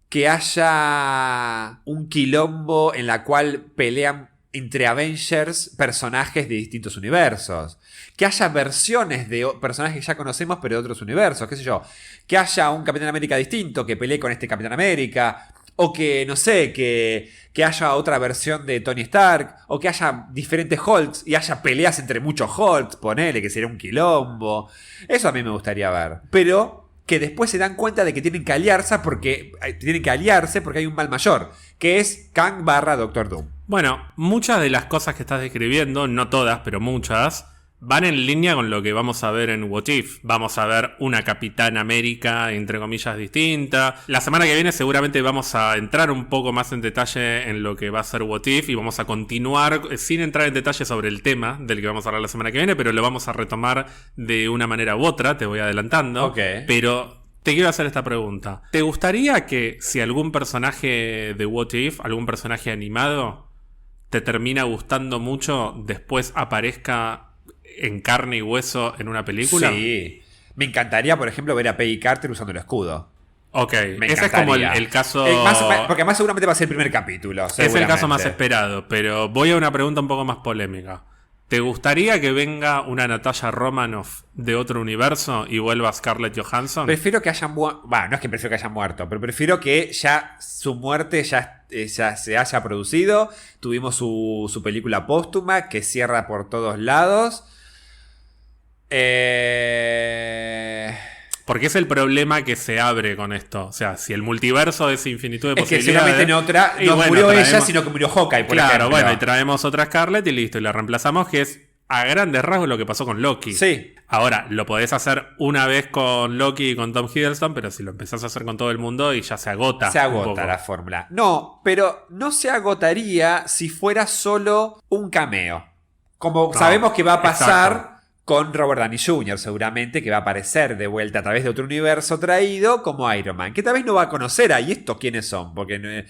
Speaker 2: Que haya un quilombo en la cual pelean entre Avengers personajes de distintos universos. Que haya versiones de personajes que ya conocemos pero de otros universos, qué sé yo. Que haya un Capitán América distinto que pelee con este Capitán América. O que, no sé, que haya otra versión de Tony Stark. O que haya diferentes Hulks y haya peleas entre muchos Hulks, ponele, que sería un quilombo. Eso a mí me gustaría ver. Pero que después se dan cuenta de que tienen que aliarse porque hay un mal mayor, que es Kang / Doctor Doom.
Speaker 1: Bueno, muchas de las cosas que estás describiendo, no todas, pero muchas, van en línea con lo que vamos a ver en What If. Vamos a ver una Capitán América, entre comillas, distinta. La semana que viene seguramente vamos a entrar un poco más en detalle en lo que va a ser What If y vamos a continuar sin entrar en detalle sobre el tema del que vamos a hablar la semana que viene, pero lo vamos a retomar de una manera u otra, te voy adelantando.
Speaker 2: Okay.
Speaker 1: Pero te quiero hacer esta pregunta. ¿Te gustaría que si algún personaje de What If, algún personaje animado, te termina gustando mucho, después aparezca en carne y hueso en una película?
Speaker 2: Sí. Me encantaría, por ejemplo, ver a Peggy Carter usando el escudo.
Speaker 1: Ok, ese es como el caso...
Speaker 2: porque más seguramente va a ser el primer capítulo.
Speaker 1: Es el caso más esperado, pero voy a una pregunta un poco más polémica. ¿Te gustaría que venga una Natasha Romanoff de otro universo y vuelva a Scarlett Johansson?
Speaker 2: Prefiero que hayan muerto. Bueno, no es que prefiero que hayan muerto, pero prefiero que ya su muerte ya se haya producido. Tuvimos su película póstuma que cierra por todos lados.
Speaker 1: Porque es el problema que se abre con esto. O sea, si el multiverso es infinitud de posibilidades...
Speaker 2: Es que seguramente en otra no murió ella, sino que murió Hawkeye, por ejemplo.
Speaker 1: Claro, bueno, y traemos otra Scarlett y listo, y la reemplazamos, que es a grandes rasgos lo que pasó con Loki.
Speaker 2: Sí.
Speaker 1: Ahora, lo podés hacer una vez con Loki y con Tom Hiddleston, pero si lo empezás a hacer con todo el mundo y ya se agota.
Speaker 2: Se agota la fórmula. No, pero no se agotaría si fuera solo un cameo. Como sabemos que va a pasar...
Speaker 1: Exacto.
Speaker 2: con Robert Downey Jr. seguramente, que va a aparecer de vuelta a través de otro universo traído como Iron Man, que tal vez no va a conocer a ¿y estos quiénes son? Porque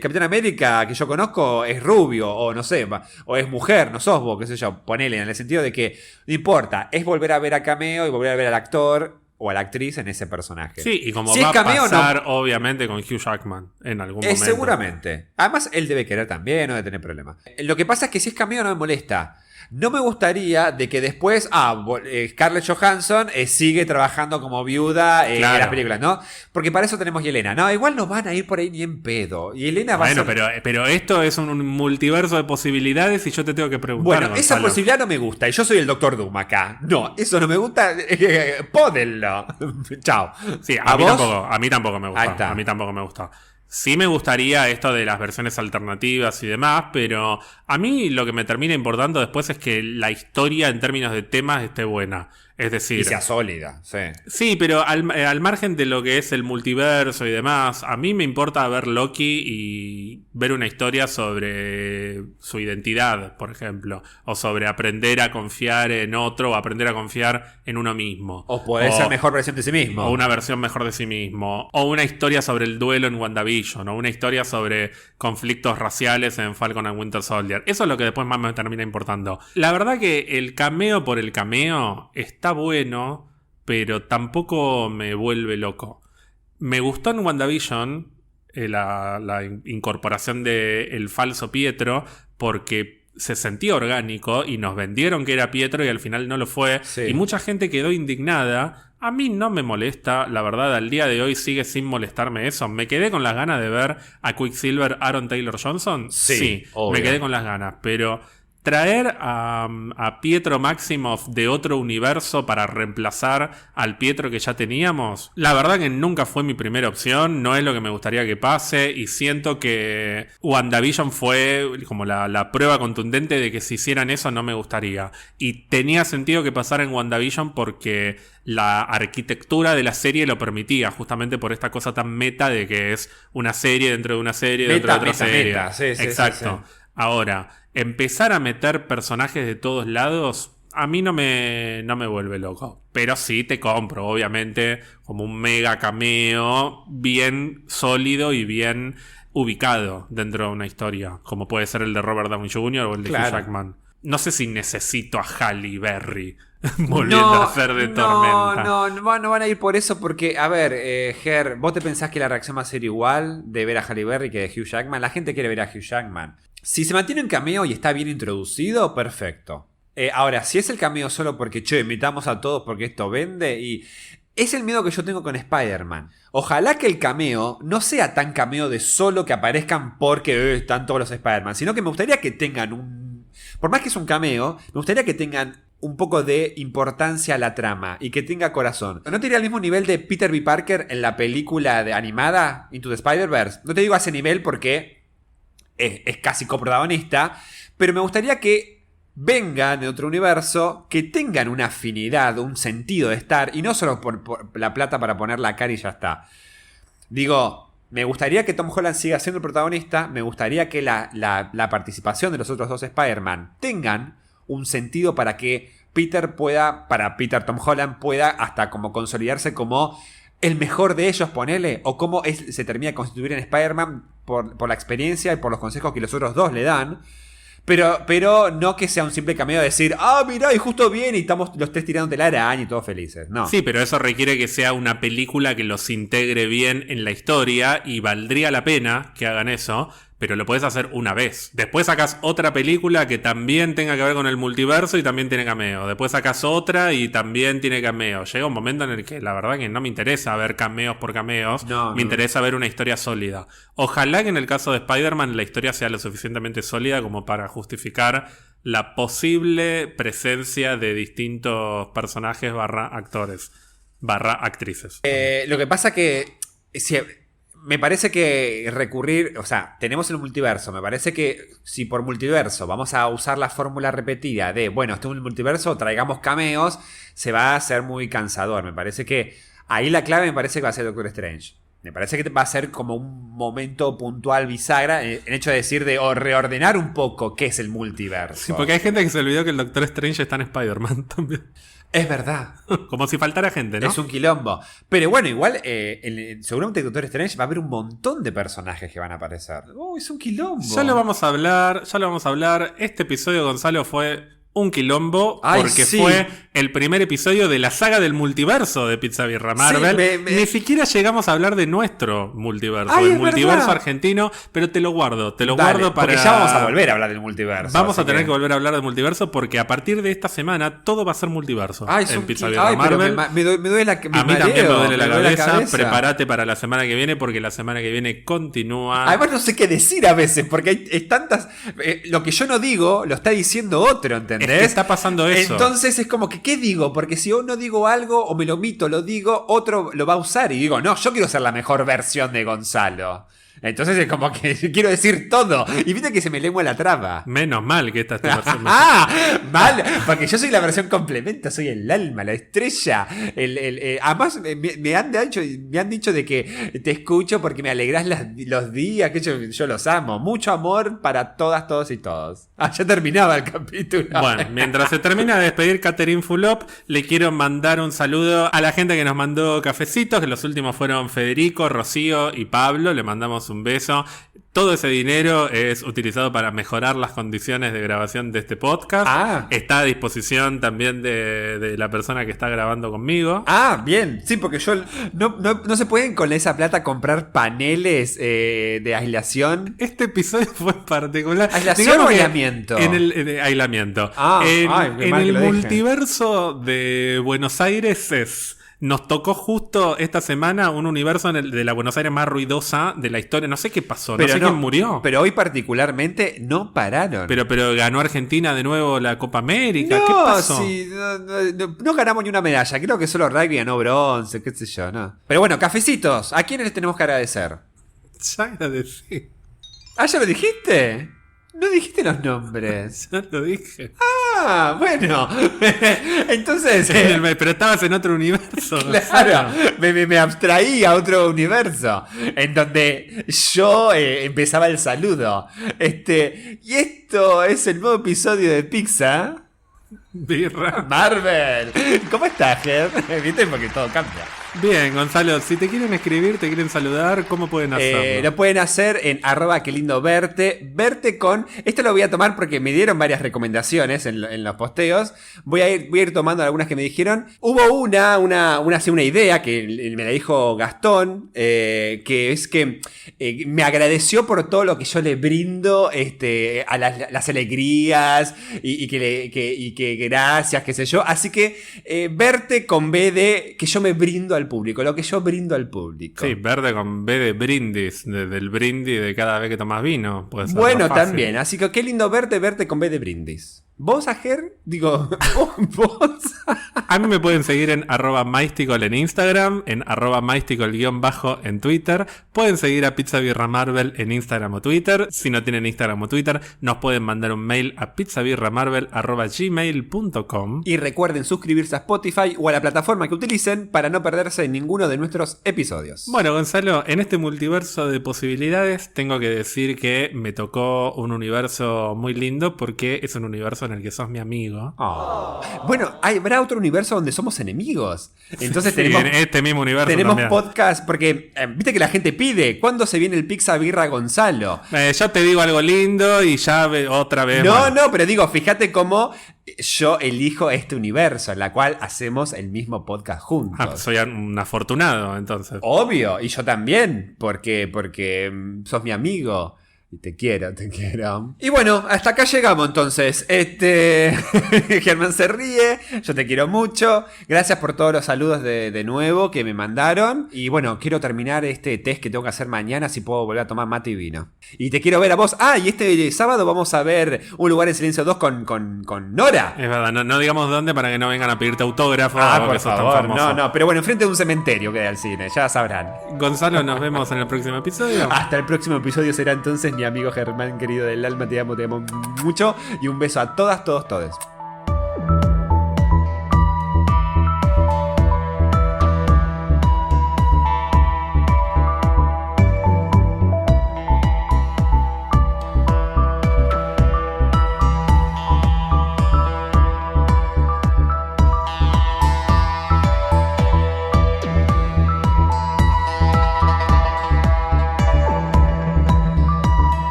Speaker 2: Capitán América que yo conozco es rubio, o no sé, o es mujer, no sos vos, qué sé yo, ponele, en el sentido de que no importa, es volver a ver a Cameo y volver a ver al actor o a la actriz en ese personaje.
Speaker 1: Sí, y como
Speaker 2: si
Speaker 1: va
Speaker 2: es cameo,
Speaker 1: a pasar obviamente con Hugh Jackman en algún momento.
Speaker 2: Seguramente. Además, él debe querer también, no debe tener problema. Lo que pasa es que si es cameo no me molesta. No me gustaría de que después Scarlett Johansson sigue trabajando como viuda en las películas, ¿no? Porque para eso tenemos Yelena. No, igual no van a ir por ahí ni en pedo. Y Yelena va a ser...
Speaker 1: pero esto es un multiverso de posibilidades y yo te tengo que preguntar.
Speaker 2: Bueno, esa posibilidad no me gusta. Y yo soy el Doctor Doom acá. No, eso no me gusta. Pódenlo. Chao.
Speaker 1: Sí, a mí tampoco me gusta. A mí tampoco me gusta. Sí me gustaría esto de las versiones alternativas y demás, pero a mí lo que me termina importando después es que la historia en términos de temas esté buena. Es decir...
Speaker 2: Y sea sólida, sí.
Speaker 1: Sí, pero al margen de lo que es el multiverso y demás, a mí me importa ver Loki y ver una historia sobre su identidad, por ejemplo. O sobre aprender a confiar en otro o aprender a confiar en uno mismo.
Speaker 2: O poder ser mejor versión de sí mismo.
Speaker 1: O una versión mejor de sí mismo. O una historia sobre el duelo en WandaVision. O una historia sobre conflictos raciales en Falcon and Winter Soldier. Eso es lo que después más me termina importando. La verdad que el cameo por el cameo está bueno, pero tampoco me vuelve loco. Me gustó en WandaVision la incorporación del falso Pietro porque se sentía orgánico y nos vendieron que era Pietro y al final no lo fue. Sí. Y mucha gente quedó indignada. A mí no me molesta, la verdad, al día de hoy sigue sin molestarme eso. Me quedé con las ganas de ver a Quicksilver Aaron Taylor Johnson. Sí, me quedé con las ganas, pero... traer a Pietro Maximoff de otro universo para reemplazar al Pietro que ya teníamos, la verdad que nunca fue mi primera opción, no es lo que me gustaría que pase y siento que WandaVision fue como la prueba contundente de que si hicieran eso no me gustaría. Y tenía sentido que pasara en WandaVision porque la arquitectura de la serie lo permitía, justamente por esta cosa tan meta de que es una serie dentro de una serie dentro de otra serie.
Speaker 2: Sí,
Speaker 1: exacto.
Speaker 2: Sí.
Speaker 1: Ahora, empezar a meter personajes de todos lados, a mí no me vuelve loco. Pero sí te compro, obviamente, como un mega cameo bien sólido y bien ubicado dentro de una historia. Como puede ser el de Robert Downey Jr. o el de Hugh Jackman. No sé si necesito a Halle Berry volviendo a ser de Tormenta.
Speaker 2: No van a ir por eso porque, a ver, Ger, ¿vos te pensás que la reacción va a ser igual de ver a Halle Berry que de Hugh Jackman? La gente quiere ver a Hugh Jackman. Si se mantiene un cameo y está bien introducido, perfecto. Ahora, si es el cameo solo porque, invitamos a todos porque esto vende y... es el miedo que yo tengo con Spider-Man. Ojalá que el cameo no sea tan cameo de solo que aparezcan porque están todos los Spider-Man, sino que me gustaría que tengan un... por más que es un cameo, me gustaría que tengan un poco de importancia a la trama y que tenga corazón. No te diría al mismo nivel de Peter B. Parker en la película animada Into the Spider-Verse. No te digo a ese nivel porque es casi coprotagonista, pero me gustaría que vengan de otro universo, que tengan una afinidad, un sentido de estar, y no solo por la plata para poner la cara y ya está. Digo, me gustaría que Tom Holland siga siendo el protagonista, me gustaría que la participación de los otros dos Spider-Man tengan un sentido para que Tom Holland pueda hasta como consolidarse como el mejor de ellos, ponele, o cómo se termina de constituir en Spider-Man por la experiencia y por los consejos que los otros dos le dan. Pero no que sea un simple cameo de decir, mirá, y justo bien, y estamos los tres tirando telaraña y todos felices. No.
Speaker 1: Sí, pero eso requiere que sea una película que los integre bien en la historia y valdría la pena que hagan eso, pero lo podés hacer una vez. Después sacás otra película que también tenga que ver con el multiverso y también tiene cameo. Después sacás otra y también tiene cameo. Llega un momento en el que la verdad que no me interesa ver cameos por cameos. Me interesa ver una historia sólida. Ojalá que en el caso de Spider-Man la historia sea lo suficientemente sólida como para justificar la posible presencia de distintos personajes / actores / actrices.
Speaker 2: Lo que pasa que... me parece que recurrir... o sea, tenemos el multiverso. Me parece que si por multiverso vamos a usar la fórmula repetida de, bueno, este es un multiverso, traigamos cameos, se va a hacer muy cansador. Me parece que ahí la clave me parece que va a ser Doctor Strange. Me parece que va a ser como un momento puntual bisagra en hecho de decir o reordenar un poco qué es el multiverso.
Speaker 1: Sí, porque hay gente que se olvidó que el Doctor Strange está en Spider-Man también.
Speaker 2: Es verdad.
Speaker 1: Como si faltara gente, ¿no?
Speaker 2: Es un quilombo. Pero bueno, igual, seguramente en Doctor Strange va a haber un montón de personajes que van a aparecer. Oh, es un quilombo.
Speaker 1: Ya lo vamos a hablar. Este episodio, Gonzalo, fue un quilombo porque fue el primer episodio de la saga del multiverso de Pizza Birra Marvel. Ni siquiera llegamos a hablar de nuestro multiverso, el multiverso argentino, pero te lo guardo guardo para...
Speaker 2: Porque ya vamos a volver a hablar del multiverso.
Speaker 1: Vamos a tener que volver a hablar del multiverso porque a partir de esta semana todo va a ser multiverso en Pizza Birra Marvel.
Speaker 2: Me duele la cabeza.
Speaker 1: A mí también me duele la cabeza. Prepárate para la semana que viene porque la semana que viene continúa.
Speaker 2: Además no sé qué decir a veces porque hay tantas... lo que yo no digo lo está diciendo otro, ¿entendés?
Speaker 1: Es que está pasando eso.
Speaker 2: Entonces es como que, ¿qué digo? Porque si yo no digo algo o me lo omito, lo digo, otro lo va a usar y digo, no, yo quiero ser la mejor versión de Gonzalo. Entonces es como que quiero decir todo. Y viste que se me lengua la traba.
Speaker 1: Menos mal que esta es tu versión.
Speaker 2: Mal. Porque yo soy la versión complementa, soy el alma, la estrella. Además, me han dicho de que te escucho porque me alegrás los días, que yo los amo. Mucho amor para todas, todos y todos. Ya terminaba el capítulo.
Speaker 1: Bueno, mientras se termina de despedir Catherine Fulop, le quiero mandar un saludo a la gente que nos mandó cafecitos, que los últimos fueron Federico, Rocío y Pablo. Le mandamos un beso. Todo ese dinero es utilizado para mejorar las condiciones de grabación de este podcast. Está a disposición también de la persona que está grabando conmigo.
Speaker 2: Bien. Sí, porque yo no se pueden con esa plata comprar paneles de aislación.
Speaker 1: Este episodio fue particular.
Speaker 2: ¿Aislación o aislamiento?
Speaker 1: En el aislamiento. En el multiverso de Buenos Aires nos tocó justo esta semana un universo de la Buenos Aires más ruidosa de la historia. No sé qué pasó, no sé quién murió.
Speaker 2: Pero hoy particularmente no pararon.
Speaker 1: Pero ganó Argentina de nuevo la Copa América. ¿Qué pasó?
Speaker 2: Sí, no ganamos ni una medalla. Creo que solo rugby ganó bronce, qué sé yo, ¿no? Pero bueno, cafecitos. ¿A quiénes les tenemos que agradecer?
Speaker 1: Ya agradecí.
Speaker 2: ¿Ya lo dijiste? No dijiste los nombres.
Speaker 1: Ya lo dije.
Speaker 2: Bueno. Entonces...
Speaker 1: pero estabas en otro universo.
Speaker 2: Claro. Me abstraí a otro universo. En donde yo empezaba el saludo. Y esto es el nuevo episodio de Pizza
Speaker 1: Birra
Speaker 2: Marvel. ¿Cómo estás, Ger? ¿Viste? Porque todo cambia.
Speaker 1: Bien, Gonzalo, si te quieren escribir, te quieren saludar, ¿cómo pueden hacerlo?
Speaker 2: Lo pueden hacer en ¡qué-lindo-verte! Verte con... Esto lo voy a tomar porque me dieron varias recomendaciones en los posteos. Voy a ir tomando algunas que me dijeron. Hubo una idea que me la dijo Gastón, que es que me agradeció por todo lo que yo le brindo a las alegrías y que gracias, qué sé yo. Así que verte con B de que yo me brindo al público, lo que yo brindo al público.
Speaker 1: Sí, verde con B de brindis, del brindis de cada vez que tomas vino. Puede ser
Speaker 2: bueno, también, así que qué lindo verte con B de brindis. ¿Vos, Ajer? Digo, ¿vos?
Speaker 1: A mí me pueden seguir en @maisticol en Instagram, en @maisticol_ en Twitter. Pueden seguir a Pizza Birra Marvel en Instagram o Twitter. Si no tienen Instagram o Twitter, nos pueden mandar un mail a pizzabirramarvel@gmail.com.
Speaker 2: Y recuerden suscribirse a Spotify o a la plataforma que utilicen para no perderse ninguno de nuestros episodios.
Speaker 1: Bueno, Gonzalo, en este multiverso de posibilidades tengo que decir que me tocó un universo muy lindo porque es un universo en el que sos mi amigo.
Speaker 2: Bueno, habrá otro universo donde somos enemigos. Entonces tenemos
Speaker 1: en este mismo universo
Speaker 2: tenemos podcast, porque viste que la gente pide, ¿cuándo se viene el Pizza Birra Gonzalo?
Speaker 1: Yo te digo algo lindo y ya otra vez.
Speaker 2: No, pero digo, fíjate cómo yo elijo este universo, en la cual hacemos el mismo podcast juntos.
Speaker 1: Soy un afortunado, entonces.
Speaker 2: Obvio, y yo también, porque sos mi amigo. Te quiero. Y bueno, hasta acá llegamos entonces. Germán se ríe. Yo te quiero mucho. Gracias por todos los saludos de nuevo que me mandaron. Y bueno, quiero terminar este test que tengo que hacer mañana. Si puedo volver a tomar mate y vino. Y te quiero ver a vos. Y este sábado vamos a ver Un Lugar en Silencio 2 con Nora.
Speaker 1: Es verdad, no digamos dónde para que no vengan a pedirte autógrafo.
Speaker 2: Por favor. No, pero bueno, enfrente de un cementerio queda el cine. Ya sabrán.
Speaker 1: Gonzalo, nos vemos en el próximo episodio.
Speaker 2: Hasta el próximo episodio será entonces mi amigo Germán, querido del alma, te amo mucho. Y un beso a todas, todos.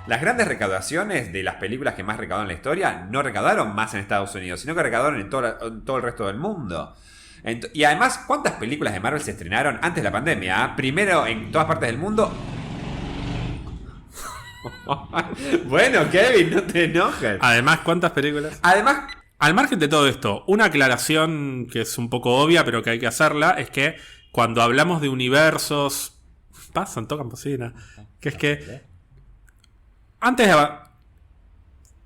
Speaker 2: Las grandes recaudaciones de las películas que más recaudaron en la historia no recaudaron más en Estados Unidos, sino que recaudaron en todo el resto del mundo. Y además, ¿cuántas películas de Marvel se estrenaron antes de la pandemia? Primero en todas partes del mundo. Bueno, Kevin, no te enojes.
Speaker 1: Además, ¿cuántas películas?
Speaker 2: Además,
Speaker 1: al margen de todo esto, una aclaración que es un poco obvia, pero que hay que hacerla, es que cuando hablamos de universos... Pasan, tocan bocina. Que es que... Antes de...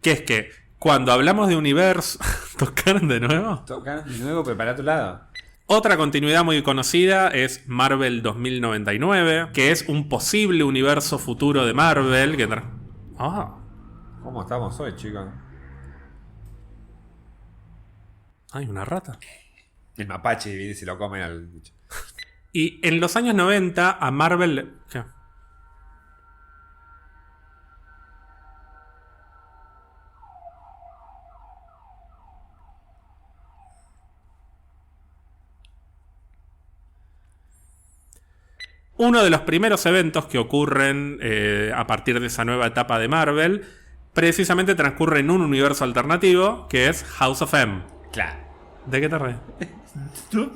Speaker 1: Que es que cuando hablamos de universo... ¿Tocaron de nuevo?
Speaker 2: Tocaron de nuevo, pero para otro lado.
Speaker 1: Otra continuidad muy conocida es Marvel 2099, que es un posible universo futuro de Marvel que...
Speaker 2: ¿Cómo estamos hoy, chicos?
Speaker 1: Hay una rata.
Speaker 2: El mapache viene y se lo comen al bicho.
Speaker 1: Y en los años 90 a Marvel... ¿Qué? Uno de los primeros eventos que ocurren a partir de esa nueva etapa de Marvel precisamente transcurre en un universo alternativo que es House of M.
Speaker 2: Claro.
Speaker 1: ¿De qué te ríes?
Speaker 2: No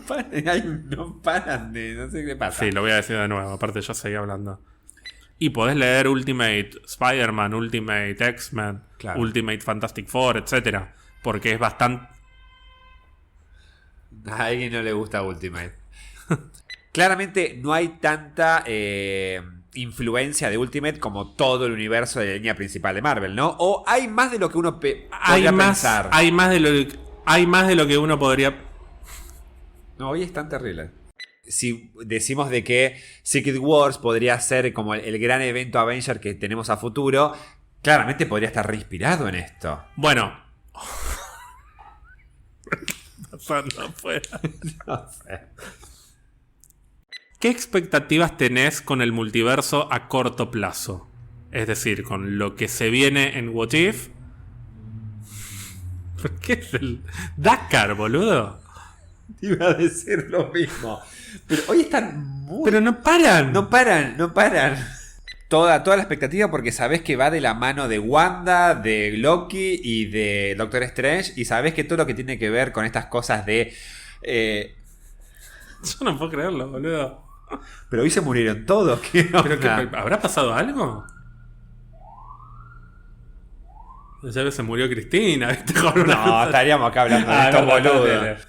Speaker 2: paran de... No sé qué pasa.
Speaker 1: Sí, lo voy a decir de nuevo. Aparte yo seguí hablando. Y podés leer Ultimate Spider-Man, Ultimate X-Men,
Speaker 2: claro.
Speaker 1: Ultimate Fantastic Four, etcétera, porque es bastante...
Speaker 2: A alguien no le gusta Ultimate. Claramente no hay tanta influencia de Ultimate como todo el universo de la línea principal de Marvel, ¿no? O hay más de lo que uno podría pensar.
Speaker 1: Hay más de lo que uno podría...
Speaker 2: No, hoy es tan terrible. Si decimos de que Secret Wars podría ser como el gran evento Avenger que tenemos a futuro, claramente podría estar reinspirado en esto.
Speaker 1: Bueno. No sé. ¿Qué expectativas tenés con el multiverso a corto plazo? Es decir, con lo que se viene en What If. ¿Por qué es el Dakar, boludo?
Speaker 2: Iba a decir lo mismo. Pero hoy están muy...
Speaker 1: Pero no paran.
Speaker 2: No paran. Toda la expectativa porque sabés que va de la mano de Wanda, de Loki y de Doctor Strange. Y sabés que todo lo que tiene que ver con estas cosas de...
Speaker 1: Yo no puedo creerlo, boludo.
Speaker 2: Pero hoy se murieron todos.
Speaker 1: ¿Habrá pasado algo? Ya se murió Cristina, ¿viste?
Speaker 2: No, estaríamos acá hablando de estos boludos.